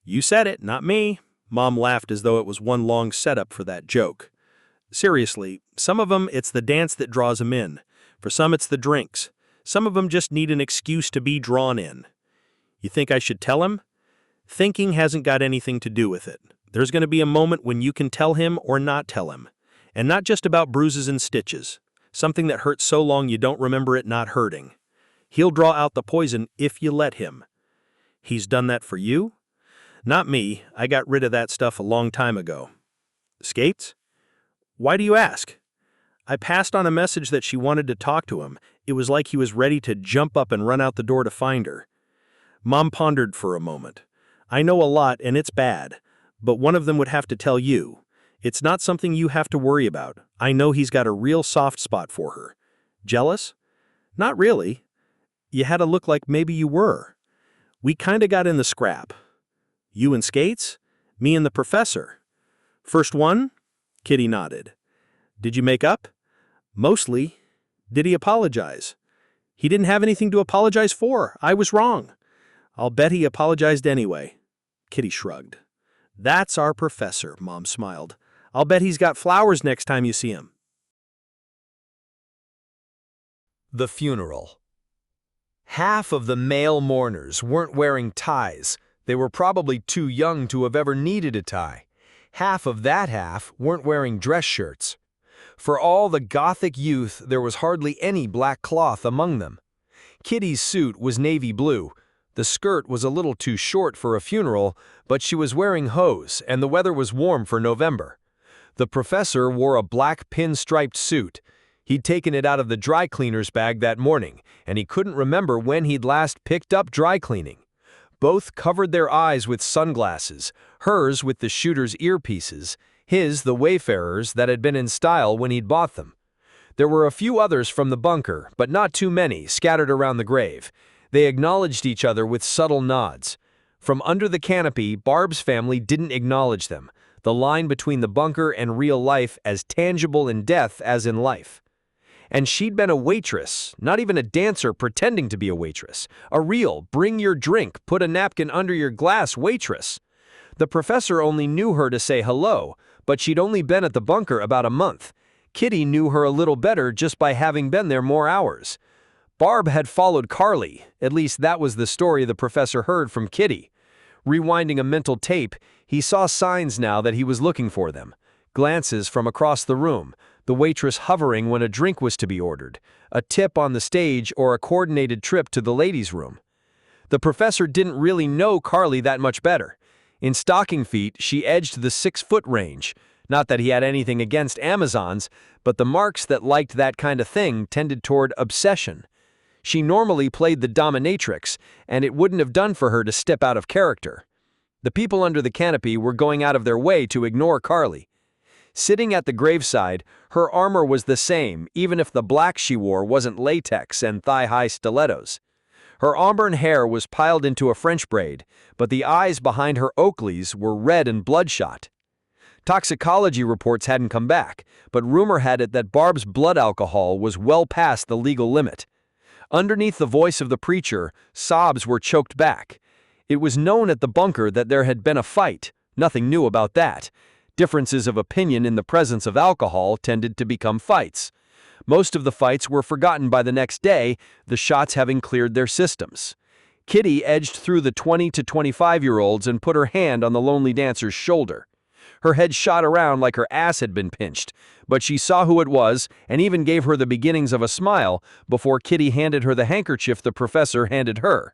You said it, not me. Mom laughed as though it was one long setup for that joke. Seriously, some of them it's the dance that draws them in. For some it's the drinks. Some of them just need an excuse to be drawn in. You think I should tell him? Thinking hasn't got anything to do with it. There's going to be a moment when you can tell him or not tell him. And not just about bruises and stitches. Something that hurts so long you don't remember it not hurting. He'll draw out the poison if you let him. He's done that for you? Not me. I got rid of that stuff a long time ago. Skates? Why do you ask? I passed on a message that she wanted to talk to him. It was like he was ready to jump up and run out the door to find her. Mom pondered for a moment. I know a lot and it's bad, but one of them would have to tell you. It's not something you have to worry about. I know he's got a real soft spot for her. Jealous? Not really. You had to look like maybe you were. We kinda got in the scrap. You and Skates? Me and the professor. First one? Kitty nodded. Did you make up? Mostly. Did he apologize? He didn't have anything to apologize for. I was wrong. I'll bet he apologized anyway. Kitty shrugged. That's our professor, Mom smiled. I'll bet he's got flowers next time you see him. The funeral. Half of the male mourners weren't wearing ties. They were probably too young to have ever needed a tie. Half of that half weren't wearing dress shirts. For all the Gothic youth, there was hardly any black cloth among them. Kitty's suit was navy blue. The skirt was a little too short for a funeral, but she was wearing hose, and the weather was warm for November. The professor wore a black pinstriped suit. He'd taken it out of the dry cleaner's bag that morning, and he couldn't remember when he'd last picked up dry cleaning. Both covered their eyes with sunglasses, hers with the shooter's earpieces, his the Wayfarer's that had been in style when he'd bought them. There were a few others from the bunker, but not too many, scattered around the grave. They acknowledged each other with subtle nods. From under the canopy, Barb's family didn't acknowledge them, the line between the bunker and real life as tangible in death as in life. And she'd been a waitress, not even a dancer pretending to be a waitress, a real bring your drink, put a napkin under your glass waitress. The professor only knew her to say hello, but she'd only been at the bunker about a month. Kitty knew her a little better just by having been there more hours. Barb had followed Carly, at least that was the story the professor heard from Kitty. Rewinding a mental tape, he saw signs now that he was looking for them. Glances from across the room, the waitress hovering when a drink was to be ordered, a tip on the stage or a coordinated trip to the ladies' room. The professor didn't really know Carly that much better. In stocking feet, she edged the 6-foot range. Not that he had anything against Amazons, but the marks that liked that kind of thing tended toward obsession. She normally played the dominatrix, and it wouldn't have done for her to step out of character. The people under the canopy were going out of their way to ignore Carly. Sitting at the graveside, her armor was the same, even if the black she wore wasn't latex and thigh-high stilettos. Her auburn hair was piled into a French braid, but the eyes behind her Oakleys were red and bloodshot. Toxicology reports hadn't come back, but rumor had it that Barb's blood alcohol was well past the legal limit. Underneath the voice of the preacher, sobs were choked back. It was known at the bunker that there had been a fight. Nothing new about that. Differences of opinion in the presence of alcohol tended to become fights. Most of the fights were forgotten by the next day, the shots having cleared their systems. Kitty edged through the 20 to 25-year-olds and put her hand on the lonely dancer's shoulder. Her head shot around like her ass had been pinched, but she saw who it was and even gave her the beginnings of a smile before Kitty handed her the handkerchief the professor handed her.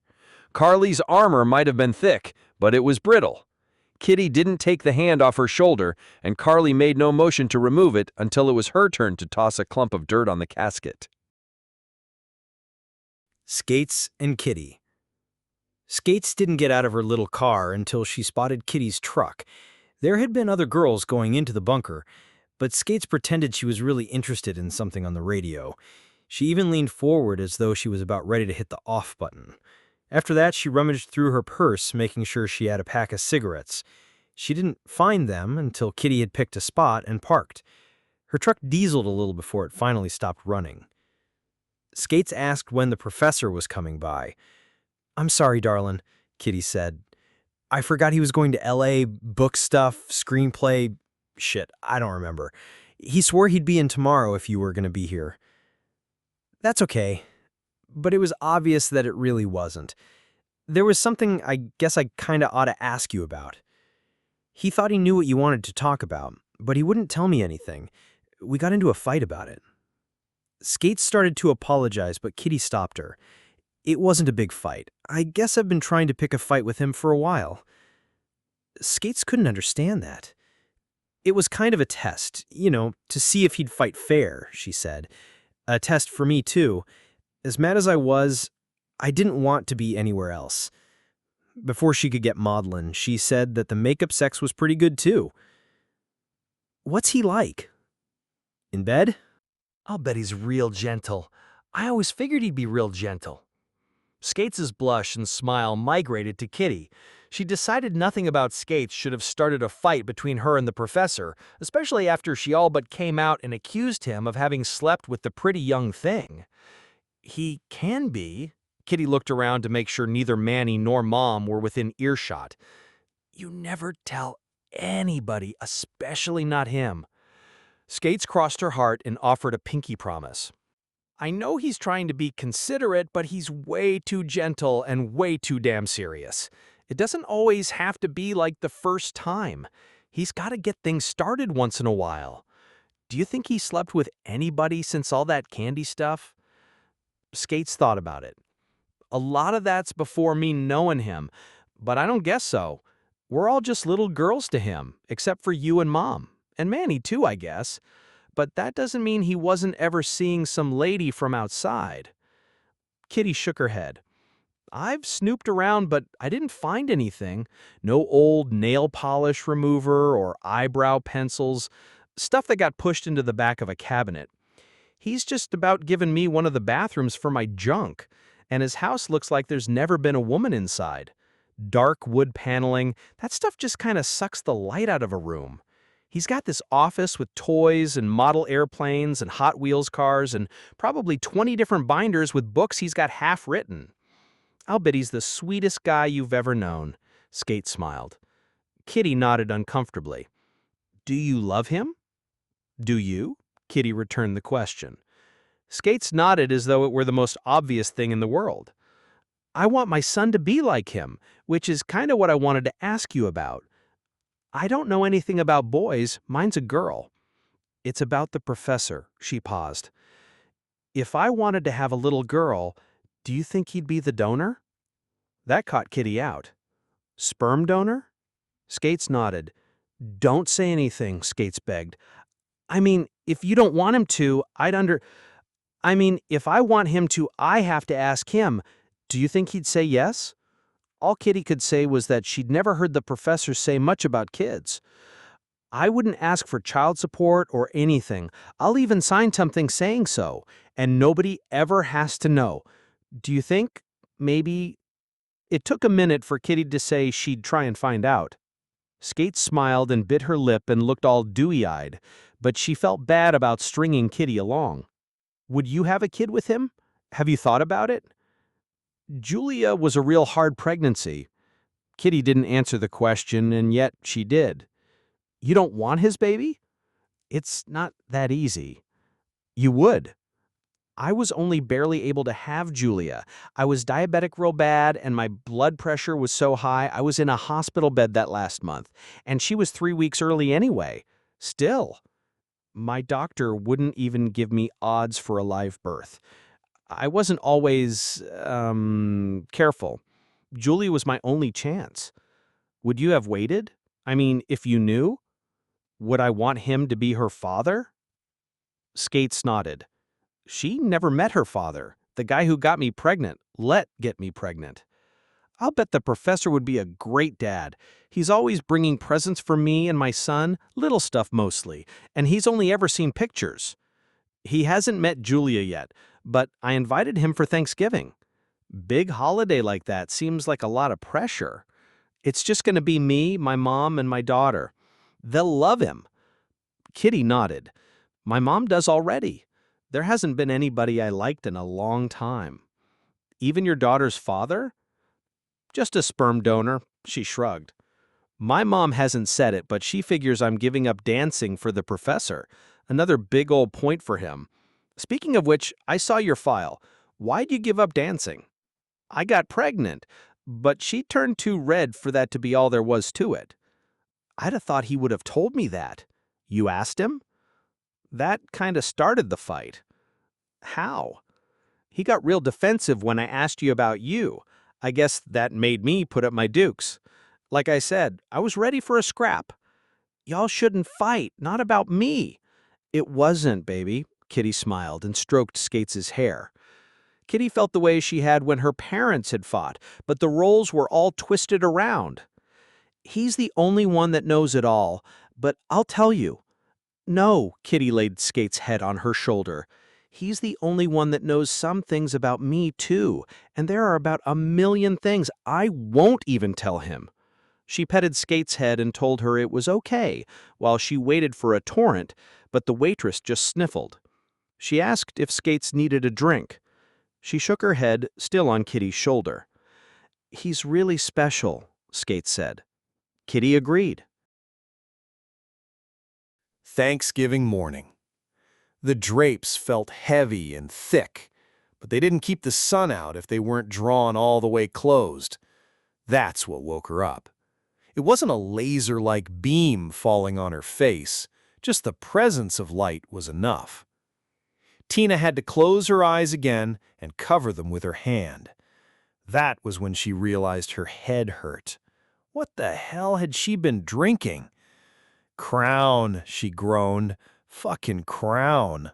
Carly's armor might have been thick, but it was brittle. Kitty didn't take the hand off her shoulder, and Carly made no motion to remove it until it was her turn to toss a clump of dirt on the casket. Skates and Kitty. Skates didn't get out of her little car until she spotted Kitty's truck. There had been other girls going into the bunker, but Skates pretended she was really interested in something on the radio. She even leaned forward as though she was about ready to hit the off button. After that, she rummaged through her purse, making sure she had a pack of cigarettes. She didn't find them until Kitty had picked a spot and parked. Her truck dieseled a little before it finally stopped running. Skates asked when the professor was coming by. "I'm sorry, darling," Kitty said. "I forgot he was going to L.A., book stuff, screenplay, shit, I don't remember. He swore he'd be in tomorrow if you were going to be here." "That's okay." But it was obvious that it really wasn't. There was something I guess I kinda ought to ask you about. He thought he knew what you wanted to talk about, but he wouldn't tell me anything. We got into a fight about it. Skates started to apologize, but Kitty stopped her. "It wasn't a big fight. I guess I've been trying to pick a fight with him for a while." Skates couldn't understand that. "It was kind of a test, to see if he'd fight fair," she said. "A test for me, too. As mad as I was, I didn't want to be anywhere else." Before she could get maudlin, she said that the makeup sex was pretty good, too. "What's he like?" "In bed?" I'll bet he's real gentle. I always figured he'd be real gentle." Skates' blush and smile migrated to Kitty. She decided nothing about Skates should have started a fight between her and the professor, especially after she all but came out and accused him of having slept with the pretty young thing. "He can be." Kitty looked around to make sure neither Manny nor Mom were within earshot. "You never tell anybody, especially not him." Skates crossed her heart and offered a pinky promise. "I know he's trying to be considerate, but he's way too gentle and way too damn serious. It doesn't always have to be like the first time. He's got to get things started once in a while. Do you think he slept with anybody since all that candy stuff?" Skates thought about it. "A lot of that's before me knowing him, but I don't guess so. We're all just little girls to him, except for you and Mom. And Manny, too, I guess. But that doesn't mean he wasn't ever seeing some lady from outside." Kitty shook her head. "I've snooped around, but I didn't find anything. No old nail polish remover or eyebrow pencils, stuff that got pushed into the back of a cabinet. He's just about given me one of the bathrooms for my junk, and his house looks like there's never been a woman inside. Dark wood paneling, that stuff just kind of sucks the light out of a room. He's got this office with toys and model airplanes and Hot Wheels cars and probably 20 different binders with books he's got half written. I'll bet he's the sweetest guy you've ever known." Skate smiled. Kitty nodded uncomfortably. "Do you love him?" "Do you?" Kitty returned the question. Skates nodded as though it were the most obvious thing in the world. "I want my son to be like him, which is kind of what I wanted to ask you about. I don't know anything about boys, mine's a girl." "It's about the professor," she paused. "If I wanted to have a little girl, do you think he'd be the donor?" That caught Kitty out. "Sperm donor?" Skates nodded. "Don't say anything," Skates begged. "I mean, if you don't want him to, if I want him to, I have to ask him. Do you think he'd say yes?" All Kitty could say was that she'd never heard the professor say much about kids. "I wouldn't ask for child support or anything. I'll even sign something saying so, and nobody ever has to know. Do you think, maybe—" It took a minute for Kitty to say she'd try and find out. Skates smiled and bit her lip and looked all dewy-eyed, but she felt bad about stringing Kitty along. "Would you have a kid with him? Have you thought about it?" Julia was a real hard pregnancy. Kitty didn't answer the question, and yet she did. "You don't want his baby?" "It's not that easy." "You would." "I was only barely able to have Julia. I was diabetic real bad, and my blood pressure was so high I was in a hospital bed that last month, and she was 3 weeks early anyway. Still. My doctor wouldn't even give me odds for a live birth. I wasn't always, careful. Julia was my only chance. Would you have waited? I mean, if you knew? Would I want him to be her father?" Skates nodded. She never met her father, the guy who got me pregnant, get me pregnant. "I'll bet the professor would be a great dad. He's always bringing presents for me and my son, little stuff mostly, and he's only ever seen pictures. He hasn't met Julia yet, but I invited him for Thanksgiving." Big holiday like that seems like a lot of pressure. It's just going to be me, my mom, and my daughter. They'll love him. Kitty nodded. My mom does already. There hasn't been anybody I liked in a long time. Even your daughter's father? Just a sperm donor, she shrugged. My mom hasn't said it, but she figures I'm giving up dancing for the professor. Another big old point for him. Speaking of which, I saw your file. Why'd you give up dancing? I got pregnant, but she turned too red for that to be all there was to it. I'd have thought he would have told me that. You asked him? That kind of started the fight. How? He got real defensive when I asked you about you. I guess that made me put up my dukes. Like I said, I was ready for a scrap. Y'all shouldn't fight, not about me. It wasn't, baby. Kitty smiled and stroked Skates' hair. Kitty felt the way she had when her parents had fought, but the roles were all twisted around. He's the only one that knows it all, but I'll tell you. No, Kitty laid Skates' head on her shoulder. He's the only one that knows some things about me, too, and there are about 1,000,000 things I won't even tell him. She petted Skates' head and told her it was okay while she waited for a torrent, but the waitress just sniffled. She asked if Skates needed a drink. She shook her head, still on Kitty's shoulder. He's really special, Skates said. Kitty agreed. Thanksgiving morning. The drapes felt heavy and thick, but they didn't keep the sun out if they weren't drawn all the way closed. That's what woke her up. It wasn't a laser-like beam falling on her face, just the presence of light was enough. Tina had to close her eyes again and cover them with her hand. That was when she realized her head hurt. What the hell had she been drinking? Crown, she groaned. Fucking Crown.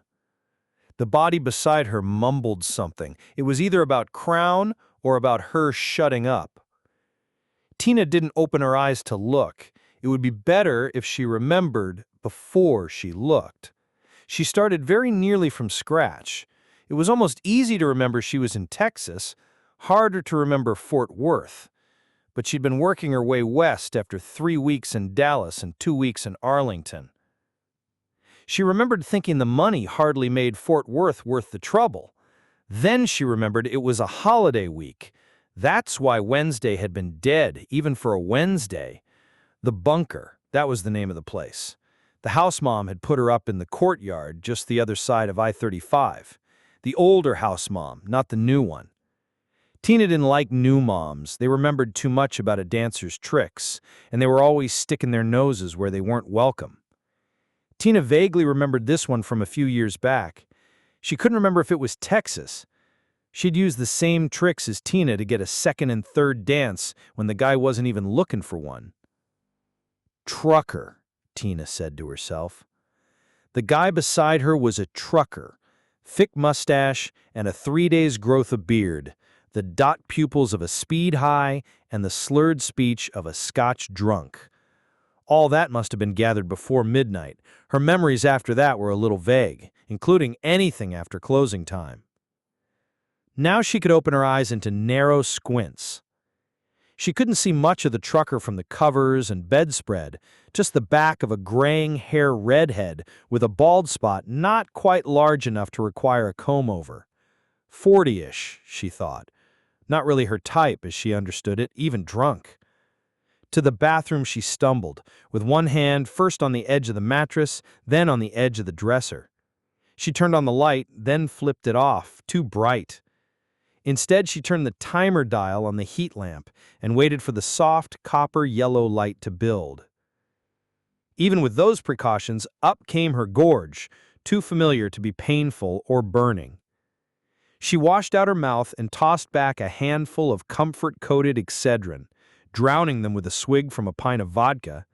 The body beside her mumbled something. It was either about Crown or about her shutting up. Tina didn't open her eyes to look. It would be better if she remembered before she looked. She started very nearly from scratch. It was almost easy to remember she was in Texas, harder to remember Fort Worth. But she'd been working her way west after 3 weeks in Dallas and 2 weeks in Arlington. She remembered thinking the money hardly made Fort Worth the trouble. Then she remembered it was a holiday week. That's why Wednesday had been dead, even for a Wednesday. The Bunker, that was the name of the place. The house mom had put her up in the courtyard just the other side of I-35. The older house mom, not the new one. Tina didn't like new moms. They remembered too much about a dancer's tricks, and they were always sticking their noses where they weren't welcome. Tina vaguely remembered this one from a few years back. She couldn't remember if it was Texas. She'd used the same tricks as Tina to get a second and third dance when the guy wasn't even looking for one. Trucker, Tina said to herself. The guy beside her was a trucker, thick mustache and a 3 days' growth of beard, the dot pupils of a speed high and the slurred speech of a Scotch drunk. All that must have been gathered before midnight. Her memories after that were a little vague, including anything after closing time. Now she could open her eyes into narrow squints. She couldn't see much of the trucker from the covers and bedspread, just the back of a graying hair redhead with a bald spot not quite large enough to require a comb-over. 40-ish, she thought. Not really her type as she understood it, even drunk. To the bathroom she stumbled, with one hand first on the edge of the mattress, then on the edge of the dresser. She turned on the light, then flipped it off, too bright. Instead, she turned the timer dial on the heat lamp and waited for the soft copper-yellow light to build. Even with those precautions, up came her gorge, too familiar to be painful or burning. She washed out her mouth and tossed back a handful of comfort-coated Excedrin, drowning them with a swig from a pint of vodka.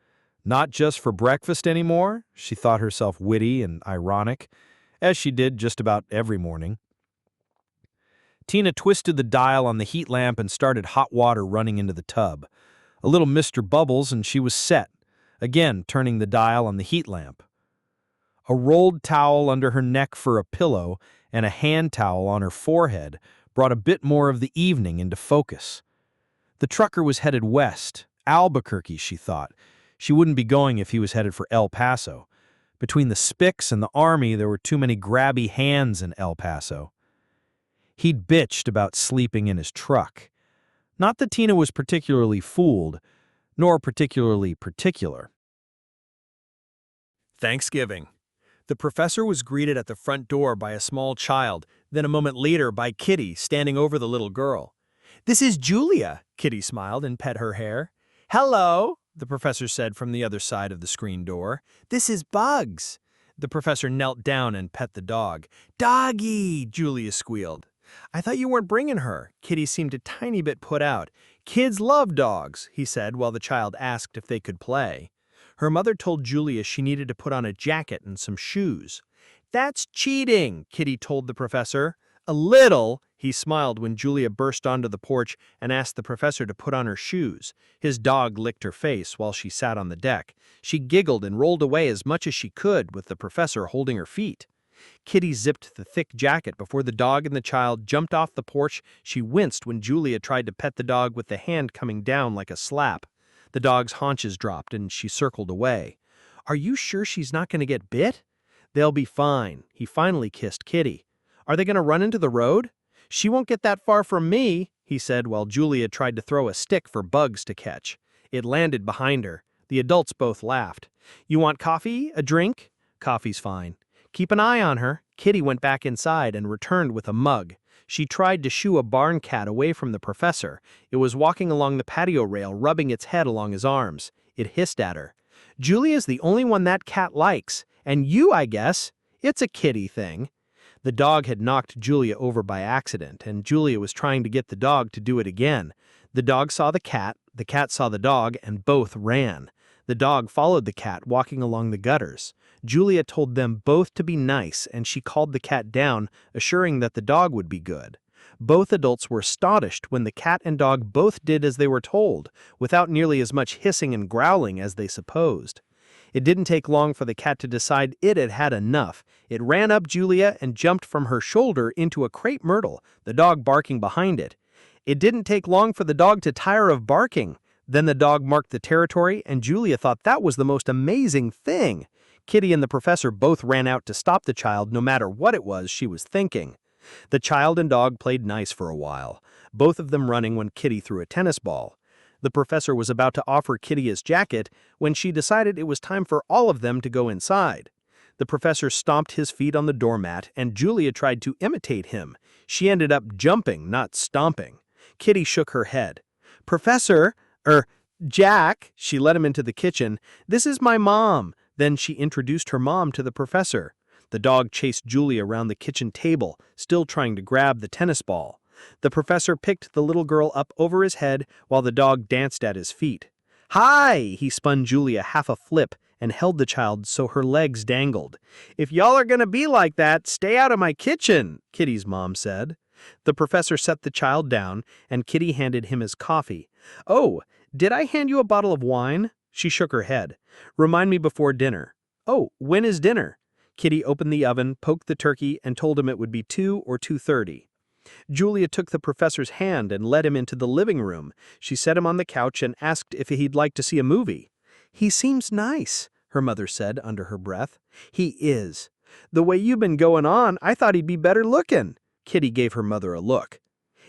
Not just for breakfast anymore, she thought herself witty and ironic, as she did just about every morning. Tina twisted the dial on the heat lamp and started hot water running into the tub. A little Mr. Bubbles and she was set, again turning the dial on the heat lamp. A rolled towel under her neck for a pillow and a hand towel on her forehead brought a bit more of the evening into focus. The trucker was headed west, Albuquerque, she thought. She wouldn't be going if he was headed for El Paso. Between the Spics and the Army, there were too many grabby hands in El Paso. He'd bitched about sleeping in his truck. Not that Tina was particularly fooled, nor particularly particular. Thanksgiving. The professor was greeted at the front door by a small child, then a moment later by Kitty standing over the little girl. "This is Julia," Kitty smiled and pet her hair. "Hello," the professor said from the other side of the screen door. "This is Bugs." The professor knelt down and pet the dog. "Doggy," Julia squealed. "I thought you weren't bringing her." Kitty seemed a tiny bit put out. "Kids love dogs," he said while the child asked if they could play. Her mother told Julia she needed to put on a jacket and some shoes. "That's cheating," Kitty told the professor. "A little," he smiled when Julia burst onto the porch and asked the professor to put on her shoes. His dog licked her face while she sat on the deck. She giggled and rolled away as much as she could with the professor holding her feet. Kitty zipped the thick jacket before the dog and the child jumped off the porch. She winced when Julia tried to pet the dog with the hand coming down like a slap. The dog's haunches dropped and she circled away. "Are you sure she's not going to get bit?" "They'll be fine." He finally kissed Kitty. "Are they going to run into the road?" "She won't get that far from me," he said while Julia tried to throw a stick for Bugs to catch. It landed behind her. The adults both laughed. "You want coffee? A drink?" "Coffee's fine." "Keep an eye on her." Kitty went back inside and returned with a mug. She tried to shoo a barn cat away from the professor. It was walking along the patio rail, rubbing its head along his arms. It hissed at her. "Julia's the only one that cat likes. And you, I guess. It's a kitty thing." The dog had knocked Julia over by accident, and Julia was trying to get the dog to do it again. The dog saw the cat saw the dog, and both ran. The dog followed the cat, walking along the gutters. Julia told them both to be nice, and she called the cat down, assuring that the dog would be good. Both adults were astonished when the cat and dog both did as they were told, without nearly as much hissing and growling as they supposed. It didn't take long for the cat to decide it had had enough. It ran up Julia and jumped from her shoulder into a crepe myrtle, the dog barking behind it. It didn't take long for the dog to tire of barking. Then the dog marked the territory, and Julia thought that was the most amazing thing. Kitty and the professor both ran out to stop the child no matter what it was she was thinking. The child and dog played nice for a while, both of them running when Kitty threw a tennis ball. The professor was about to offer Kitty his jacket when she decided it was time for all of them to go inside. The professor stomped his feet on the doormat, and Julia tried to imitate him. She ended up jumping, not stomping. Kitty shook her head. "Professor, Jack," she led him into the kitchen. "This is my mom." Then she introduced her mom to the professor. The dog chased Julia around the kitchen table, still trying to grab the tennis ball. The professor picked the little girl up over his head while the dog danced at his feet. "Hi!" He spun Julia half a flip and held the child so her legs dangled. "If y'all are gonna be like that, stay out of my kitchen," Kitty's mom said. The professor set the child down, and Kitty handed him his coffee. "Oh, did I hand you a bottle of wine?" She shook her head. "Remind me before dinner." "Oh, when is dinner?" Kitty opened the oven, poked the turkey, and told him it would be 2 or 2:30. Julia took the professor's hand and led him into the living room. She set him on the couch and asked if he'd like to see a movie. "He seems nice," her mother said under her breath. "He is. The way you've been going on, I thought he'd be better looking." Kitty gave her mother a look.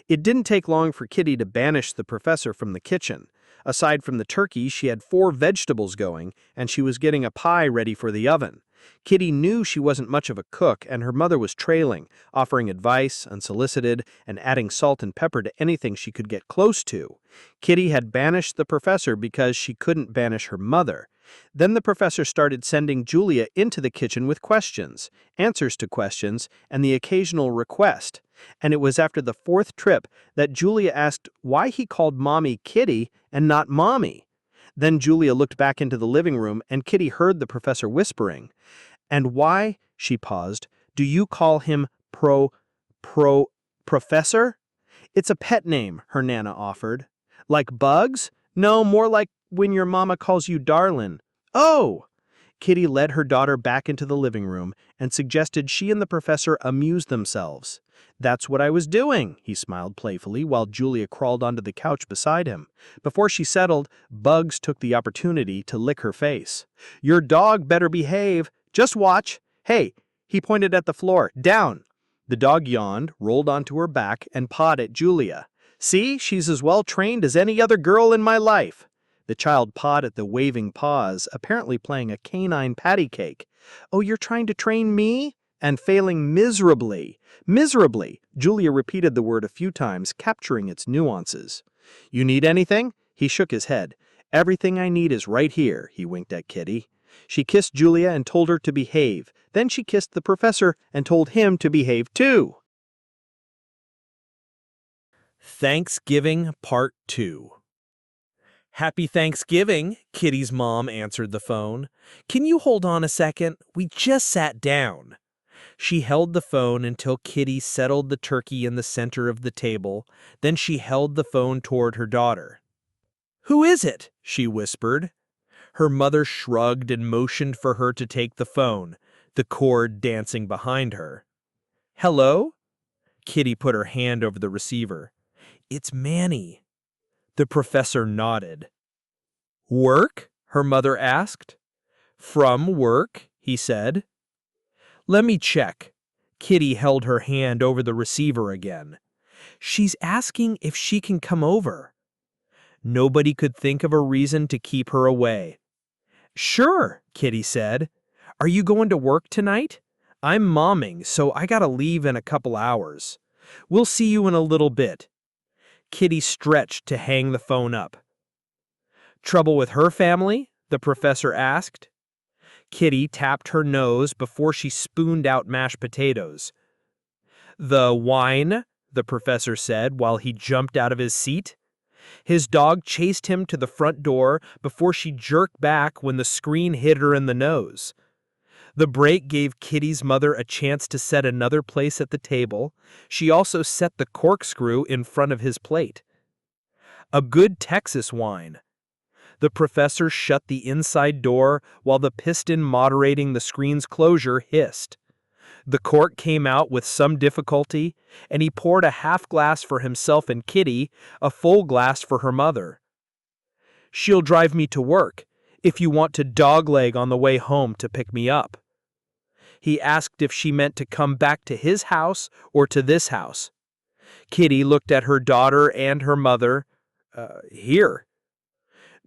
It didn't take long for Kitty to banish the professor from the kitchen. Aside from the turkey, she had 4 vegetables going, and she was getting a pie ready for the oven. Kitty knew she wasn't much of a cook, and her mother was trailing, offering advice, unsolicited, and adding salt and pepper to anything she could get close to. Kitty had banished the professor because she couldn't banish her mother. Then the professor started sending Julia into the kitchen with questions, answers to questions, and the occasional request. And it was after the 4th trip that Julia asked why he called Mommy Kitty and not Mommy. Then Julia looked back into the living room, and Kitty heard the professor whispering. "And why," she paused, "do you call him Professor?" "It's a pet name," her Nana offered. "Like Bugs?" "No, more like when your mama calls you darlin'." "Oh!" Kitty led her daughter back into the living room and suggested she and the professor amuse themselves. "That's what I was doing," he smiled playfully while Julia crawled onto the couch beside him. Before she settled, Bugs took the opportunity to lick her face. "Your dog better behave. Just watch. Hey," he pointed at the floor. "Down." The dog yawned, rolled onto her back, and pawed at Julia. "See, she's as well trained as any other girl in my life." The child pawed at the waving paws, apparently playing a canine patty cake. "Oh, you're trying to train me?" "And failing miserably." "Miserably." Julia repeated the word a few times, capturing its nuances. "You need anything?" He shook his head. "Everything I need is right here," he winked at Kitty. She kissed Julia and told her to behave. Then she kissed the professor and told him to behave too. Thanksgiving Part 2. "Happy Thanksgiving," Kitty's mom answered the phone. "Can you hold on a second? We just sat down." She held the phone until Kitty settled the turkey in the center of the table. Then she held the phone toward her daughter. "Who is it?" she whispered. Her mother shrugged and motioned for her to take the phone, the cord dancing behind her. "Hello?" Kitty put her hand over the receiver. "It's Manny." The professor nodded. "Work?" her mother asked. "From work," he said. "Let me check." Kitty held her hand over the receiver again. "She's asking if she can come over." Nobody could think of a reason to keep her away. "Sure," Kitty said. "Are you going to work tonight? I'm momming, so I gotta leave in a couple hours. We'll see you in a little bit." Kitty stretched to hang the phone up. "Trouble with her family?" the professor asked. Kitty tapped her nose before she spooned out mashed potatoes. "The wine," the professor said while he jumped out of his seat. His dog chased him to the front door before she jerked back when the screen hit her in the nose. The break gave Kitty's mother a chance to set another place at the table. She also set the corkscrew in front of his plate. A good Texas wine. The professor shut the inside door while the piston moderating the screen's closure hissed. The cork came out with some difficulty, and he poured a half glass for himself and Kitty, a full glass for her mother. "She'll drive me to work, if you want to dogleg on the way home to pick me up." He asked if she meant to come back to his house or to this house. Kitty looked at her daughter and her mother. Here."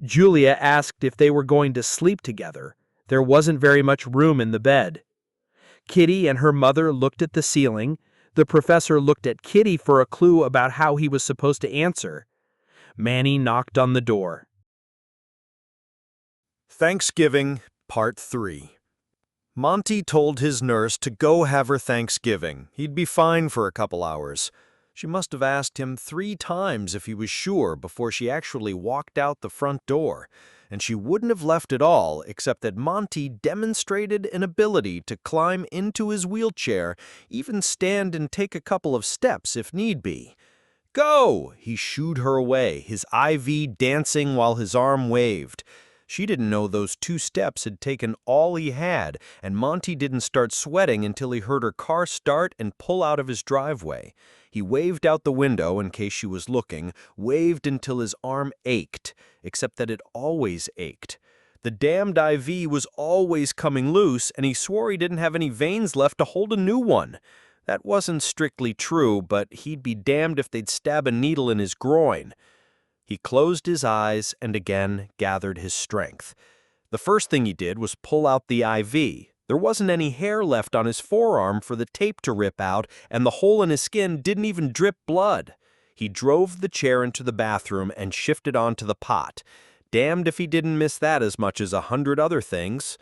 Julia asked if they were going to sleep together. There wasn't very much room in the bed. Kitty and her mother looked at the ceiling. The professor looked at Kitty for a clue about how he was supposed to answer. Manny knocked on the door. Thanksgiving, Part 3. Monty told his nurse to go have her Thanksgiving. He'd be fine for a couple hours. She must have asked him 3 times if he was sure before she actually walked out the front door, and she wouldn't have left at all except that Monty demonstrated an ability to climb into his wheelchair, even stand and take a couple of steps if need be. "Go!" He shooed her away, his IV dancing while his arm waved. She didn't know those 2 steps had taken all he had, and Monty didn't start sweating until he heard her car start and pull out of his driveway. He waved out the window in case she was looking, waved until his arm ached, except that it always ached. The damned IV was always coming loose, and he swore he didn't have any veins left to hold a new one. That wasn't strictly true, but he'd be damned if they'd stab a needle in his groin. He closed his eyes and again gathered his strength. The first thing he did was pull out the IV. There wasn't any hair left on his forearm for the tape to rip out, and the hole in his skin didn't even drip blood. He drove the chair into the bathroom and shifted onto the pot. Damned if he didn't miss that as much as 100 other things.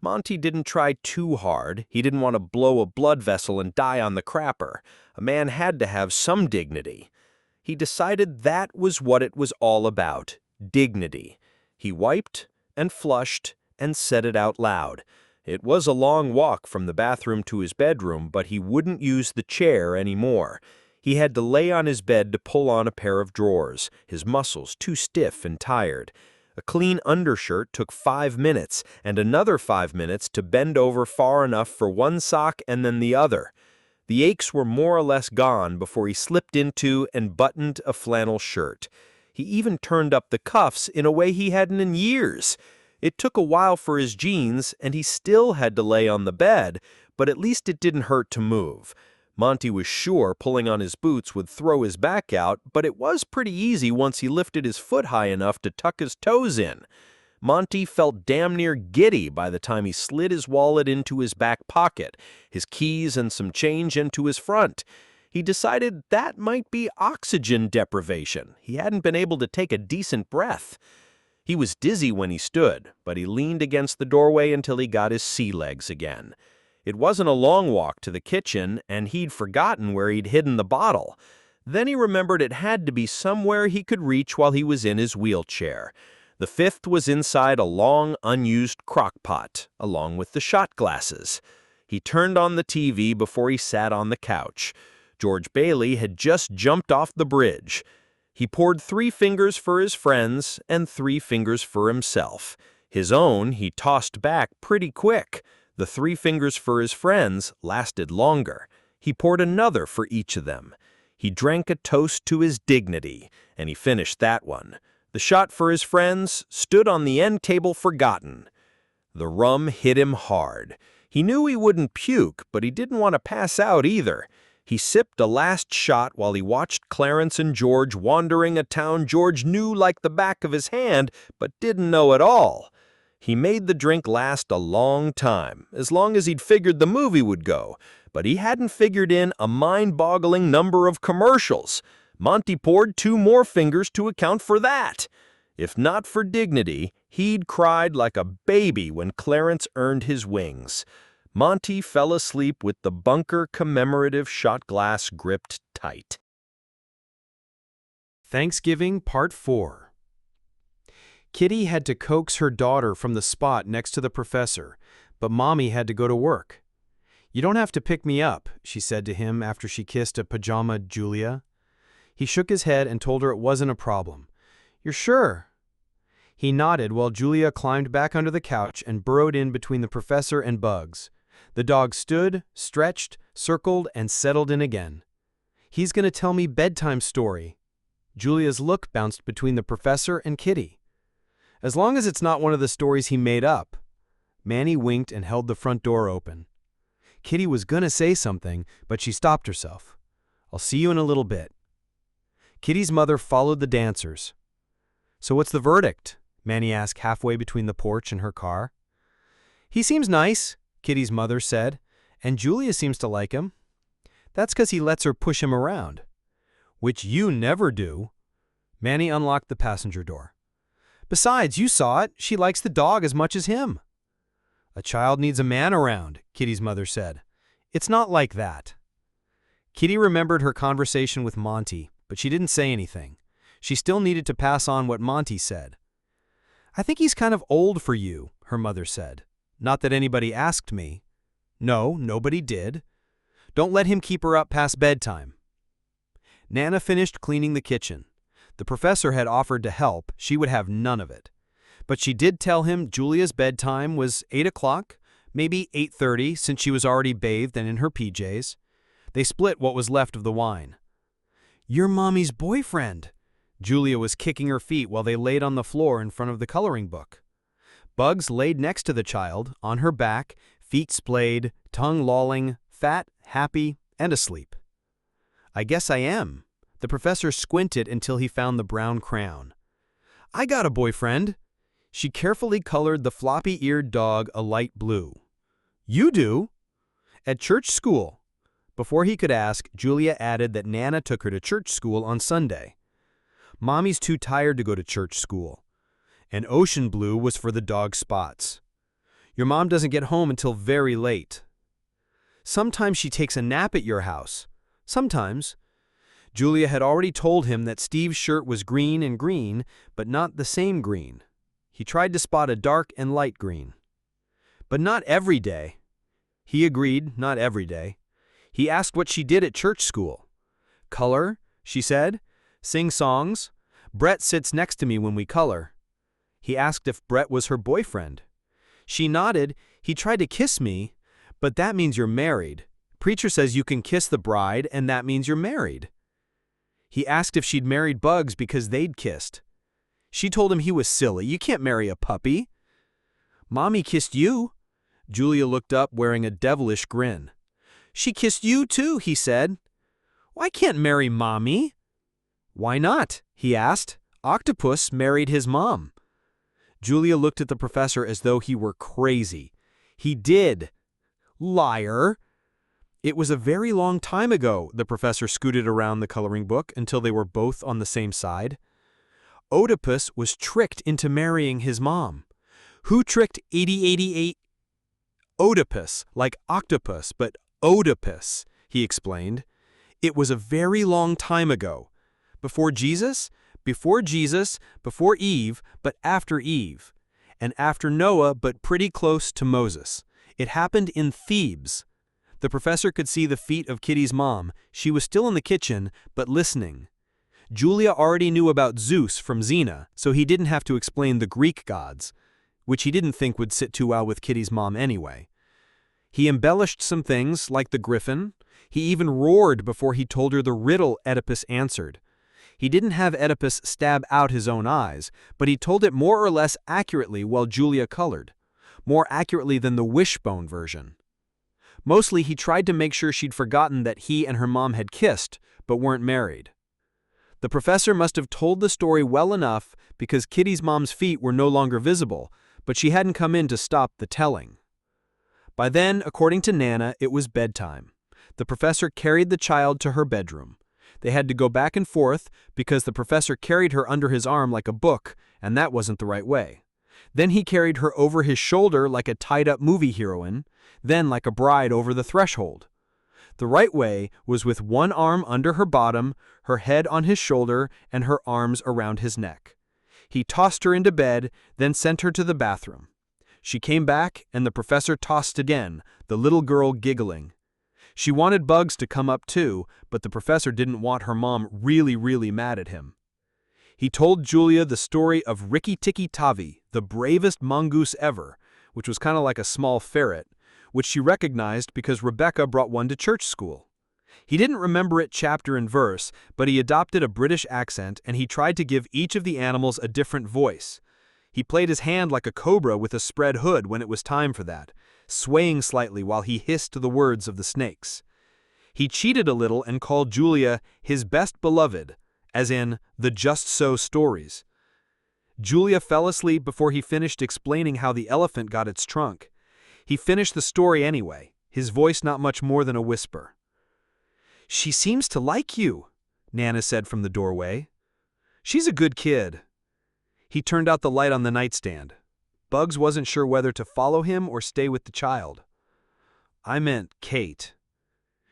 Monty didn't try too hard. He didn't want to blow a blood vessel and die on the crapper. A man had to have some dignity. He decided that was what it was all about, dignity. He wiped and flushed and said it out loud. It was a long walk from the bathroom to his bedroom, but he wouldn't use the chair anymore. He had to lay on his bed to pull on a pair of drawers, his muscles too stiff and tired. A clean undershirt took 5 minutes, and another 5 minutes to bend over far enough for one sock and then the other. The aches were more or less gone before he slipped into and buttoned a flannel shirt. He even turned up the cuffs in a way he hadn't in years. It took a while for his jeans, and he still had to lay on the bed, but at least it didn't hurt to move. Monty was sure pulling on his boots would throw his back out, but it was pretty easy once he lifted his foot high enough to tuck his toes in. Monty felt damn near giddy by the time he slid his wallet into his back pocket, his keys and some change into his front. He decided that might be oxygen deprivation. He hadn't been able to take a decent breath. He was dizzy when he stood, but he leaned against the doorway until he got his sea legs again. It wasn't a long walk to the kitchen, and he'd forgotten where he'd hidden the bottle. Then he remembered it had to be somewhere he could reach while he was in his wheelchair. The fifth was inside a long, unused crock pot, along with the shot glasses. He turned on the TV before he sat on the couch. George Bailey had just jumped off the bridge. He poured 3 fingers for his friends and 3 fingers for himself. His own he tossed back pretty quick. The 3 fingers for his friends lasted longer. He poured another for each of them. He drank a toast to his dignity, and he finished that one. The shot for his friends stood on the end table forgotten. The rum hit him hard. He knew he wouldn't puke, but he didn't want to pass out either. He sipped a last shot while he watched Clarence and George wandering a town George knew like the back of his hand, but didn't know at all. He made the drink last a long time, as long as he'd figured the movie would go, but he hadn't figured in a mind-boggling number of commercials. Monty poured 2 more fingers to account for that. If not for dignity, he'd cried like a baby when Clarence earned his wings. Monty fell asleep with the bunker commemorative shot glass gripped tight. Thanksgiving Part 4. Kitty had to coax her daughter from the spot next to the professor, but Mommy had to go to work. "You don't have to pick me up," she said to him after she kissed a pajama Julia. He shook his head and told her it wasn't a problem. "You're sure?" He nodded while Julia climbed back under the couch and burrowed in between the professor and Bugs. The dog stood, stretched, circled, and settled in again. "He's going to tell me bedtime story." Julia's look bounced between the professor and Kitty. "As long as it's not one of the stories he made up." Manny winked and held the front door open. Kitty was going to say something, but she stopped herself. "I'll see you in a little bit." Kitty's mother followed the dancers. "So what's the verdict?" Manny asked halfway between the porch and her car. "He seems nice," Kitty's mother said, "and Julia seems to like him. That's 'cause he lets her push him around." "Which you never do." Manny unlocked the passenger door. "Besides, you saw it. She likes the dog as much as him." "A child needs a man around," Kitty's mother said. "It's not like that." Kitty remembered her conversation with Monty, but she didn't say anything. She still needed to pass on what Monty said. "I think he's kind of old for you," her mother said. "Not that anybody asked me." "No, nobody did." "Don't let him keep her up past bedtime." Nana finished cleaning the kitchen. The professor had offered to help. She would have none of it. But she did tell him Julia's bedtime was 8 o'clock, maybe 8:30 since she was already bathed and in her PJs. They split what was left of the wine. "You're Mommy's boyfriend." Julia was kicking her feet while they laid on the floor in front of the coloring book. Bugs laid next to the child, on her back, feet splayed, tongue lolling, fat, happy, and asleep. "I guess I am." The professor squinted until he found the brown crown. "I got a boyfriend." She carefully colored the floppy-eared dog a light blue. "You do?" "At church school." Before he could ask, Julia added that Nana took her to church school on Sunday. "Mommy's too tired to go to church school." And ocean blue was for the dog spots. "Your mom doesn't get home until very late." "Sometimes she takes a nap at your house." "Sometimes." Julia had already told him that Steve's shirt was green and green, but not the same green. He tried to spot a dark and light green. "But not every day." He agreed, not every day. He asked what she did at church school. "Color," she said. "Sing songs. Brett sits next to me when we color." He asked if Brett was her boyfriend. She nodded. He tried to kiss me, but that means you're married. Preacher says you can kiss the bride, and that means you're married. He asked if she'd married Bugs because they'd kissed. She told him he was silly. You can't marry a puppy. Mommy kissed you. Julia looked up wearing a devilish grin. She kissed you too, he said. Well, I can't marry Mommy. Why not? He asked. Octopus married his mom. Julia looked at the professor as though he were crazy. He did. Liar. It was a very long time ago, the professor scooted around the coloring book until they were both on the same side. Oedipus was tricked into marrying his mom. Who tricked 8088? Oedipus, like octopus, but Oedipus, he explained. It was a very long time ago. Before Jesus? Before Jesus, before Eve, but after Eve. And after Noah, but pretty close to Moses. It happened in Thebes. The professor could see the feet of Kitty's mom. She was still in the kitchen, but listening. Julia already knew about Zeus from Xena, so he didn't have to explain the Greek gods, which he didn't think would sit too well with Kitty's mom anyway. He embellished some things, like the griffin. He even roared before he told her the riddle Oedipus answered. He didn't have Oedipus stab out his own eyes, but he told it more or less accurately while Julia colored. More accurately than the wishbone version. Mostly he tried to make sure she'd forgotten that he and her mom had kissed, but weren't married. The professor must have told the story well enough because Kitty's mom's feet were no longer visible, but she hadn't come in to stop the telling. By then, according to Nana, it was bedtime. The professor carried the child to her bedroom. They had to go back and forth because the professor carried her under his arm like a book, and that wasn't the right way. Then he carried her over his shoulder like a tied-up movie heroine, then like a bride over the threshold. The right way was with one arm under her bottom, her head on his shoulder, and her arms around his neck. He tossed her into bed, then sent her to the bathroom. She came back, and the professor tossed again, the little girl giggling. She wanted Bugs to come up too, but the professor didn't want her mom really mad at him. He told Julia the story of Rikki Tikki Tavi, the bravest mongoose ever, which was kind of like a small ferret, which she recognized because Rebecca brought one to church school. He didn't remember it chapter and verse, but he adopted a British accent and he tried to give each of the animals a different voice. He played his hand like a cobra with a spread hood when it was time for that, swaying slightly while he hissed the words of the snakes. He cheated a little and called Julia his best beloved, as in the Just So stories. Julia fell asleep before he finished explaining how the elephant got its trunk. He finished the story anyway, his voice not much more than a whisper. "She seems to like you," Nana said from the doorway. "She's a good kid." He turned out the light on the nightstand. Bugs wasn't sure whether to follow him or stay with the child. "I meant Kate."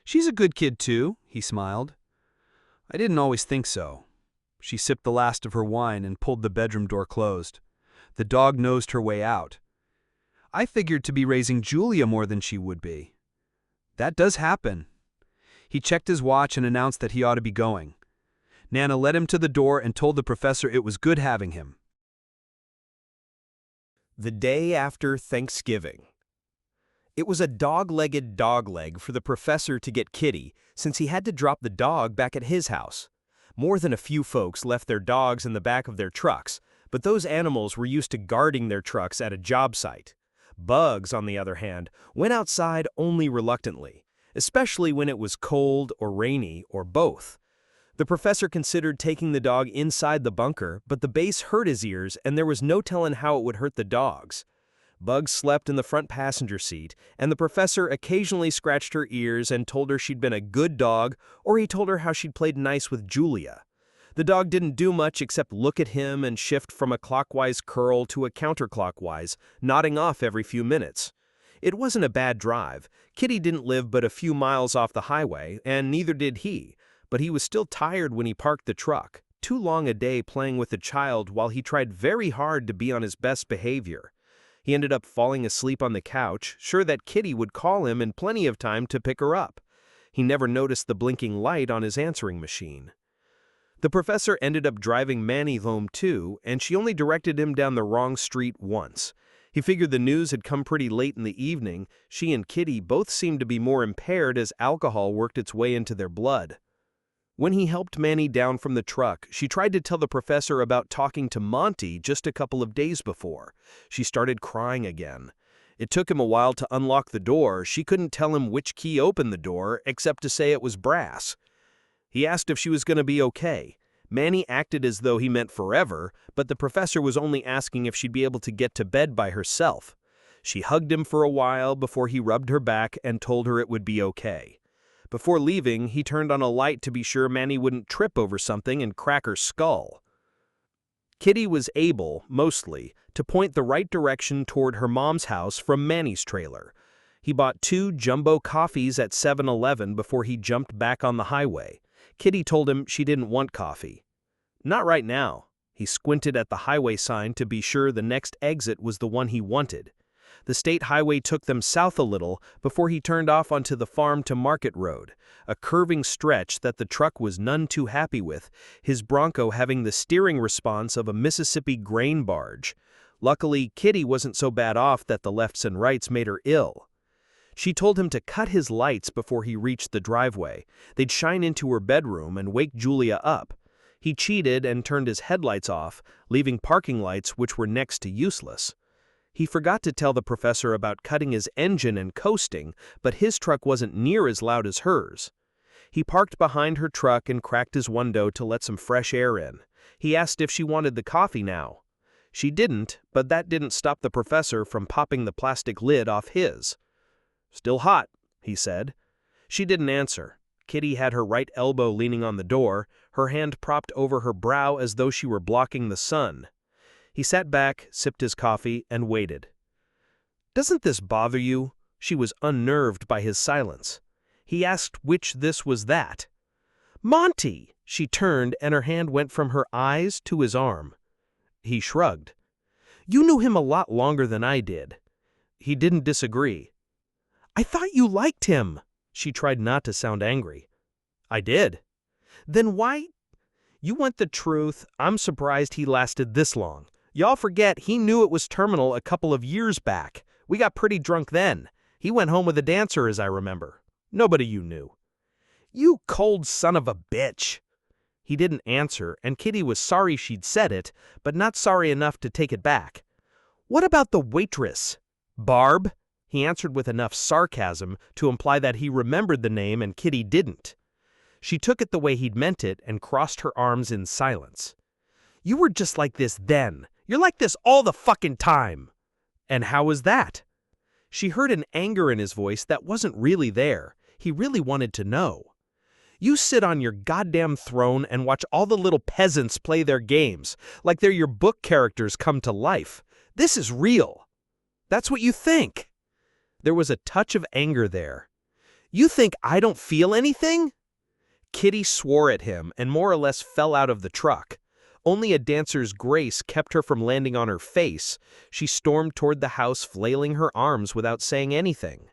"She's a good kid too," he smiled. "I didn't always think so." She sipped the last of her wine and pulled the bedroom door closed. The dog nosed her way out. "I figured to be raising Julia more than she would be." "That does happen." He checked his watch and announced that he ought to be going. Nana led him to the door and told the professor it was good having him. The day after Thanksgiving. It was a dog-legged dogleg for the professor to get Kitty, since he had to drop the dog back at his house. More than a few folks left their dogs in the back of their trucks, but those animals were used to guarding their trucks at a job site. Bugs, on the other hand, went outside only reluctantly, especially when it was cold or rainy or both. The professor considered taking the dog inside the bunker, but the bass hurt his ears and there was no telling how it would hurt the dogs. Bugs slept in the front passenger seat, and the professor occasionally scratched her ears and told her she'd been a good dog, or he told her how she'd played nice with Julia. The dog didn't do much except look at him and shift from a clockwise curl to a counterclockwise, nodding off every few minutes. It wasn't a bad drive. Kitty didn't live but a few miles off the highway, and neither did he. But he was still tired when he parked the truck. Too long a day playing with the child while he tried very hard to be on his best behavior. He ended up falling asleep on the couch, sure that Kitty would call him in plenty of time to pick her up. He never noticed the blinking light on his answering machine. The professor ended up driving Manny home too, and she only directed him down the wrong street once. He figured the news had come pretty late in the evening. She and Kitty both seemed to be more impaired as alcohol worked its way into their blood. When he helped Manny down from the truck, she tried to tell the professor about talking to Monty just a couple of days before. She started crying again. It took him a while to unlock the door. She couldn't tell him which key opened the door, except to say it was brass. He asked if she was going to be okay. Manny acted as though he meant forever, but the professor was only asking if she'd be able to get to bed by herself. She hugged him for a while before he rubbed her back and told her it would be okay. Before leaving, he turned on a light to be sure Manny wouldn't trip over something and crack her skull. Kitty was able, mostly, to point the right direction toward her mom's house from Manny's trailer. He bought 2 jumbo coffees at 7-Eleven before he jumped back on the highway. Kitty told him she didn't want coffee. Not right now. He squinted at the highway sign to be sure the next exit was the one he wanted. The state highway took them south a little before he turned off onto the Farm to Market Road, a curving stretch that the truck was none too happy with, his Bronco having the steering response of a Mississippi grain barge. Luckily, Kitty wasn't so bad off that the lefts and rights made her ill. She told him to cut his lights before he reached the driveway. They'd shine into her bedroom and wake Julia up. He cheated and turned his headlights off, leaving parking lights which were next to useless. He forgot to tell the professor about cutting his engine and coasting, but his truck wasn't near as loud as hers. He parked behind her truck and cracked his window to let some fresh air in. He asked if she wanted the coffee now. She didn't, but that didn't stop the professor from popping the plastic lid off his. "Still hot," he said. She didn't answer. Kitty had her right elbow leaning on the door, her hand propped over her brow as though she were blocking the sun. He sat back, sipped his coffee, and waited. "Doesn't this bother you?" She was unnerved by his silence. He asked which this was that. "Monty!" She turned, and her hand went from her eyes to his arm. He shrugged. "You knew him a lot longer than I did." He didn't disagree. "I thought you liked him." She tried not to sound angry. "I did." "Then why—" "You want the truth. I'm surprised he lasted this long. Y'all forget he knew it was terminal a couple of years back. We got pretty drunk then. He went home with a dancer, as I remember. Nobody you knew." "You cold son of a bitch." He didn't answer, and Kitty was sorry she'd said it, but not sorry enough to take it back. "What about the waitress?" "Barb?" He answered with enough sarcasm to imply that he remembered the name and Kitty didn't. She took it the way he'd meant it and crossed her arms in silence. "You were just like this then. You're like this all the fucking time." "And how was that?" She heard an anger in his voice that wasn't really there. He really wanted to know. "You sit on your goddamn throne and watch all the little peasants play their games, like they're your book characters come to life. This is real. That's what you think." There was a touch of anger there. "You think I don't feel anything?" Kitty swore at him and more or less fell out of the truck. Only a dancer's grace kept her from landing on her face. She stormed toward the house, flailing her arms without saying anything.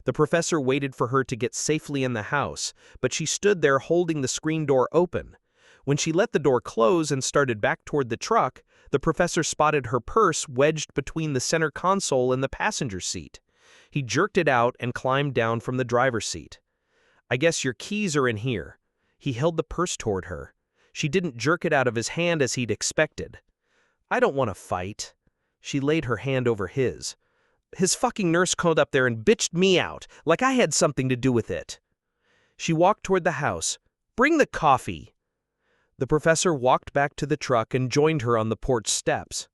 The professor waited for her to get safely in the house, but she stood there holding the screen door open. When she let the door close and started back toward the truck, the professor spotted her purse wedged between the center console and the passenger seat. He jerked it out and climbed down from the driver's seat. "I guess your keys are in here." He held the purse toward her. She didn't jerk it out of his hand as he'd expected. "I don't want to fight." She laid her hand over his. "His fucking nurse called up there and bitched me out, like I had something to do with it." She walked toward the house. "Bring the coffee." The professor walked back to the truck and joined her on the porch steps.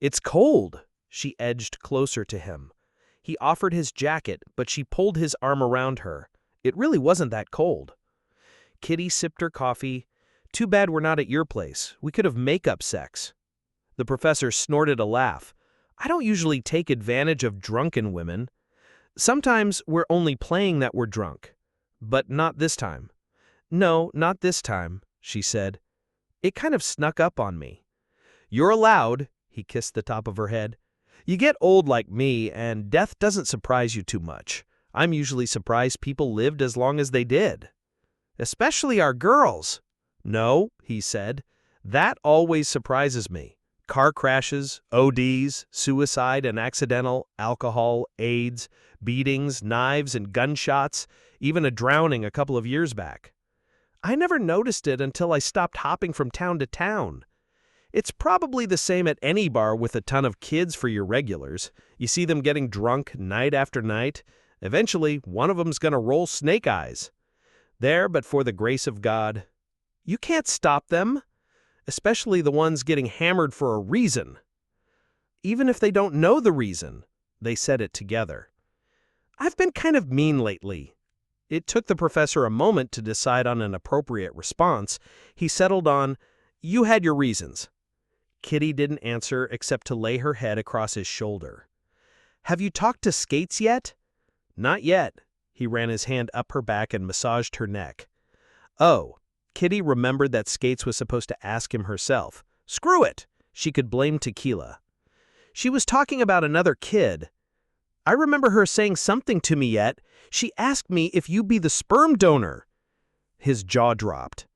"It's cold." She edged closer to him. He offered his jacket, but she pulled his arm around her. It really wasn't that cold. Kitty sipped her coffee. "Too bad we're not at your place. We could have make-up sex." The professor snorted a laugh. "I don't usually take advantage of drunken women. Sometimes we're only playing that we're drunk. But not this time." "No, not this time," she said. "It kind of snuck up on me." "You're allowed," he kissed the top of her head. "You get old like me, and death doesn't surprise you too much. I'm usually surprised people lived as long as they did. Especially our girls." No, he said. That always surprises me. Car crashes, ODs, suicide and accidental, alcohol, AIDS, beatings, knives and gunshots, even a drowning a couple of years back. I never noticed it until I stopped hopping from town to town. It's probably the same at any bar with a ton of kids for your regulars. You see them getting drunk night after night. Eventually, one of them's gonna roll snake eyes. There, but for the grace of God. You can't stop them, especially the ones getting hammered for a reason. Even if they don't know the reason, they said it together. I've been kind of mean lately. It took the professor a moment to decide on an appropriate response. He settled on, "You had your reasons." Kitty didn't answer except to lay her head across his shoulder. "Have you talked to Skates yet?" "Not yet." He ran his hand up her back and massaged her neck. Oh, Kitty remembered that Skates was supposed to ask him herself. Screw it! She could blame Tequila. She was talking about another kid. I remember her saying something to me yet. She asked me if you'd be the sperm donor. His jaw dropped.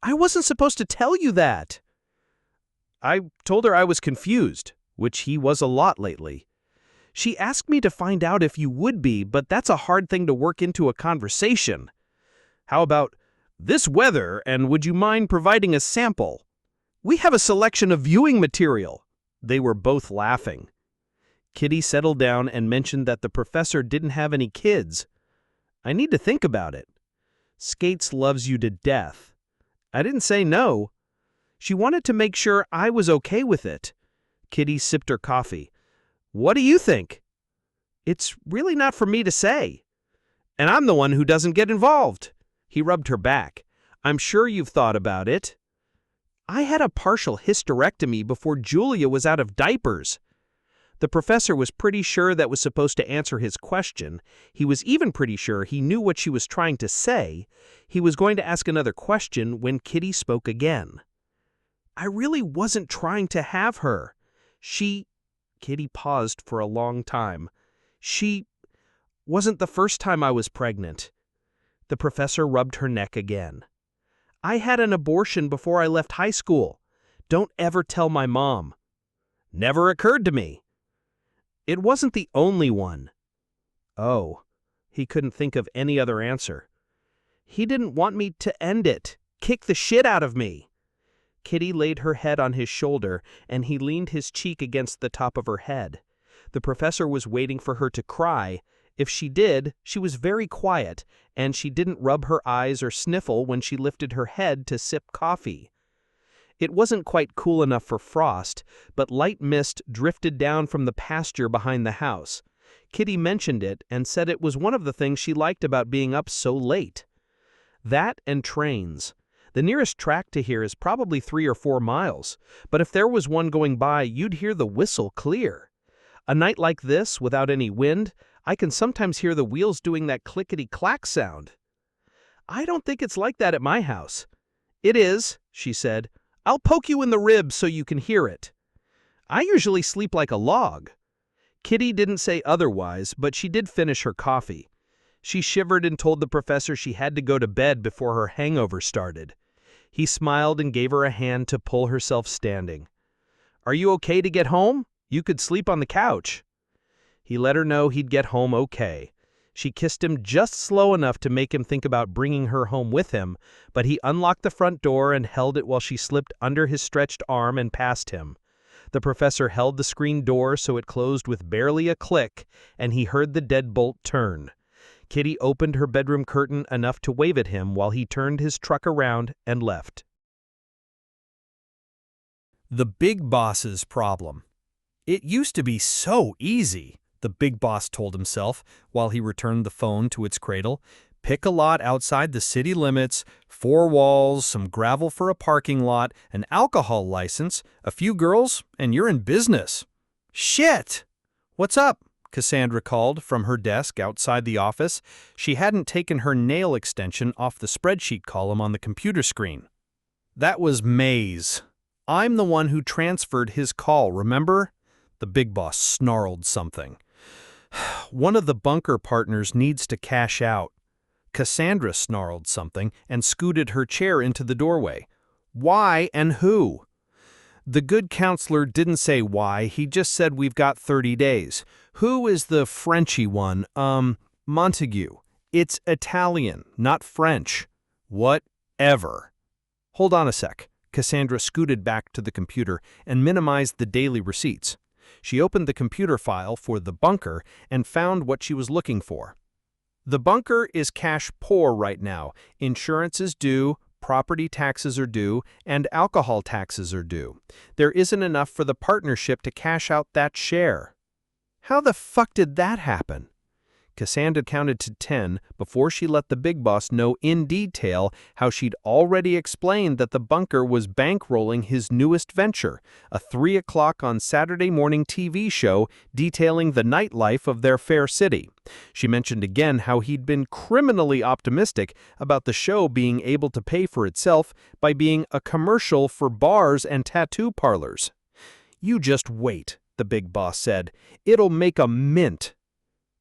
I wasn't supposed to tell you that. I told her I was confused, which he was a lot lately. She asked me to find out if you would be, but that's a hard thing to work into a conversation. How about, this weather, and would you mind providing a sample? We have a selection of viewing material. They were both laughing. Kitty settled down and mentioned that the professor didn't have any kids. I need to think about it. Skates loves you to death. I didn't say no. She wanted to make sure I was okay with it. Kitty sipped her coffee. What do you think? It's really not for me to say. And I'm the one who doesn't get involved. He rubbed her back. I'm sure you've thought about it. I had a partial hysterectomy before Julia was out of diapers. The professor was pretty sure that was supposed to answer his question. He was even pretty sure he knew what she was trying to say. He was going to ask another question when Kitty spoke again. I really wasn't trying to have her. Kitty paused for a long time. She wasn't the first time I was pregnant. The professor rubbed her neck again. I had an abortion before I left high school. Don't ever tell my mom. Never occurred to me. It wasn't the only one. Oh, he couldn't think of any other answer. He didn't want me to end it, kick the shit out of me. Kitty laid her head on his shoulder, and he leaned his cheek against the top of her head. The professor was waiting for her to cry. If she did, she was very quiet, and she didn't rub her eyes or sniffle when she lifted her head to sip coffee. It wasn't quite cool enough for frost, but light mist drifted down from the pasture behind the house. Kitty mentioned it and said it was one of the things she liked about being up so late. That and trains. The nearest track to here is probably 3 or 4 miles, but if there was one going by, you'd hear the whistle clear. A night like this, without any wind, I can sometimes hear the wheels doing that clickety-clack sound. I don't think it's like that at my house. It is, she said. I'll poke you in the ribs so you can hear it. I usually sleep like a log. Kitty didn't say otherwise, but she did finish her coffee. She shivered and told the professor she had to go to bed before her hangover started. He smiled and gave her a hand to pull herself standing. Are you okay to get home? You could sleep on the couch. He let her know he'd get home okay. She kissed him just slow enough to make him think about bringing her home with him, but he unlocked the front door and held it while she slipped under his stretched arm and past him. The professor held the screen door so it closed with barely a click, and he heard the deadbolt turn. Kitty opened her bedroom curtain enough to wave at him while he turned his truck around and left. The big boss's problem. It used to be so easy, the big boss told himself while he returned the phone to its cradle. Pick a lot outside the city limits, 4 walls, some gravel for a parking lot, an alcohol license, a few girls, and you're in business. Shit! What's up? Cassandra called from her desk outside the office. She hadn't taken her nail extension off the spreadsheet column on the computer screen. That was Mays. I'm the one who transferred his call, remember? The big boss snarled something. One of the bunker partners needs to cash out. Cassandra snarled something and scooted her chair into the doorway. Why and who? The good counselor didn't say why, he just said we've got 30 days. Who is the Frenchy one? Montague. It's Italian, not French. Whatever. Hold on a sec. Cassandra scooted back to the computer and minimized the daily receipts. She opened the computer file for the bunker and found what she was looking for. The bunker is cash poor right now. Insurance is due, property taxes are due, and alcohol taxes are due. There isn't enough for the partnership to cash out that share. How the fuck did that happen? Cassandra counted to 10 before she let the big boss know in detail how she'd already explained that the bunker was bankrolling his newest venture, a 3 o'clock on Saturday morning TV show detailing the nightlife of their fair city. She mentioned again how he'd been criminally optimistic about the show being able to pay for itself by being a commercial for bars and tattoo parlors. "You just wait," the big boss said. "It'll make a mint."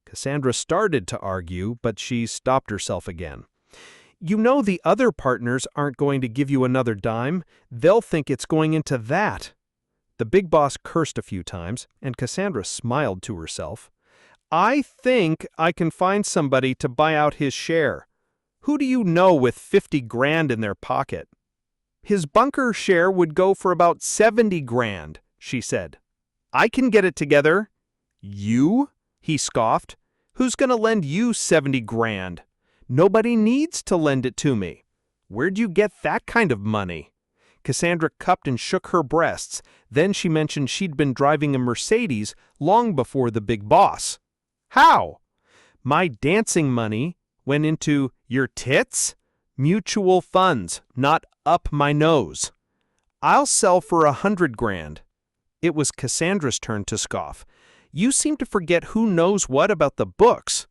Cassandra started to argue, but she stopped herself again. "You know the other partners aren't going to give you another dime. They'll think it's going into that." The big boss cursed a few times, and Cassandra smiled to herself. "I think I can find somebody to buy out his share. Who do you know with 50 grand in their pocket?" "His bunker share would go for about 70 grand, she said. "I can get it together." "You?" he scoffed. "Who's going to lend you 70 grand? Nobody needs to lend it to me. Where'd you get that kind of money?" Cassandra cupped and shook her breasts. Then she mentioned she'd been driving a Mercedes long before the big boss. "How?" "My dancing money went into your tits? Mutual funds, not up my nose." "I'll sell for 100 grand. It was Cassandra's turn to scoff. "You seem to forget who knows what about the books."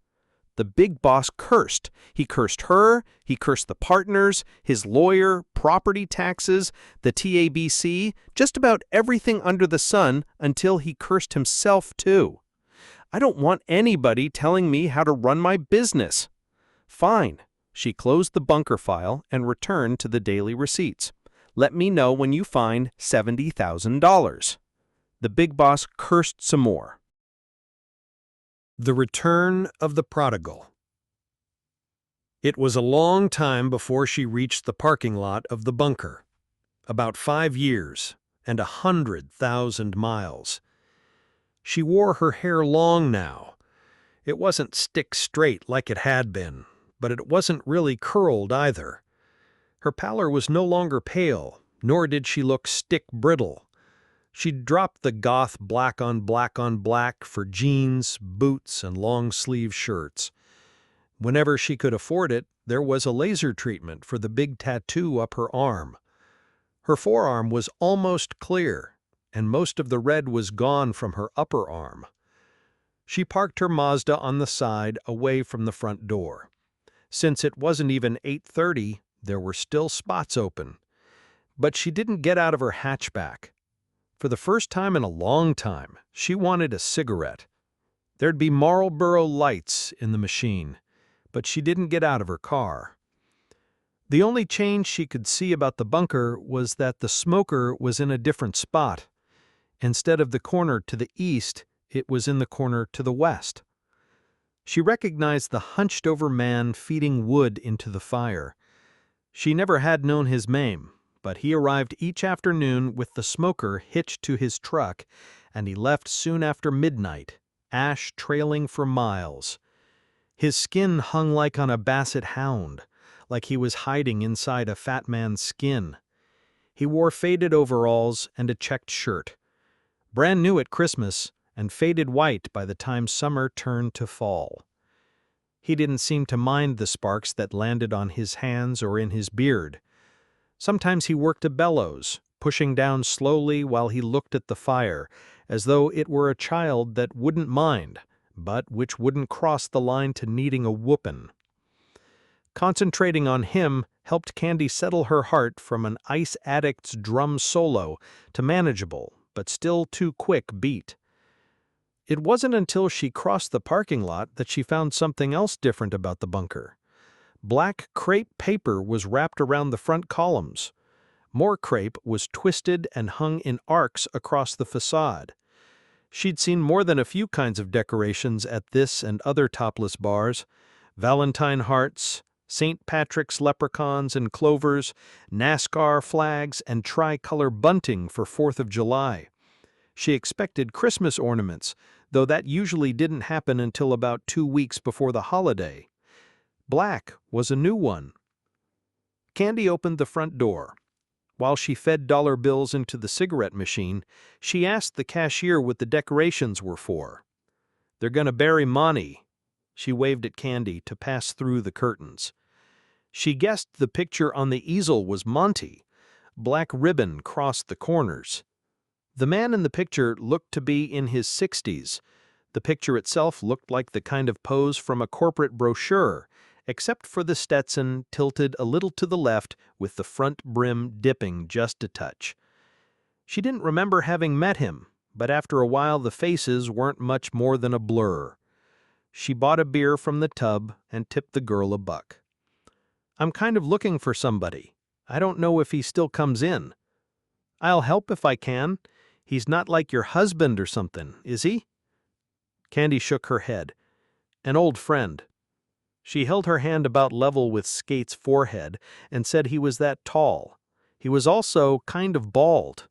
The big boss cursed. He cursed her, he cursed the partners, his lawyer, property taxes, the TABC, just about everything under the sun until he cursed himself too. "I don't want anybody telling me how to run my business." "Fine." She closed the bunker file and returned to the daily receipts. "Let me know when you find $70,000. The big boss cursed some more. The Return of the Prodigal. It was a long time before she reached the parking lot of the bunker. About 5 years and 100,000 miles. She wore her hair long now. It wasn't stick straight like it had been, but it wasn't really curled either. Her pallor was no longer pale, nor did she look stick brittle. She'd dropped the goth black on black for jeans, boots, and long-sleeve shirts. Whenever she could afford it, there was a laser treatment for the big tattoo up her arm. Her forearm was almost clear, and most of the red was gone from her upper arm. She parked her Mazda on the side away from the front door. Since it wasn't even 8:30, there were still spots open. But she didn't get out of her hatchback. For the first time in a long time, she wanted a cigarette. There'd be Marlboro lights in the machine, but she didn't get out of her car. The only change she could see about the bunker was that the smoker was in a different spot. Instead of the corner to the east, it was in the corner to the west. She recognized the hunched-over man feeding wood into the fire. She never had known his name, but he arrived each afternoon with the smoker hitched to his truck, and he left soon after midnight, ash trailing for miles. His skin hung like on a basset hound, like he was hiding inside a fat man's skin. He wore faded overalls and a checked shirt. Brand new at Christmas, and faded white by the time summer turned to fall. He didn't seem to mind the sparks that landed on his hands or in his beard. Sometimes he worked a bellows, pushing down slowly while he looked at the fire, as though it were a child that wouldn't mind, but which wouldn't cross the line to needing a whoopin'. Concentrating on him helped Candy settle her heart from an ice addict's drum solo to manageable, but still too quick beat. It wasn't until she crossed the parking lot that she found something else different about the bunker. Black crepe paper was wrapped around the front columns. More crepe was twisted and hung in arcs across the facade. She'd seen more than a few kinds of decorations at this and other topless bars: Valentine hearts, St. Patrick's leprechauns and clovers, NASCAR flags, and tricolor bunting for 4th of July. She expected Christmas ornaments, though that usually didn't happen until about 2 weeks before the holiday. Black was a new one. Candy opened the front door. While she fed dollar bills into the cigarette machine, she asked the cashier what the decorations were for. "They're gonna bury Monty." She waved at Candy to pass through the curtains. She guessed the picture on the easel was Monty. Black ribbon crossed the corners. The man in the picture looked to be in his 60s. The picture itself looked like the kind of pose from a corporate brochure, except for the Stetson tilted a little to the left with the front brim dipping just a touch. She didn't remember having met him, but after a while the faces weren't much more than a blur. She bought a beer from the tub and tipped the girl $1. "I'm kind of looking for somebody. I don't know if he still comes in." "I'll help if I can. He's not like your husband or something, is he?" Candy shook her head. "An old friend." She held her hand about level with Skate's forehead and said he was that tall. He was also kind of bald.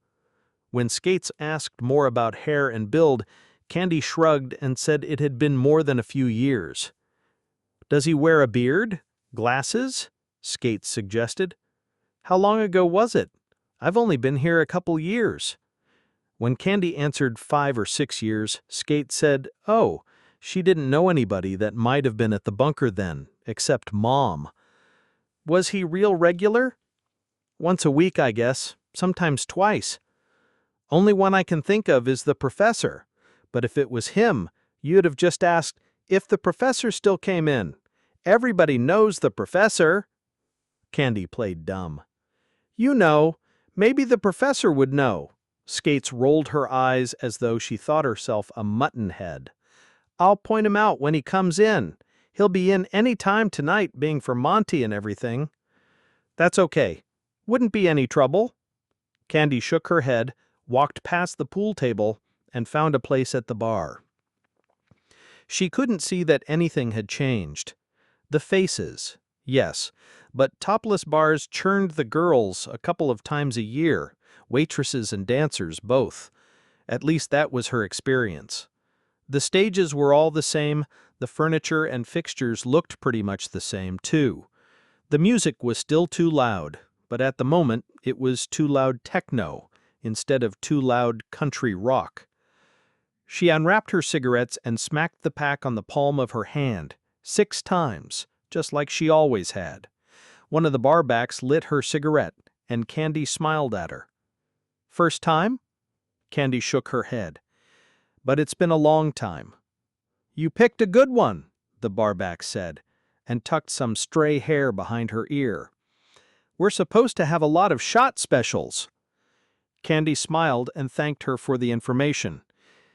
When Skates asked more about hair and build, Candy shrugged and said it had been more than a few years. "Does he wear a beard? Glasses?" Skates suggested. "How long ago was it? I've only been here a couple years." When Candy answered 5 or 6 years, Skate said, "Oh, she didn't know anybody that might have been at the bunker then, except Mom." "Was he real regular?" "Once a week, I guess, sometimes twice. Only one I can think of is the professor, but if it was him, you'd have just asked if the professor still came in. Everybody knows the professor." Candy played dumb. "You know, maybe the professor would know." Skates rolled her eyes as though she thought herself a mutton head. "I'll point him out when he comes in. He'll be in any time tonight, being for Monty and everything." "That's okay. Wouldn't be any trouble." Candy shook her head, walked past the pool table, and found a place at the bar. She couldn't see that anything had changed. The faces, yes, but topless bars churned the girls a couple of times a year, waitresses and dancers both. At least that was her experience. The stages were all the same, the furniture and fixtures looked pretty much the same, too. The music was still too loud, but at the moment it was too loud techno instead of too loud country rock. She unwrapped her cigarettes and smacked the pack on the palm of her hand 6 times, just like she always had. One of the barbacks lit her cigarette, and Candy smiled at her. "First time?" Candy shook her head. "But it's been a long time." "You picked a good one," the barback said, and tucked some stray hair behind her ear. "We're supposed to have a lot of shot specials." Candy smiled and thanked her for the information.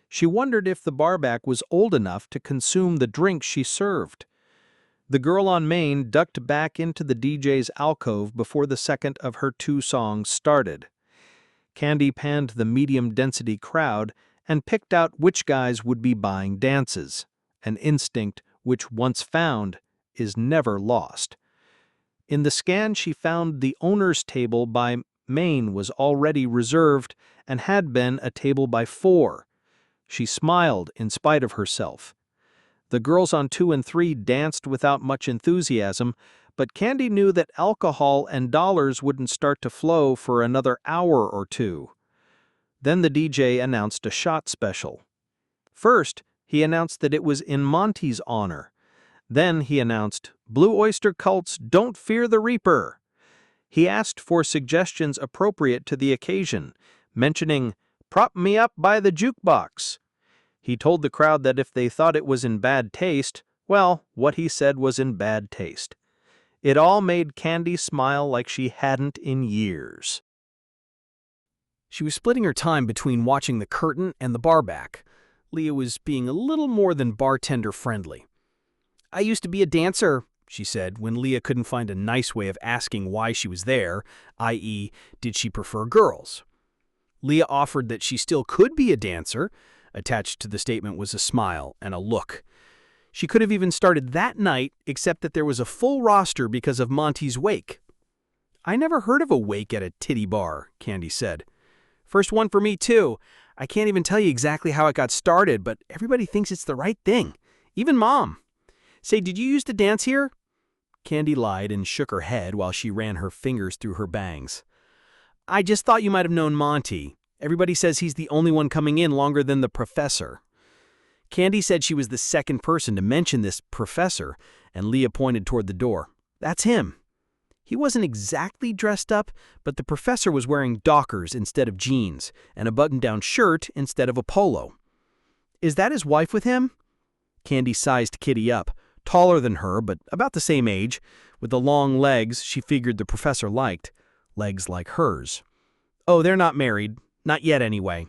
She wondered if the barback was old enough to consume the drink she served. The girl on Main ducked back into the DJ's alcove before the second of her 2 songs started. Candy panned the medium-density crowd and picked out which guys would be buying dances, an instinct which, once found, is never lost. In the scan she found the owner's table by Main was already reserved and had been a table by 4. She smiled in spite of herself. The girls on 2 and 3 danced without much enthusiasm, but Candy knew that alcohol and dollars wouldn't start to flow for another hour or 2. Then the DJ announced a shot special. First, he announced that it was in Monty's honor. Then he announced, "Blue Oyster Cult's Don't Fear the Reaper." He asked for suggestions appropriate to the occasion, mentioning, "Prop Me Up by the Jukebox." He told the crowd that if they thought it was in bad taste, well, what he said was in bad taste. It all made Candy smile like she hadn't in years. She was splitting her time between watching the curtain and the barback. Leah was being a little more than bartender friendly. "I used to be a dancer. she said, when Leah couldn't find a nice way of asking why she was there, i.e., did she prefer girls? Leah offered that she still could be a dancer. Attached to the statement was a smile and a look. She could have even started that night, except that there was a full roster because of Monty's wake. I never heard of a wake at a titty bar, Candy said. First one for me, too. I can't even tell you exactly how it got started, but everybody thinks it's the right thing. Even Mom. Say, did you used to dance here? Candy lied and shook her head while she ran her fingers through her bangs. I just thought you might have known Monty. Everybody says he's the only one coming in longer than the professor. Candy said she was the second person to mention this professor, and Leah pointed toward the door. That's him. He wasn't exactly dressed up, but the professor was wearing Dockers instead of jeans, and a button-down shirt instead of a polo. Is that his wife with him? Candy sized Kitty up, taller than her, but about the same age, with the long legs she figured the professor liked. Legs like hers. Oh, they're not married. Not yet, anyway.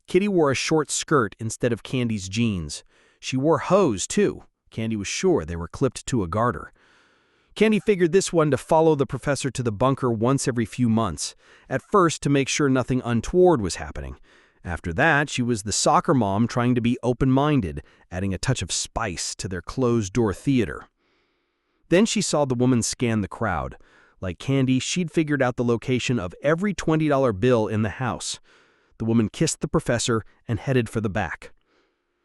Kitty wore a short skirt instead of Candy's jeans. She wore hose, too. Candy was sure they were clipped to a garter. Candy figured this one to follow the professor to the bunker once every few months, at first to make sure nothing untoward was happening. After that, she was the soccer mom trying to be open-minded, adding a touch of spice to their closed-door theater. Then she saw the woman scan the crowd. Like Candy, she'd figured out the location of every $20 bill in the house. The woman kissed the professor and headed for the back.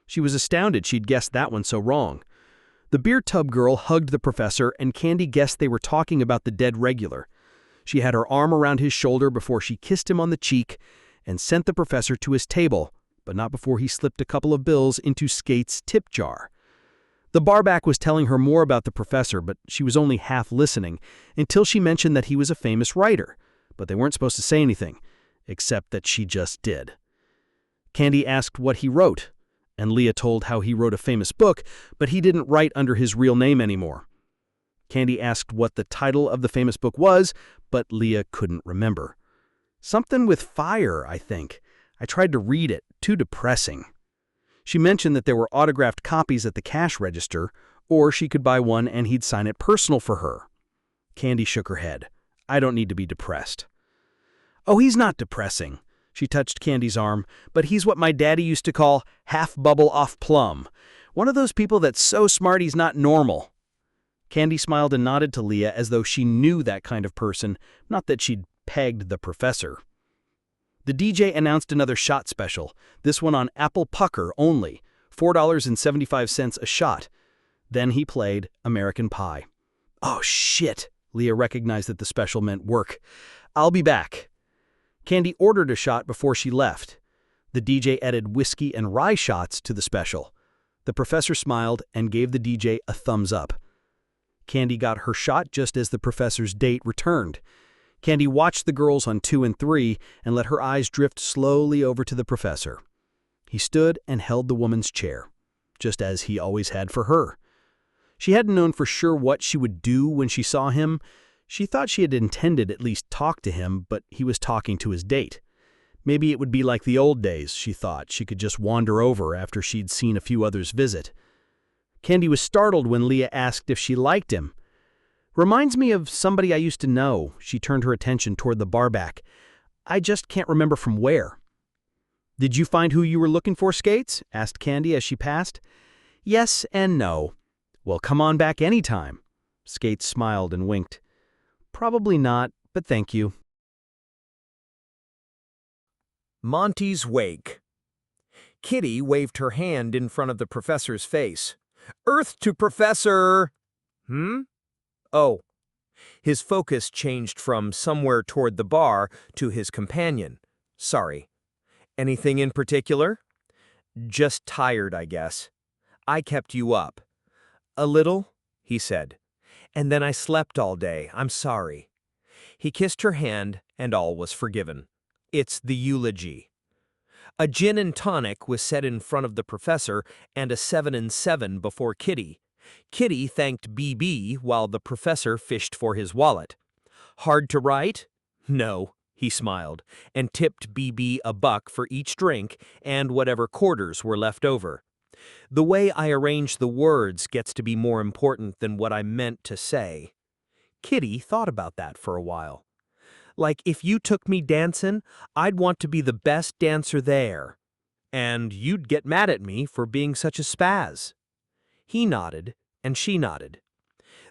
She was astounded she'd guessed that one so wrong. The beer tub girl hugged the professor, and Candy guessed they were talking about the dead regular. She had her arm around his shoulder before she kissed him on the cheek and sent the professor to his table, but not before he slipped a couple of bills into Skate's tip jar. The barback was telling her more about the professor, but she was only half listening until she mentioned that he was a famous writer, but they weren't supposed to say anything, except that she just did. Candy asked what he wrote, and Leah told how he wrote a famous book, but he didn't write under his real name anymore. Candy asked what the title of the famous book was, but Leah couldn't remember. Something with fire, I think. I tried to read it. Too depressing. She mentioned that there were autographed copies at the cash register, or she could buy one and he'd sign it personal for her. Candy shook her head. I don't need to be depressed. Oh, he's not depressing. She touched Candy's arm, but he's what my daddy used to call half bubble off plum. One of those people that's so smart he's not normal. Candy smiled and nodded to Leah as though she knew that kind of person, not that she'd pegged the professor. The DJ announced another shot special, this one on apple pucker only, $4.75 a shot. Then he played American Pie. Oh, shit, Leah recognized that the special meant work. I'll be back. Candy ordered a shot before she left. The DJ added whiskey and rye shots to the special. The professor smiled and gave the DJ a thumbs up. Candy got her shot just as the professor's date returned. Candy watched the girls on 2 and 3 and let her eyes drift slowly over to the professor. He stood and held the woman's chair, just as he always had for her. She hadn't known for sure what she would do when she saw him. She thought she had intended at least talk to him, but he was talking to his date. Maybe it would be like the old days, she thought. She could just wander over after she'd seen a few others visit. Candy was startled when Leah asked if she liked him. Reminds me of somebody I used to know. She turned her attention toward the barback. I just can't remember from where. Did you find who you were looking for, Skates? Asked Candy as she passed. Yes and no. Well, come on back anytime. Skates smiled and winked. Probably not, but thank you. Monty's wake. Kitty waved her hand in front of the professor's face. Earth to Professor! Oh. His focus changed from somewhere toward the bar to his companion. Sorry. Anything in particular? Just tired, I guess. I kept you up. A little, he said. And then I slept all day. I'm sorry. He kissed her hand, and all was forgiven. It's the eulogy. A gin and tonic was set in front of the professor and a 7 and 7 before Kitty. Kitty thanked BB while the professor fished for his wallet. Hard to write? No, he smiled, and tipped BB $1 for each drink and whatever quarters were left over. The way I arrange the words gets to be more important than what I meant to say. Kitty thought about that for a while. Like, if you took me dancing, I'd want to be the best dancer there. And you'd get mad at me for being such a spaz. He nodded, and she nodded.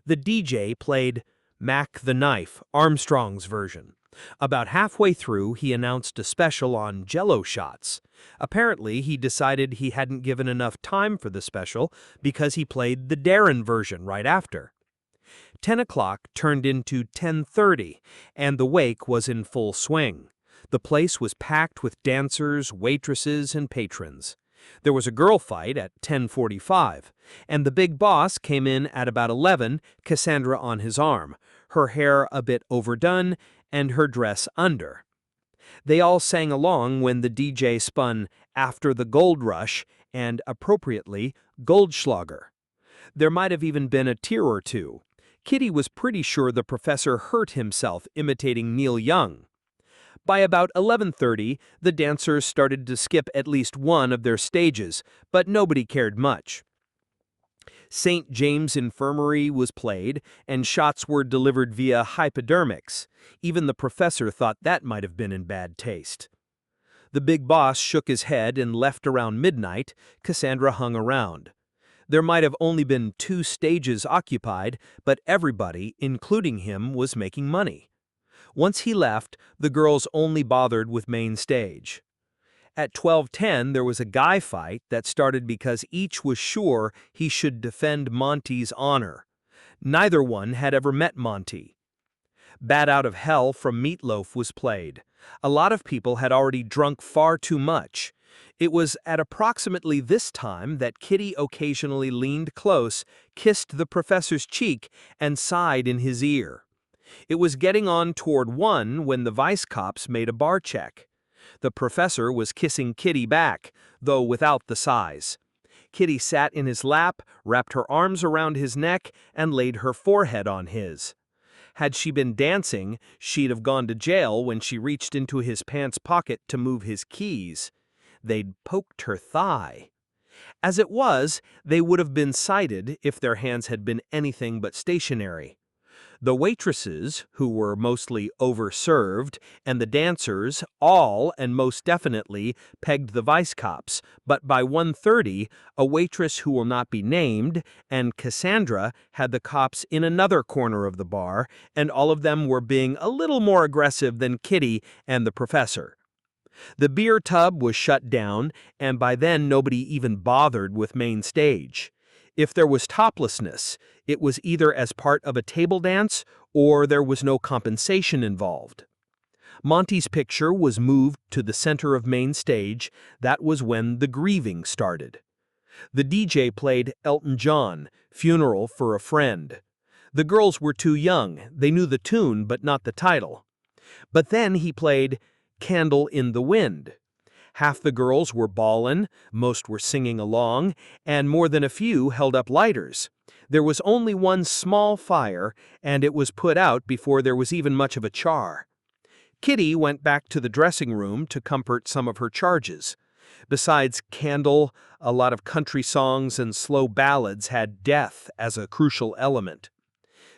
The DJ played Mac the Knife, Armstrong's version. About halfway through, he announced a special on Jell-O shots. Apparently, he decided he hadn't given enough time for the special because he played the Darren version right after. 10 o'clock turned into 10:30, and the wake was in full swing. The place was packed with dancers, waitresses, and patrons. There was a girl fight at 10:45, and the big boss came in at about 11, Cassandra on his arm, her hair a bit overdone, and her dress under. They all sang along when the DJ spun After the Gold Rush and, appropriately, Goldschlager. There might have even been a tear or two. Kitty was pretty sure the professor hurt himself imitating Neil Young. By about 11:30, the dancers started to skip at least one of their stages, but nobody cared much. St. James Infirmary was played, and shots were delivered via hypodermics. Even the professor thought that might have been in bad taste. The big boss shook his head and left around midnight. Cassandra hung around. There might have only been 2 stages occupied, but everybody, including him, was making money. Once he left, the girls only bothered with main stage. At 12:10, there was a guy fight that started because each was sure he should defend Monty's honor. Neither one had ever met Monty. Bat Out of Hell from Meatloaf was played. A lot of people had already drunk far too much. It was at approximately this time that Kitty occasionally leaned close, kissed the professor's cheek, and sighed in his ear. It was getting on toward 1 when the vice cops made a bar check. The professor was kissing Kitty back, though without the sighs. Kitty sat in his lap, wrapped her arms around his neck, and laid her forehead on his. Had she been dancing, she'd have gone to jail when she reached into his pants pocket to move his keys. They'd poked her thigh. As it was, they would have been cited if their hands had been anything but stationary. The waitresses, who were mostly overserved, and the dancers, all and most definitely, pegged the vice cops, but by 1:30, a waitress who will not be named, and Cassandra had the cops in another corner of the bar, and all of them were being a little more aggressive than Kitty and the professor. The beer tub was shut down, and by then nobody even bothered with main stage. If there was toplessness, it was either as part of a table dance or there was no compensation involved. Monty's picture was moved to the center of main stage. That was when the grieving started. The DJ played Elton John, Funeral for a Friend. The girls were too young. They knew the tune but not the title. But then he played Candle in the Wind. Half the girls were bawlin', most were singing along, and more than a few held up lighters. There was only one small fire, and it was put out before there was even much of a char. Kitty went back to the dressing room to comfort some of her charges. Besides Candle, a lot of country songs and slow ballads had death as a crucial element.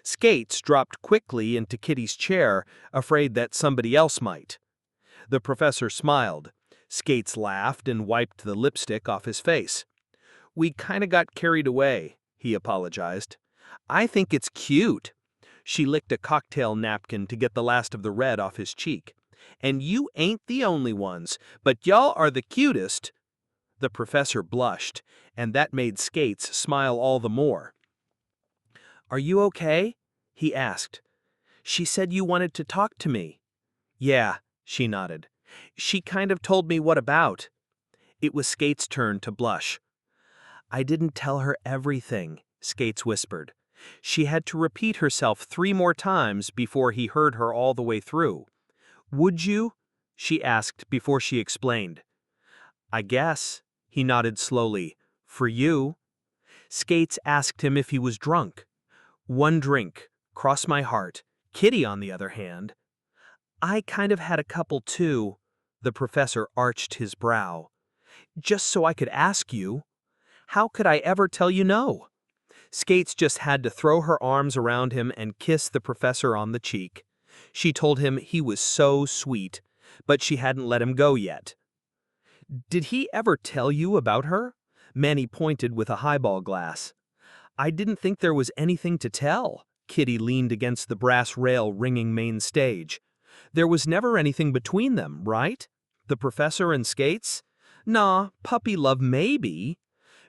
Skates dropped quickly into Kitty's chair, afraid that somebody else might. The professor smiled. Skates laughed and wiped the lipstick off his face. "We kinda got carried away," he apologized. "I think it's cute." She licked a cocktail napkin to get the last of the red off his cheek. "And you ain't the only ones, but y'all are the cutest." The professor blushed, and that made Skates smile all the more. "Are you okay?" he asked. "She said you wanted to talk to me." "Yeah," she nodded. "She kind of told me what about." It was Skates' turn to blush. "I didn't tell her everything," Skates whispered. She had to repeat herself 3 more times before he heard her all the way through. "Would you?" she asked before she explained. "I guess," he nodded slowly. "For you." Skates asked him if he was drunk. "1 drink, cross my heart." Kitty, on the other hand, "I kind of had a couple too." The professor arched his brow. "Just so I could ask you." How could I ever tell you no? Skates just had to throw her arms around him and kiss the professor on the cheek. She told him he was so sweet, but she hadn't let him go yet. Did he ever tell you about her? Manny pointed with a highball glass. I didn't think there was anything to tell. Kitty leaned against the brass rail ringing main stage. There was never anything between them, right? The professor and Skates? Nah, puppy love maybe.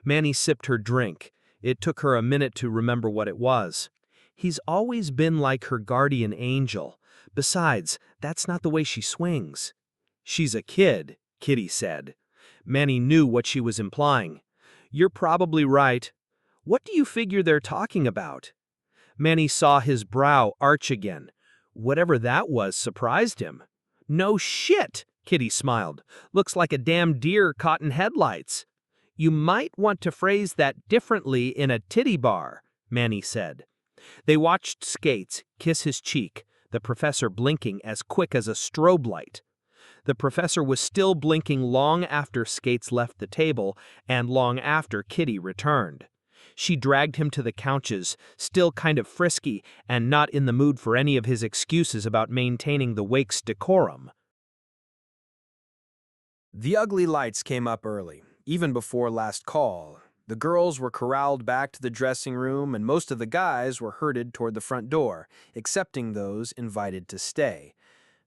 Manny sipped her drink. It took her a minute to remember what it was. He's always been like her guardian angel. Besides, that's not the way she swings. She's a kid, Kitty said. Manny knew what she was implying. You're probably right. What do you figure they're talking about? Manny saw his brow arch again. Whatever that was surprised him. No shit, Kitty smiled. Looks like a damn deer caught in headlights. You might want to phrase that differently in a titty bar, Manny said. They watched Skates kiss his cheek, the professor blinking as quick as a strobe light. The professor was still blinking long after Skates left the table and long after Kitty returned. She dragged him to the couches, still kind of frisky and not in the mood for any of his excuses about maintaining the wake's decorum. The ugly lights came up early, even before last call. The girls were corralled back to the dressing room and most of the guys were herded toward the front door, excepting those invited to stay.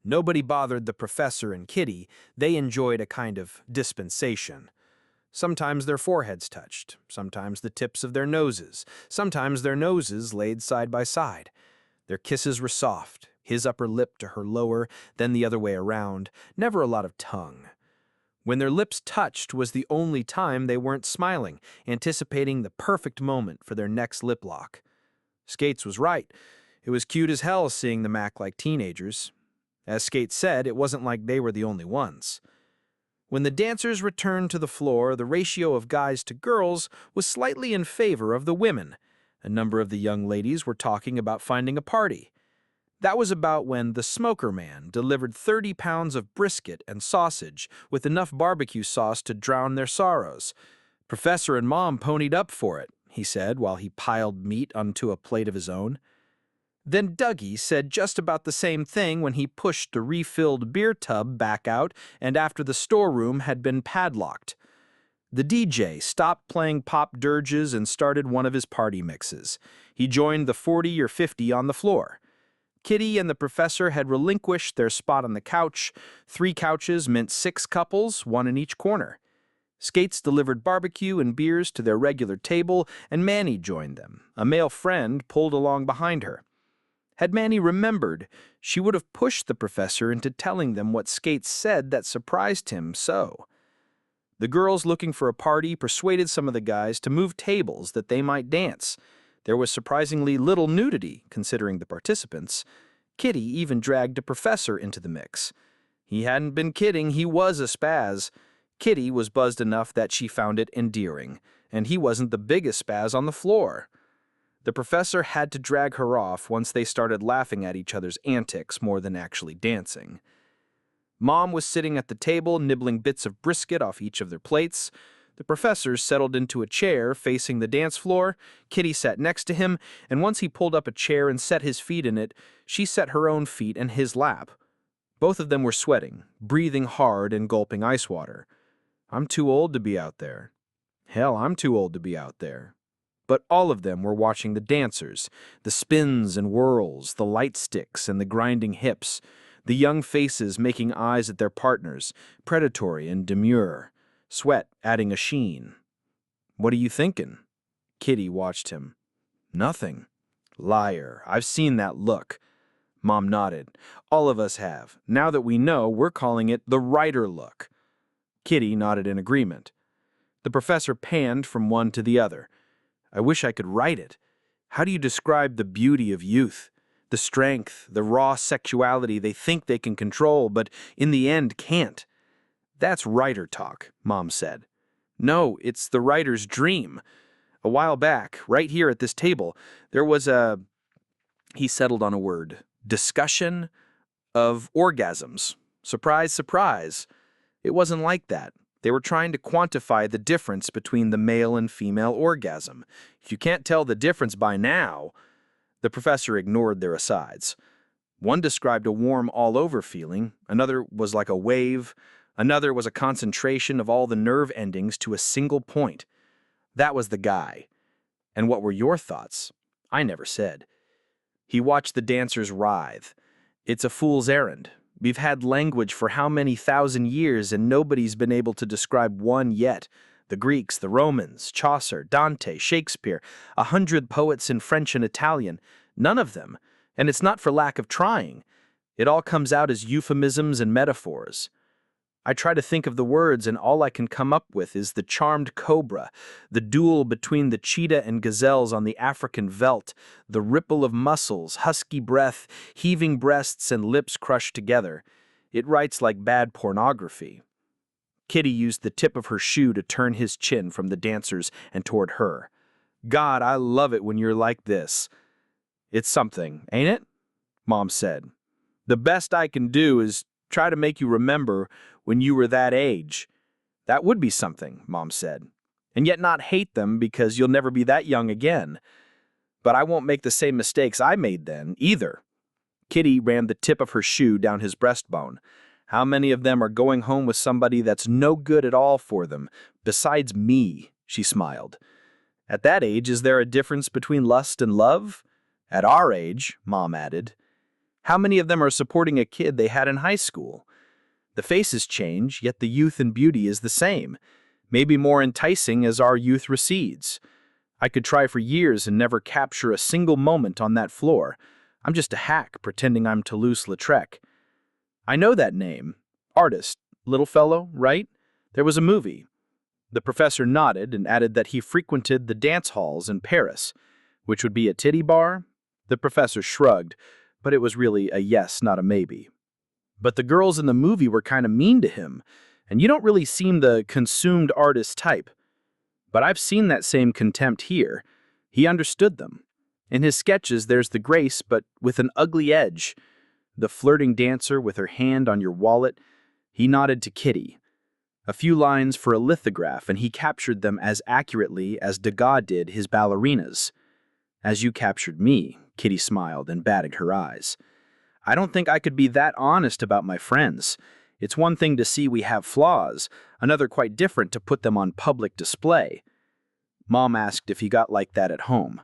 Nobody bothered the professor and Kitty. They enjoyed a kind of dispensation. Sometimes their foreheads touched, sometimes the tips of their noses, sometimes their noses laid side by side. Their kisses were soft, his upper lip to her lower, then the other way around, never a lot of tongue. When their lips touched was the only time they weren't smiling, anticipating the perfect moment for their next lip lock. Skates was right. It was cute as hell seeing them act like teenagers. As Skates said, it wasn't like they were the only ones. When the dancers returned to the floor, the ratio of guys to girls was slightly in favor of the women. A number of the young ladies were talking about finding a party. That was about when the smoker man delivered 30 pounds of brisket and sausage with enough barbecue sauce to drown their sorrows. Professor and Mom ponied up for it, he said while he piled meat onto a plate of his own. Then Dougie said just about the same thing when he pushed the refilled beer tub back out and after the storeroom had been padlocked. The DJ stopped playing pop dirges and started one of his party mixes. He joined the 40 or 50 on the floor. Kitty and the professor had relinquished their spot on the couch. 3 couches meant 6 couples, 1 in each corner. Skates delivered barbecue and beers to their regular table, and Manny joined them. A male friend pulled along behind her. Had Manny remembered, she would have pushed the professor into telling them what Skates said that surprised him so. The girls looking for a party persuaded some of the guys to move tables that they might dance. There was surprisingly little nudity, considering the participants. Kitty even dragged a professor into the mix. He hadn't been kidding, he was a spaz. Kitty was buzzed enough that she found it endearing, and he wasn't the biggest spaz on the floor. The professor had to drag her off once they started laughing at each other's antics more than actually dancing. Mom was sitting at the table, nibbling bits of brisket off each of their plates. The professor settled into a chair facing the dance floor. Kitty sat next to him, and once he pulled up a chair and set his feet in it, she set her own feet in his lap. Both of them were sweating, breathing hard and gulping ice water. I'm too old to be out there. Hell, I'm too old to be out there. But all of them were watching the dancers, the spins and whirls, the light sticks and the grinding hips, the young faces making eyes at their partners, predatory and demure, sweat adding a sheen. What are you thinking? Kitty watched him. Nothing. Liar, I've seen that look. Mom nodded. All of us have. Now that we know, we're calling it the writer look. Kitty nodded in agreement. The professor panned from one to the other. I wish I could write it. How do you describe the beauty of youth? The strength, the raw sexuality they think they can control, but in the end can't. That's writer talk, Mom said. No, it's the writer's dream. A while back, right here at this table, there was he settled on a word, discussion of orgasms. Surprise, surprise. It wasn't like that. They were trying to quantify the difference between the male and female orgasm. If you can't tell the difference by now, the professor ignored their asides. One described a warm all-over feeling, another was like a wave, another was a concentration of all the nerve endings to a single point. That was the guy. And what were your thoughts? I never said. He watched the dancers writhe. It's a fool's errand. We've had language for how many thousand years and nobody's been able to describe one yet. The Greeks, the Romans, Chaucer, Dante, Shakespeare, 100 poets in French and Italian. None of them. And it's not for lack of trying. It all comes out as euphemisms and metaphors. I try to think of the words and all I can come up with is the charmed cobra, the duel between the cheetah and gazelles on the African veldt, the ripple of muscles, husky breath, heaving breasts and lips crushed together. It writes like bad pornography. Kitty used the tip of her shoe to turn his chin from the dancers and toward her. God, I love it when you're like this. It's something, ain't it? Mom said. The best I can do is try to make you remember when you were that age. That would be something, Mom said. And yet not hate them because you'll never be that young again. But I won't make the same mistakes I made then, either. Kitty ran the tip of her shoe down his breastbone. How many of them are going home with somebody that's no good at all for them, besides me? She smiled. At that age, is there a difference between lust and love? At our age, Mom added. How many of them are supporting a kid they had in high school? The faces change, yet the youth and beauty is the same, maybe more enticing as our youth recedes. I could try for years and never capture a single moment on that floor. I'm just a hack pretending I'm Toulouse-Lautrec. I know that name. Artist. Little fellow, right? There was a movie. The professor nodded and added that he frequented the dance halls in Paris, which would be a titty bar. The professor shrugged, but it was really a yes, not a maybe. But the girls in the movie were kind of mean to him, and you don't really seem the consumed artist type. But I've seen that same contempt here. He understood them. In his sketches, there's the grace, but with an ugly edge. The flirting dancer with her hand on your wallet. He nodded to Kitty. A few lines for a lithograph, and he captured them as accurately as Degas did his ballerinas. As you captured me, Kitty smiled and batted her eyes. I don't think I could be that honest about my friends. It's one thing to see we have flaws, another quite different to put them on public display. Mom asked if he got like that at home.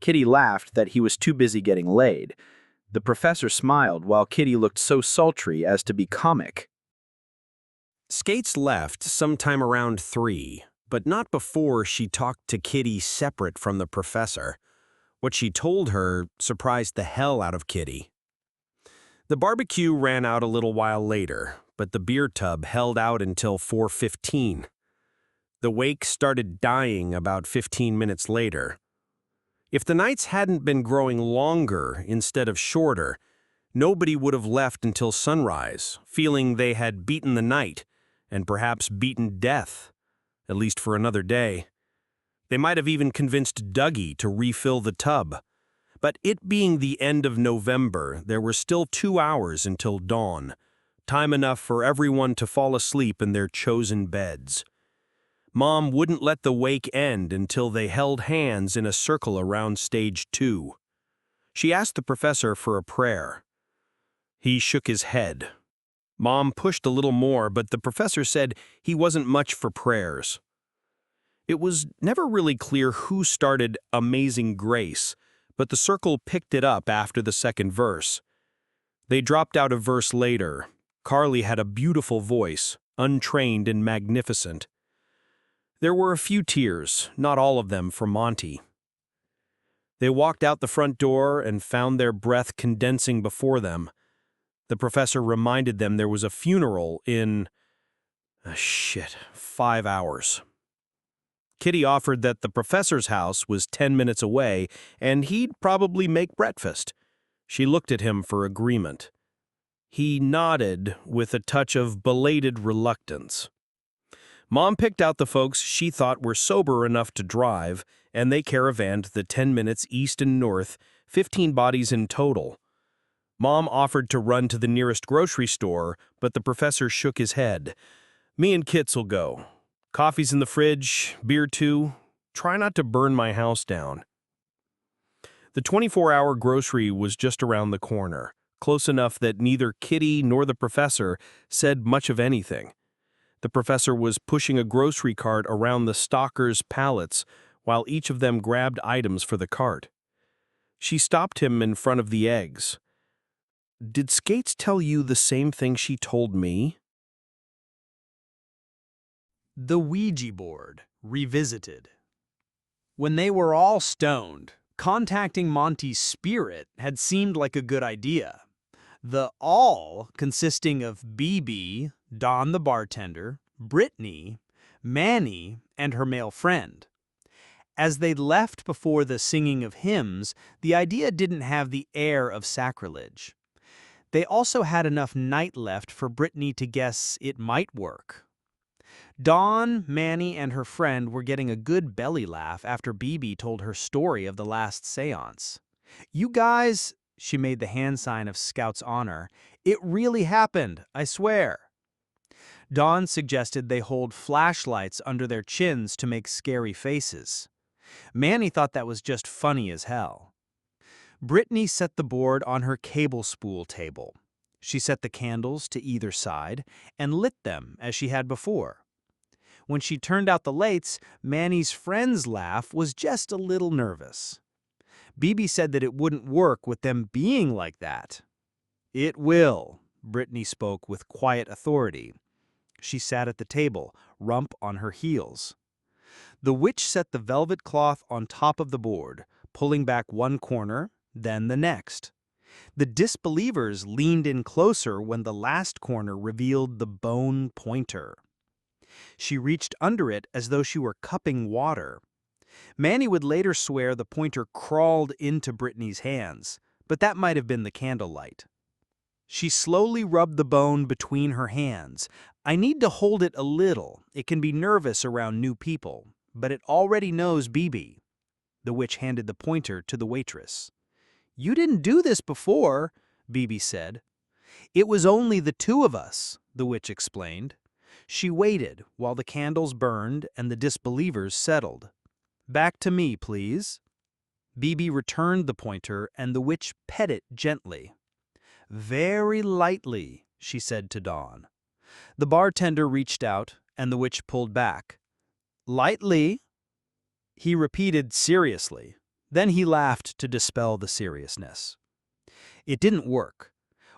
Kitty laughed that he was too busy getting laid. The professor smiled while Kitty looked so sultry as to be comic. Skates left sometime around 3, but not before she talked to Kitty separate from the professor. What she told her surprised the hell out of Kitty. The barbecue ran out a little while later, but the beer tub held out until 4:15. The wake started dying about 15 minutes later. If the nights hadn't been growing longer instead of shorter, nobody would have left until sunrise, feeling they had beaten the night and perhaps beaten death, at least for another day. They might have even convinced Dougie to refill the tub. But it being the end of November, there were still 2 hours until dawn, time enough for everyone to fall asleep in their chosen beds. Mom wouldn't let the wake end until they held hands in a circle around stage 2. She asked the professor for a prayer. He shook his head. Mom pushed a little more, but the professor said he wasn't much for prayers. It was never really clear who started Amazing Grace, but the circle picked it up after the second verse. They dropped out a verse later. Carly had a beautiful voice, untrained and magnificent. There were a few tears, not all of them for Monty. They walked out the front door and found their breath condensing before them. The professor reminded them there was a funeral in 5 hours. Kitty offered that the professor's house was 10 minutes away and he'd probably make breakfast. She looked at him for agreement. He nodded with a touch of belated reluctance. Mom picked out the folks she thought were sober enough to drive, and they caravanned the 10 minutes east and north, 15 bodies in total. Mom offered to run to the nearest grocery store, but the professor shook his head. Me and Kits'll go. Coffee's in the fridge, beer too. Try not to burn my house down. The 24-hour grocery was just around the corner, close enough that neither Kitty nor the professor said much of anything. The professor was pushing a grocery cart around the stalkers' pallets while each of them grabbed items for the cart. She stopped him in front of the eggs. "Did Skates tell you the same thing she told me?" The Ouija board revisited. When they were all stoned, contacting Monty's spirit had seemed like a good idea. The all consisting of BB, Don the bartender, Brittany, Manny, and her male friend. As they left before the singing of hymns, the idea didn't have the air of sacrilege. They also had enough night left for Brittany to guess it might work. Dawn, Manny, and her friend were getting a good belly laugh after BB told her story of the last seance. "You guys," she made the hand sign of Scout's honor, "it really happened, I swear." Dawn suggested they hold flashlights under their chins to make scary faces. Manny thought that was just funny as hell. Brittany set the board on her cable spool table. She set the candles to either side and lit them as she had before. When she turned out the lights, Manny's friend's laugh was just a little nervous. BB said that it wouldn't work with them being like that. "It will," Brittany spoke with quiet authority. She sat at the table, rump on her heels. The witch set the velvet cloth on top of the board, pulling back one corner, then the next. The disbelievers leaned in closer when the last corner revealed the bone pointer. She reached under it as though she were cupping water. Manny would later swear the pointer crawled into Brittany's hands, but that might have been the candlelight. She slowly rubbed the bone between her hands. "I need to hold it a little. It can be nervous around new people, but it already knows BB." The witch handed the pointer to the waitress. "You didn't do this before," BB said. "It was only the two of us," the witch explained. She waited while the candles burned and the disbelievers settled. "Back to me, please." BB returned the pointer and the witch pet it gently. "Very lightly," she said to Dawn. The bartender reached out and the witch pulled back. "Lightly," he repeated seriously. Then he laughed to dispel the seriousness. It didn't work.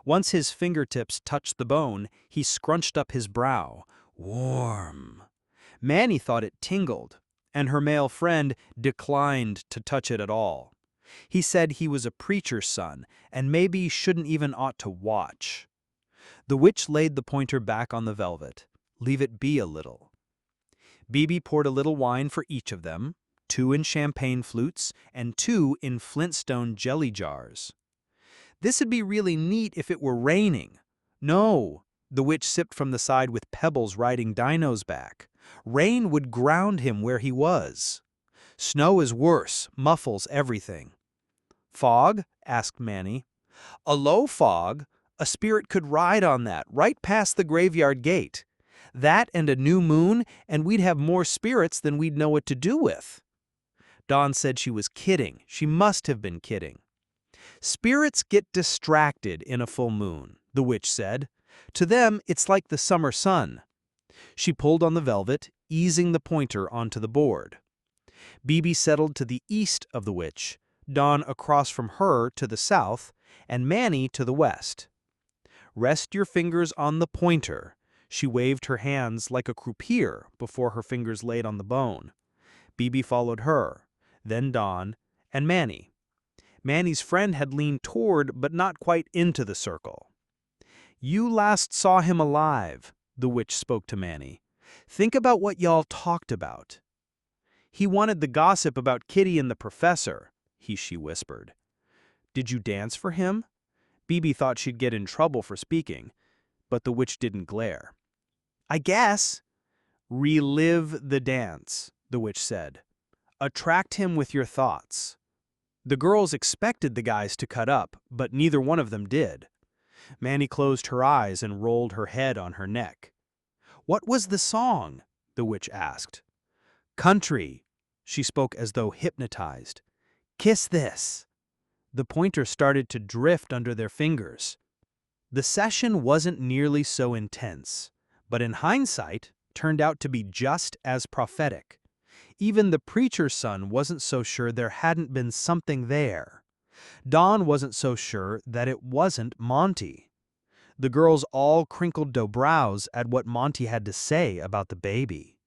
Once his fingertips touched the bone, he scrunched up his brow. Warm. Manny thought it tingled, and her male friend declined to touch it at all. He said he was a preacher's son, and maybe shouldn't even ought to watch. The witch laid the pointer back on the velvet. "Leave it be a little." BB poured a little wine for each of them, 2 in champagne flutes and 2 in Flintstone jelly jars. "This'd be really neat if it were raining." "No," the witch sipped from the side with pebbles riding Dino's back. "Rain would ground him where he was. Snow is worse, muffles everything." "Fog?" asked Manny. "A low fog. A spirit could ride on that, right past the graveyard gate. That and a new moon, and we'd have more spirits than we'd know what to do with." Dawn said she was kidding. She must have been kidding. "Spirits get distracted in a full moon," the witch said. "To them, it's like the summer sun." She pulled on the velvet, easing the pointer onto the board. BB settled to the east of the witch, Dawn across from her to the south, and Manny to the west. "Rest your fingers on the pointer." She waved her hands like a croupier before her fingers laid on the bone. BB followed her, then Dawn, and Manny. Manny's friend had leaned toward but not quite into the circle. "You last saw him alive," the witch spoke to Manny. "Think about what y'all talked about." "He wanted the gossip about Kitty and the professor," she whispered. "Did you dance for him?" BB thought she'd get in trouble for speaking, but the witch didn't glare. "I guess." "Relive the dance," the witch said. "Attract him with your thoughts." The girls expected the guys to cut up, but neither one of them did. Manny closed her eyes and rolled her head on her neck. "What was the song?" the witch asked. "Country." She spoke as though hypnotized. "Kiss this." The pointer started to drift under their fingers. The session wasn't nearly so intense, but in hindsight, turned out to be just as prophetic. Even the preacher's son wasn't so sure there hadn't been something there. Don wasn't so sure that it wasn't Monty. The girls all crinkled their brows at what Monty had to say about the baby.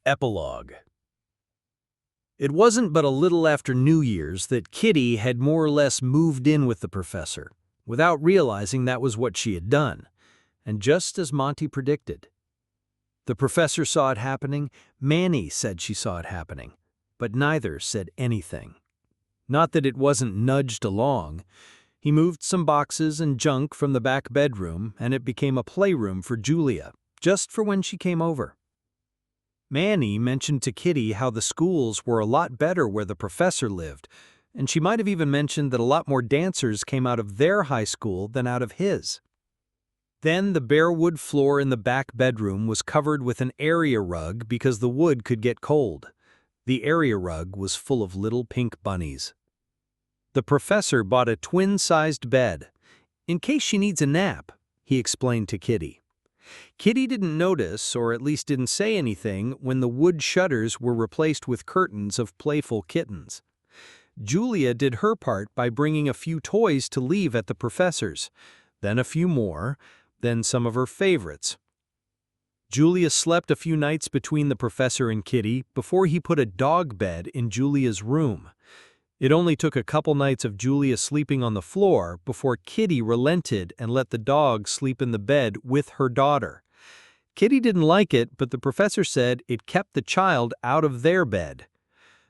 Epilogue. It wasn't but a little after New Year's that Kitty had more or less moved in with the professor, without realizing that was what she had done, and just as Monty predicted. The professor saw it happening, Manny said she saw it happening, but neither said anything. Not that it wasn't nudged along. He moved some boxes and junk from the back bedroom, and it became a playroom for Julia, just for when she came over. Manny mentioned to Kitty how the schools were a lot better where the professor lived, and she might have even mentioned that a lot more dancers came out of their high school than out of his. Then the bare wood floor in the back bedroom was covered with an area rug because the wood could get cold. The area rug was full of little pink bunnies. The professor bought a twin-sized bed, in case she needs a nap, he explained to Kitty. Kitty didn't notice, or at least didn't say anything, when the wood shutters were replaced with curtains of playful kittens. Julia did her part by bringing a few toys to leave at the professor's, then a few more, then some of her favorites. Julia slept a few nights between the professor and Kitty before he put a dog bed in Julia's room. It only took a couple nights of Julia sleeping on the floor before Kitty relented and let the dog sleep in the bed with her daughter. Kitty didn't like it, but the professor said it kept the child out of their bed.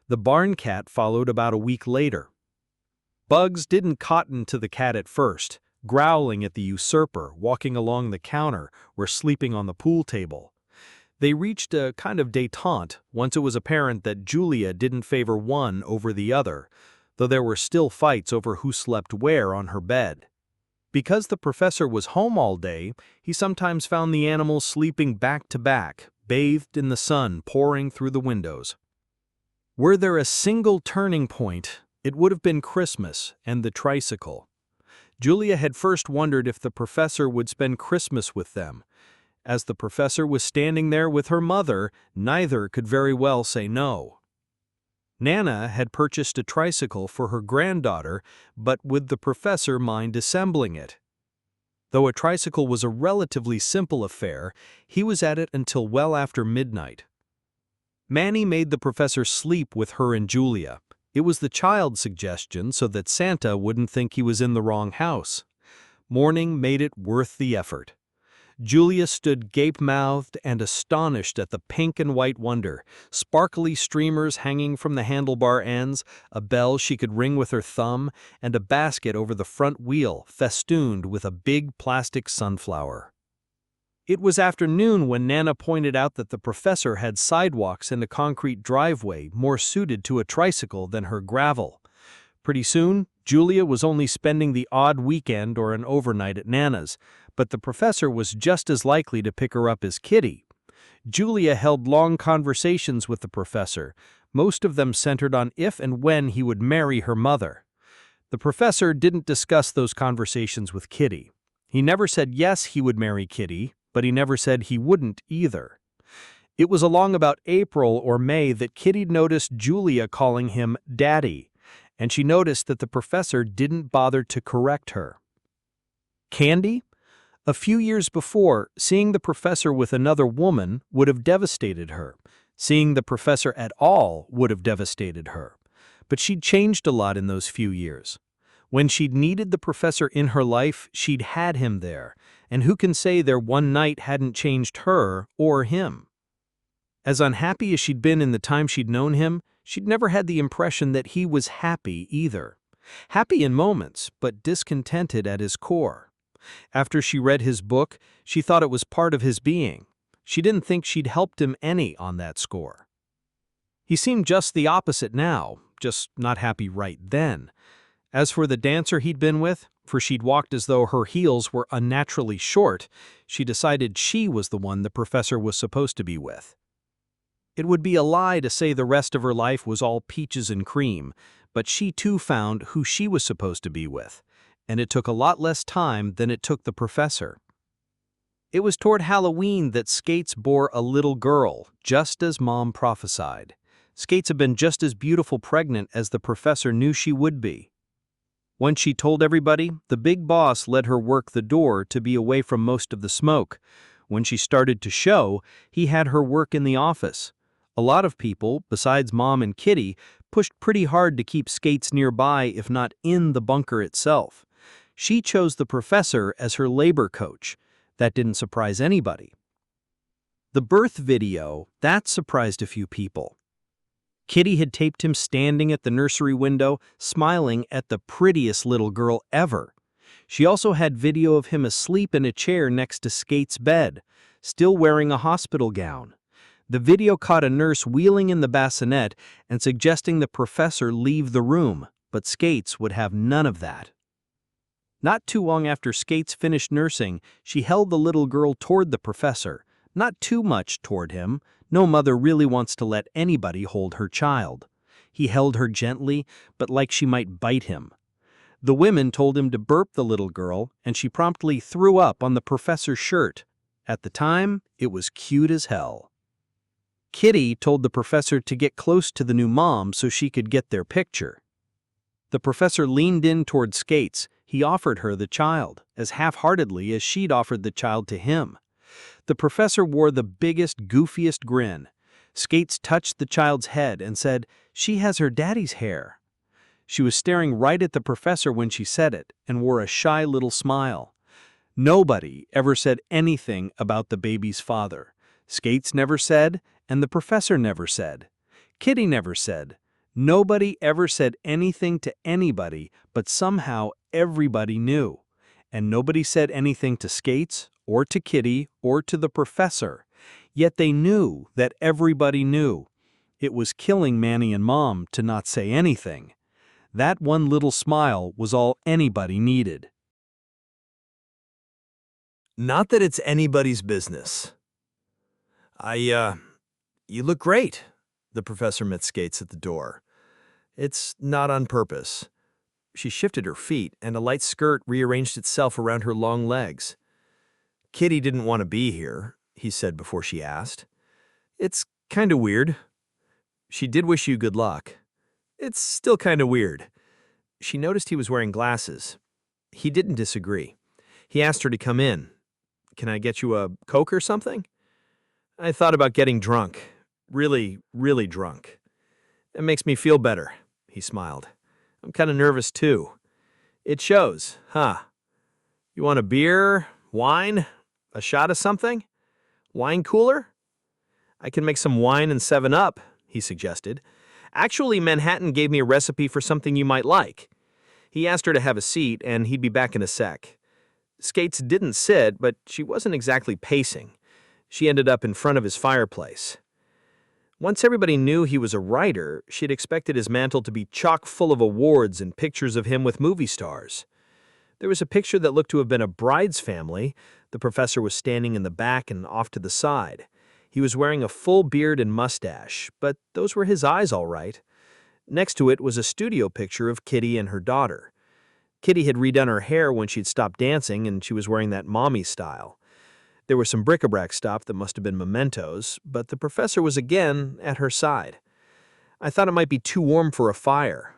The barn cat followed about a week later. Bugs didn't cotton to the cat at first, growling at the usurper, walking along the counter, or sleeping on the pool table. They reached a kind of détente once it was apparent that Julia didn't favor one over the other, though there were still fights over who slept where on her bed. Because the professor was home all day, he sometimes found the animals sleeping back to back, bathed in the sun pouring through the windows. Were there a single turning point, it would have been Christmas and the tricycle. Julia had first wondered if the professor would spend Christmas with them. As the professor was standing there with her mother, neither could very well say no. Nana had purchased a tricycle for her granddaughter, but would the professor mind assembling it? Though a tricycle was a relatively simple affair, he was at it until well after midnight. Manny made the professor sleep with her and Julia. It was the child's suggestion so that Santa wouldn't think he was in the wrong house. Morning made it worth the effort. Julia stood gape-mouthed and astonished at the pink and white wonder, sparkly streamers hanging from the handlebar ends, a bell she could ring with her thumb, and a basket over the front wheel festooned with a big plastic sunflower. It was afternoon when Nana pointed out that the professor had sidewalks and a concrete driveway more suited to a tricycle than her gravel. Pretty soon, Julia was only spending the odd weekend or an overnight at Nana's, but the professor was just as likely to pick her up as Kitty. Julia held long conversations with the professor, most of them centered on if and when he would marry her mother. The professor didn't discuss those conversations with Kitty. He never said yes he would marry Kitty, but he never said he wouldn't either. It was along about April or May that Kitty noticed Julia calling him Daddy, and she noticed that the professor didn't bother to correct her. Candy? A few years before, seeing the professor with another woman would have devastated her. Seeing the professor at all would have devastated her. But she'd changed a lot in those few years. When she'd needed the professor in her life, she'd had him there, and who can say their one night hadn't changed her or him? As unhappy as she'd been in the time she'd known him, she'd never had the impression that he was happy either. Happy in moments, but discontented at his core. After she read his book, she thought it was part of his being. She didn't think she'd helped him any on that score. He seemed just the opposite now, just not happy right then. As for the dancer he'd been with, for she'd walked as though her heels were unnaturally short. She decided she was the one the professor was supposed to be with. It would be a lie to say the rest of her life was all peaches and cream, but she too found who she was supposed to be with, and it took a lot less time than it took the professor. It was toward Halloween that Skates bore a little girl, just as Mom prophesied. Skates had been just as beautiful pregnant as the professor knew she would be. Once she told everybody, the big boss let her work the door to be away from most of the smoke. When she started to show, he had her work in the office. A lot of people, besides Mom and Kitty, pushed pretty hard to keep Skates nearby, if not in the bunker itself. She chose the professor as her labor coach. That didn't surprise anybody. The birth video, that surprised a few people. Kitty had taped him standing at the nursery window, smiling at the prettiest little girl ever. She also had video of him asleep in a chair next to Skates' bed, still wearing a hospital gown. The video caught a nurse wheeling in the bassinet and suggesting the professor leave the room, but Skates would have none of that. Not too long after Skates finished nursing, she held the little girl toward the professor, not too much toward him. No mother really wants to let anybody hold her child. He held her gently, but like she might bite him. The women told him to burp the little girl, and she promptly threw up on the professor's shirt. At the time, it was cute as hell. Kitty told the professor to get close to the new mom so she could get their picture. The professor leaned in toward Skates. He offered her the child, as half-heartedly as she'd offered the child to him. The professor wore the biggest, goofiest grin. Skates touched the child's head and said, "She has her daddy's hair." She was staring right at the professor when she said it and wore a shy little smile. Nobody ever said anything about the baby's father. Skates never said, and the professor never said. Kitty never said. Nobody ever said anything to anybody, but somehow everybody knew. And nobody said anything to Skates, or to Kitty, or to the professor. Yet they knew that everybody knew. It was killing Manny and Mom to not say anything. That one little smile was all anybody needed. Not that it's anybody's business. You look great, the professor met Skates at the door. It's not on purpose. She shifted her feet, and a light skirt rearranged itself around her long legs. Kitty didn't want to be here, he said before she asked. It's kinda weird. She did wish you good luck. It's still kinda weird. She noticed he was wearing glasses. He didn't disagree. He asked her to come in. Can I get you a Coke or something? I thought about getting drunk. Really, really drunk. It makes me feel better, he smiled. I'm kinda nervous too. It shows, huh? You want a beer? Wine? A shot of something? Wine cooler? I can make some wine and 7-Up, he suggested. Actually, Manhattan gave me a recipe for something you might like. He asked her to have a seat, and he'd be back in a sec. Skates didn't sit, but she wasn't exactly pacing. She ended up in front of his fireplace. Once everybody knew he was a writer, she'd expected his mantle to be chock full of awards and pictures of him with movie stars. There was a picture that looked to have been a bride's family. The professor was standing in the back and off to the side. He was wearing a full beard and mustache, but those were his eyes all right. Next to it was a studio picture of Kitty and her daughter. Kitty had redone her hair when she'd stopped dancing, and she was wearing that mommy style. There was some bric-a-brac stuff that must have been mementos, but the professor was again at her side. I thought it might be too warm for a fire.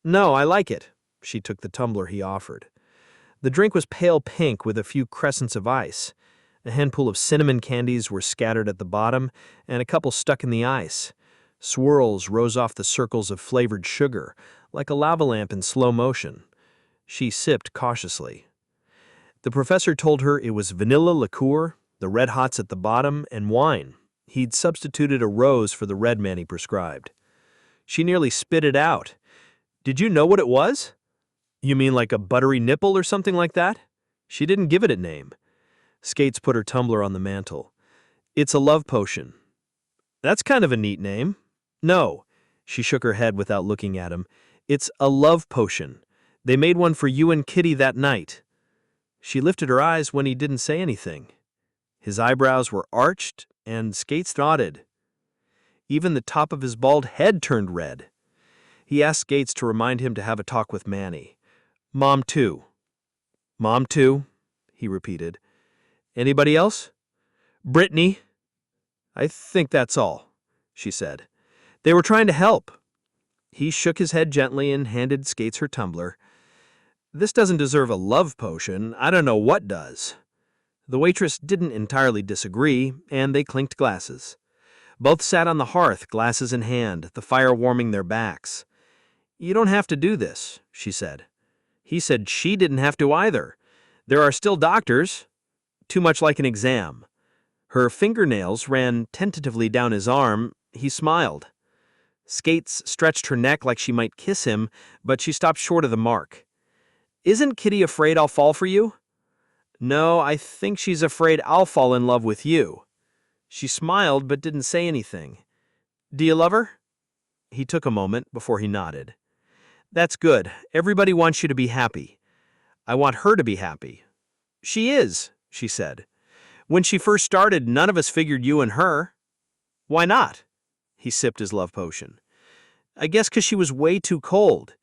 No, I like it. She took the tumbler he offered. The drink was pale pink with a few crescents of ice. A handful of cinnamon candies were scattered at the bottom, and a couple stuck in the ice. Swirls rose off the circles of flavored sugar, like a lava lamp in slow motion. She sipped cautiously. The professor told her it was vanilla liqueur, the red hots at the bottom, and wine. He'd substituted a rose for the red man he prescribed. She nearly spit it out. Did you know what it was? You mean like a buttery nipple or something like that? She didn't give it a name. Skates put her tumbler on the mantel. It's a love potion. That's kind of a neat name. No, she shook her head without looking at him. It's a love potion. They made one for you and Kitty that night. She lifted her eyes when he didn't say anything. His eyebrows were arched, and Skates nodded. Even the top of his bald head turned red. He asked Skates to remind him to have a talk with Manny. Mom, too. Mom, too, he repeated. Anybody else? Brittany. I think that's all, she said. They were trying to help. He shook his head gently and handed Skates her tumbler. This doesn't deserve a love potion. I don't know what does. The waitress didn't entirely disagree, and they clinked glasses. Both sat on the hearth, glasses in hand, the fire warming their backs. You don't have to do this, she said. He said she didn't have to either. There are still doctors. Too much like an exam. Her fingernails ran tentatively down his arm. He smiled. Skates stretched her neck like she might kiss him, but she stopped short of the mark. Isn't Kitty afraid I'll fall for you? No, I think she's afraid I'll fall in love with you. She smiled but didn't say anything. Do you love her? He took a moment before he nodded. That's good. Everybody wants you to be happy. I want her to be happy. She is, she said. When she first started, none of us figured you and her. Why not? He sipped his love potion. I guess 'cause she was way too cold.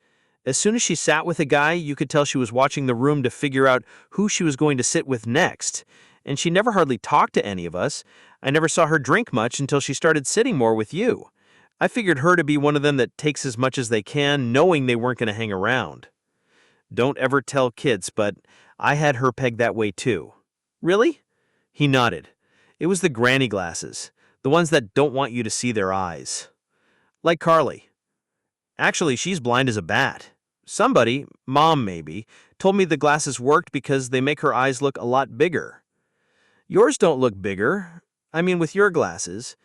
As soon as she sat with a guy, you could tell she was watching the room to figure out who she was going to sit with next. And she never hardly talked to any of us. I never saw her drink much until she started sitting more with you. I figured her to be one of them that takes as much as they can, knowing they weren't going to hang around. Don't ever tell kids, but I had her pegged that way too. Really? He nodded. It was the granny glasses, the ones that don't want you to see their eyes. Like Carly. Actually, she's blind as a bat. Somebody, Mom maybe, told me the glasses worked because they make her eyes look a lot bigger. Yours don't look bigger. I mean, with your glasses.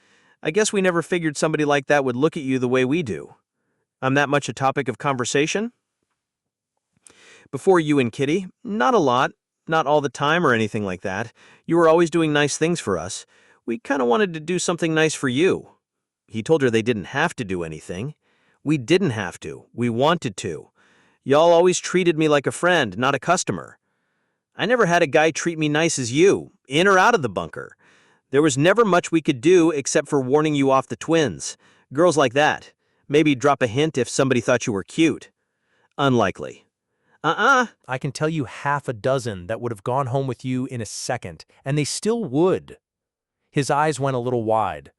I guess we never figured somebody like that would look at you the way we do. I'm that much a topic of conversation? Before you and Kitty, not a lot, not all the time or anything like that. You were always doing nice things for us. We kind of wanted to do something nice for you. He told her they didn't have to do anything. We didn't have to. We wanted to. Y'all always treated me like a friend, not a customer. I never had a guy treat me nice as you, in or out of the bunker. There was never much we could do except for warning you off the twins. Girls like that. Maybe drop a hint if somebody thought you were cute. Unlikely. I can tell you half a dozen that would have gone home with you in a second, and they still would. His eyes went a little wide.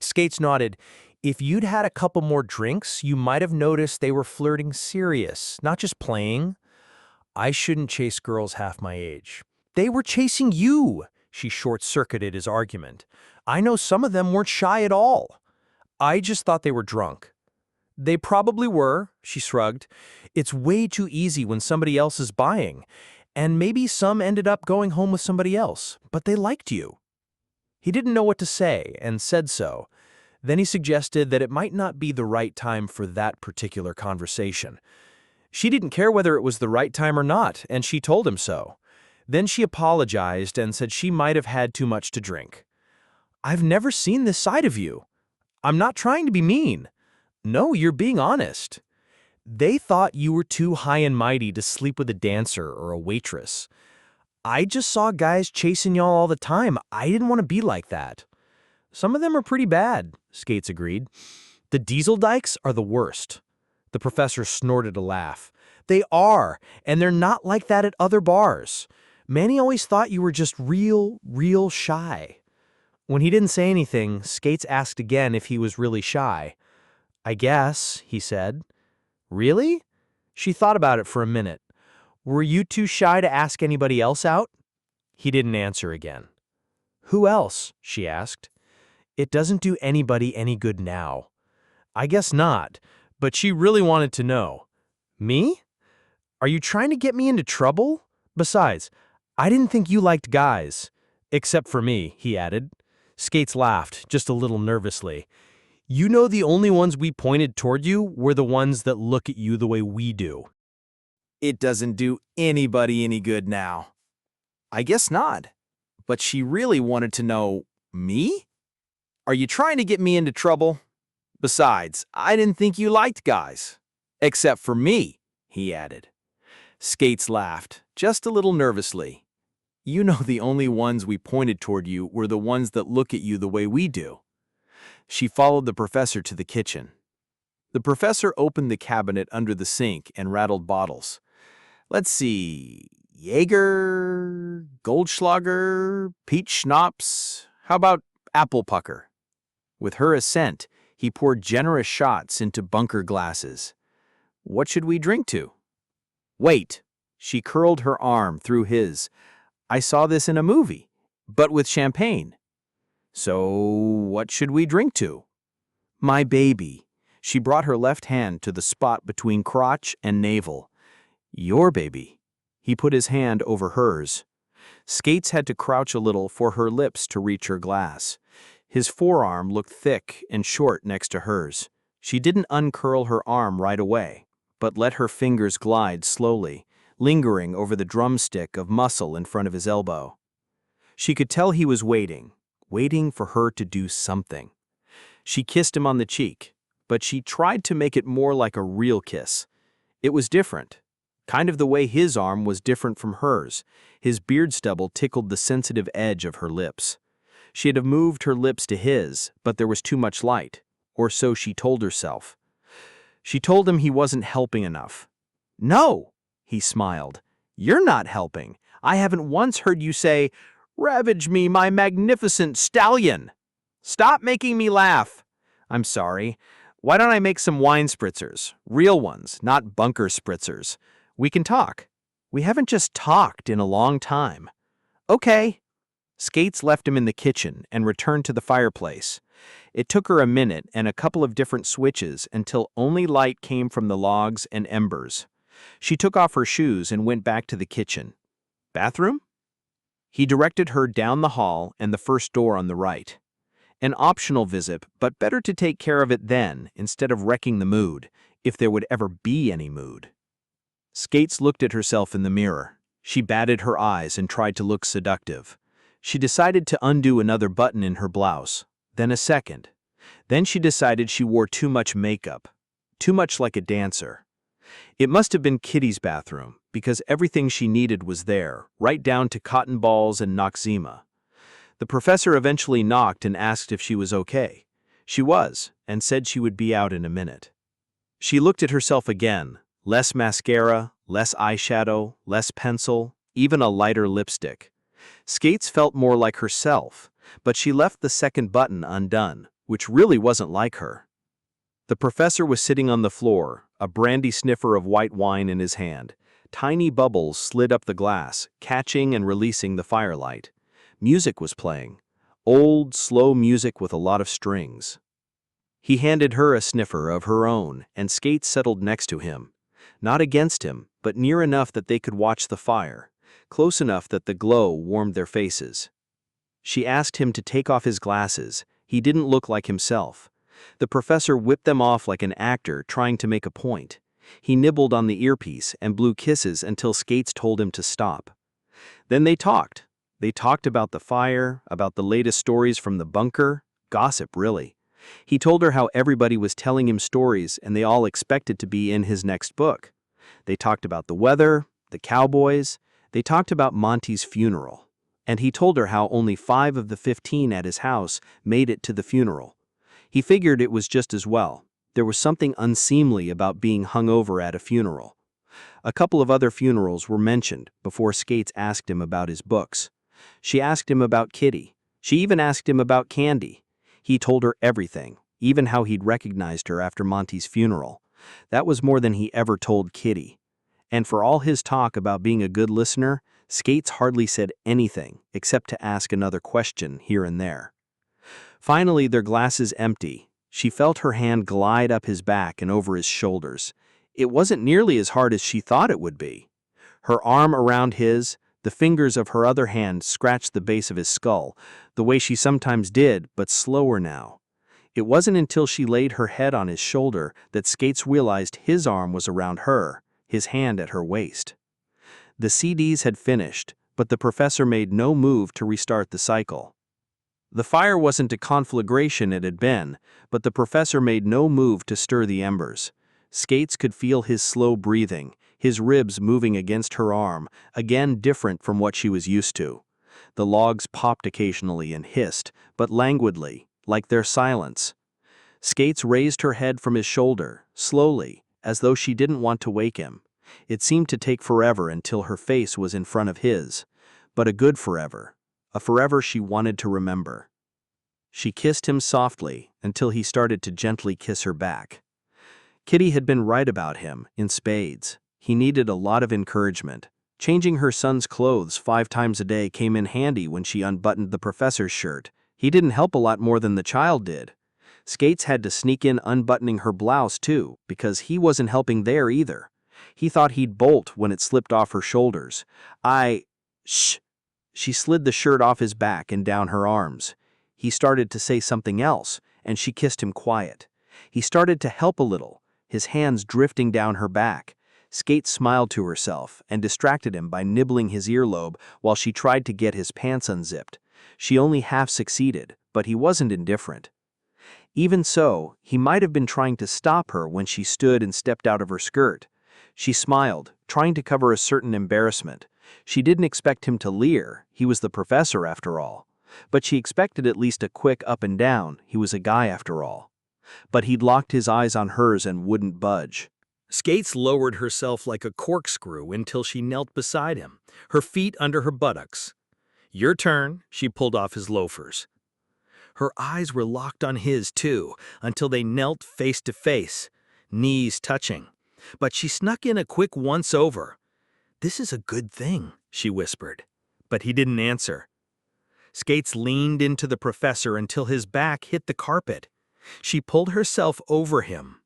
Skates nodded. If you'd had a couple more drinks, you might have noticed they were flirting serious, not just playing. I shouldn't chase girls half my age. They were chasing you, she short-circuited his argument. I know some of them weren't shy at all. I just thought they were drunk. They probably were, she shrugged. It's way too easy when somebody else is buying. And maybe some ended up going home with somebody else, but they liked you. He didn't know what to say and said so. Then he suggested that it might not be the right time for that particular conversation. She didn't care whether it was the right time or not, and she told him so. Then she apologized and said she might have had too much to drink. I've never seen this side of you. I'm not trying to be mean. No, you're being honest. They thought you were too high and mighty to sleep with a dancer or a waitress. I just saw guys chasing y'all all the time. I didn't want to be like that. Some of them are pretty bad, Skates agreed. The diesel dykes are the worst. The professor snorted a laugh. They are, and they're not like that at other bars. Manny always thought you were just real shy. When he didn't say anything, Skates asked again if he was really shy. I guess, he said. Really? She thought about it for a minute. Were you too shy to ask anybody else out? He didn't answer again. Who else? She asked. It doesn't do anybody any good now. I guess not, but she really wanted to know. Me? Are you trying to get me into trouble? Besides, I didn't think you liked guys. Except for me, he added. Skates laughed, just a little nervously. You know the only ones we pointed toward you were the ones that look at you the way we do. It doesn't do anybody any good now. I guess not. But she really wanted to know me? Are you trying to get me into trouble? Besides, I didn't think you liked guys. Except for me, he added. Skates laughed, just a little nervously. You know the only ones we pointed toward you were the ones that look at you the way we do. She followed the professor to the kitchen. The professor opened the cabinet under the sink and rattled bottles. Let's see, Jaeger, Goldschlager, peach schnapps, how about apple pucker? With her assent, he poured generous shots into bunker glasses. What should we drink to? Wait, she curled her arm through his. I saw this in a movie, but with champagne. So what should we drink to? My baby. She brought her left hand to the spot between crotch and navel. Your baby. He put his hand over hers. Skates had to crouch a little for her lips to reach her glass. His forearm looked thick and short next to hers. She didn't uncurl her arm right away, but let her fingers glide slowly, lingering over the drumstick of muscle in front of his elbow. She could tell he was waiting for her to do something. She kissed him on the cheek, but she tried to make it more like a real kiss. It was different, kind of the way his arm was different from hers. His beard stubble tickled the sensitive edge of her lips. She had moved her lips to his, but there was too much light, or so she told herself. She told him he wasn't helping enough. No, he smiled. You're not helping. I haven't once heard you say, "Ravage me, my magnificent stallion." Stop making me laugh. I'm sorry. Why don't I make some wine spritzers? Real ones, not bunker spritzers. We can talk. We haven't just talked in a long time. Okay. Skates left him in the kitchen and returned to the fireplace. It took her a minute and a couple of different switches until only light came from the logs and embers. She took off her shoes and went back to the kitchen. Bathroom? He directed her down the hall and the first door on the right. An optional visit, but better to take care of it then instead of wrecking the mood, if there would ever be any mood. Skates looked at herself in the mirror. She batted her eyes and tried to look seductive. She decided to undo another button in her blouse, then a second. Then she decided she wore too much makeup, too much like a dancer. It must have been Kitty's bathroom, because everything she needed was there, right down to cotton balls and Noxzema. The professor eventually knocked and asked if she was okay. She was, and said she would be out in a minute. She looked at herself again, less mascara, less eyeshadow, less pencil, even a lighter lipstick. Skates felt more like herself, but she left the second button undone, which really wasn't like her. The professor was sitting on the floor, a brandy sniffer of white wine in his hand. Tiny bubbles slid up the glass, catching and releasing the firelight. Music was playing. Old, slow music with a lot of strings. He handed her a sniffer of her own, and Skates settled next to him. Not against him, but near enough that they could watch the fire, close enough that the glow warmed their faces. She asked him to take off his glasses. He didn't look like himself. The professor whipped them off like an actor trying to make a point. He nibbled on the earpiece and blew kisses until Skates told him to stop. Then they talked. They talked about the fire, about the latest stories from the bunker, gossip really. He told her how everybody was telling him stories and they all expected to be in his next book. They talked about the weather, the cowboys. They talked about Monty's funeral. And he told her how only 5 of the 15 at his house made it to the funeral. He figured it was just as well. There was something unseemly about being hungover at a funeral. A couple of other funerals were mentioned before Skates asked him about his books. She asked him about Kitty. She even asked him about Candy. He told her everything, even how he'd recognized her after Monty's funeral. That was more than he ever told Kitty. And for all his talk about being a good listener, Skates hardly said anything except to ask another question here and there. Finally, their glasses empty. She felt her hand glide up his back and over his shoulders. It wasn't nearly as hard as she thought it would be. Her arm around his, the fingers of her other hand scratched the base of his skull, the way she sometimes did, but slower now. It wasn't until she laid her head on his shoulder that Skates realized his arm was around her, his hand at her waist. The CDs had finished, but the professor made no move to restart the cycle. The fire wasn't a conflagration it had been, but the professor made no move to stir the embers. Skates could feel his slow breathing, his ribs moving against her arm, again different from what she was used to. The logs popped occasionally and hissed, but languidly, like their silence. Skates raised her head from his shoulder, slowly, as though she didn't want to wake him. It seemed to take forever until her face was in front of his, but a good forever, a forever she wanted to remember. She kissed him softly until he started to gently kiss her back. Kitty had been right about him, in spades. He needed a lot of encouragement. Changing her son's clothes 5 times a day came in handy when she unbuttoned the professor's shirt. He didn't help a lot more than the child did. Skates had to sneak in unbuttoning her blouse too, because he wasn't helping there either. He thought he'd bolt when it slipped off her shoulders. Shh. She slid the shirt off his back and down her arms. He started to say something else, and she kissed him quiet. He started to help a little, his hands drifting down her back. Skates smiled to herself and distracted him by nibbling his earlobe while she tried to get his pants unzipped. She only half succeeded, but he wasn't indifferent. Even so, he might have been trying to stop her when she stood and stepped out of her skirt. She smiled, trying to cover a certain embarrassment. She didn't expect him to leer, he was the professor after all. But she expected at least a quick up and down, he was a guy after all. But he'd locked his eyes on hers and wouldn't budge. Skates lowered herself like a corkscrew until she knelt beside him, her feet under her buttocks. "Your turn," she pulled off his loafers. Her eyes were locked on his, too, until they knelt face to face, knees touching. But she snuck in a quick once-over. "This is a good thing," she whispered. But he didn't answer. Skates leaned into the professor until his back hit the carpet. She pulled herself over him.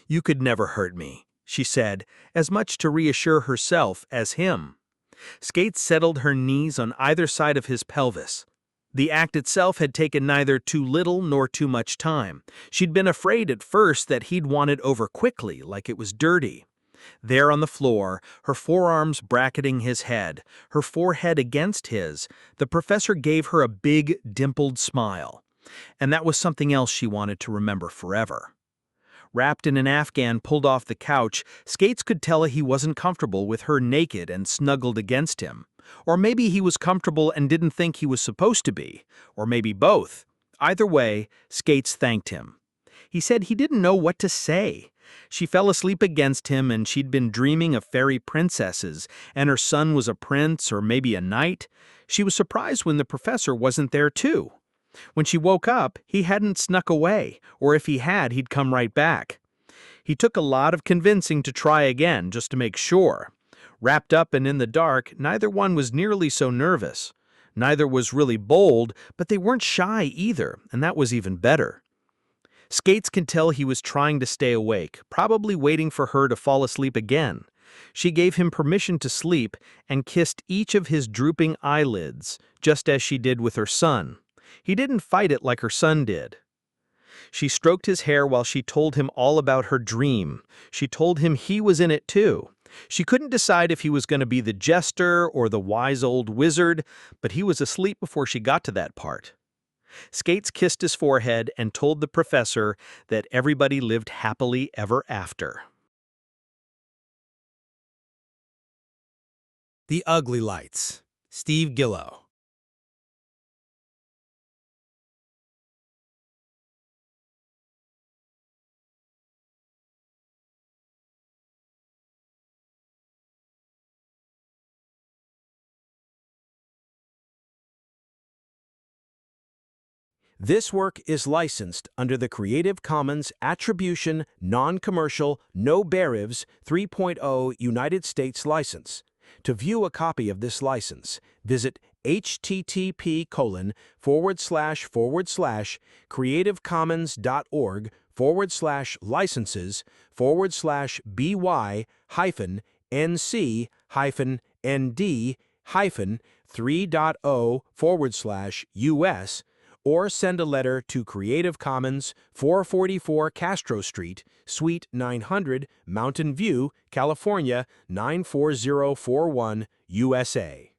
"You could never hurt me," she said, as much to reassure herself as him. Skates settled her knees on either side of his pelvis. The act itself had taken neither too little nor too much time. She'd been afraid at first that he'd want it over quickly, like it was dirty. There on the floor, her forearms bracketing his head, her forehead against his, the professor gave her a big, dimpled smile. And that was something else she wanted to remember forever. Wrapped in an afghan pulled off the couch, Skates could tell he wasn't comfortable with her naked and snuggled against him. Or maybe he was comfortable and didn't think he was supposed to be. Or maybe both. Either way, Skates thanked him. He said he didn't know what to say. She fell asleep against him, and she'd been dreaming of fairy princesses, and her son was a prince or maybe a knight. She was surprised when the professor wasn't there too. When she woke up, he hadn't snuck away, or if he had, he'd come right back. He took a lot of convincing to try again, just to make sure. Wrapped up and in the dark, neither one was nearly so nervous. Neither was really bold, but they weren't shy either, and that was even better. Skates could tell he was trying to stay awake, probably waiting for her to fall asleep again. She gave him permission to sleep and kissed each of his drooping eyelids, just as she did with her son. He didn't fight it like her son did. She stroked his hair while she told him all about her dream. She told him he was in it too. She couldn't decide if he was going to be the jester or the wise old wizard, but he was asleep before she got to that part. Skates kissed his forehead and told the professor that everybody lived happily ever after. The Ugly Lights, Steve Gillow. This work is licensed under the Creative Commons Attribution, Non-Commercial, No Derivatives 3.0 United States license. To view a copy of this license, visit http://creativecommons.org/licenses/by-by-NC-by-ND-3.0/US or send a letter to Creative Commons, 444 Castro Street, Suite 900, Mountain View, California, 94041, USA.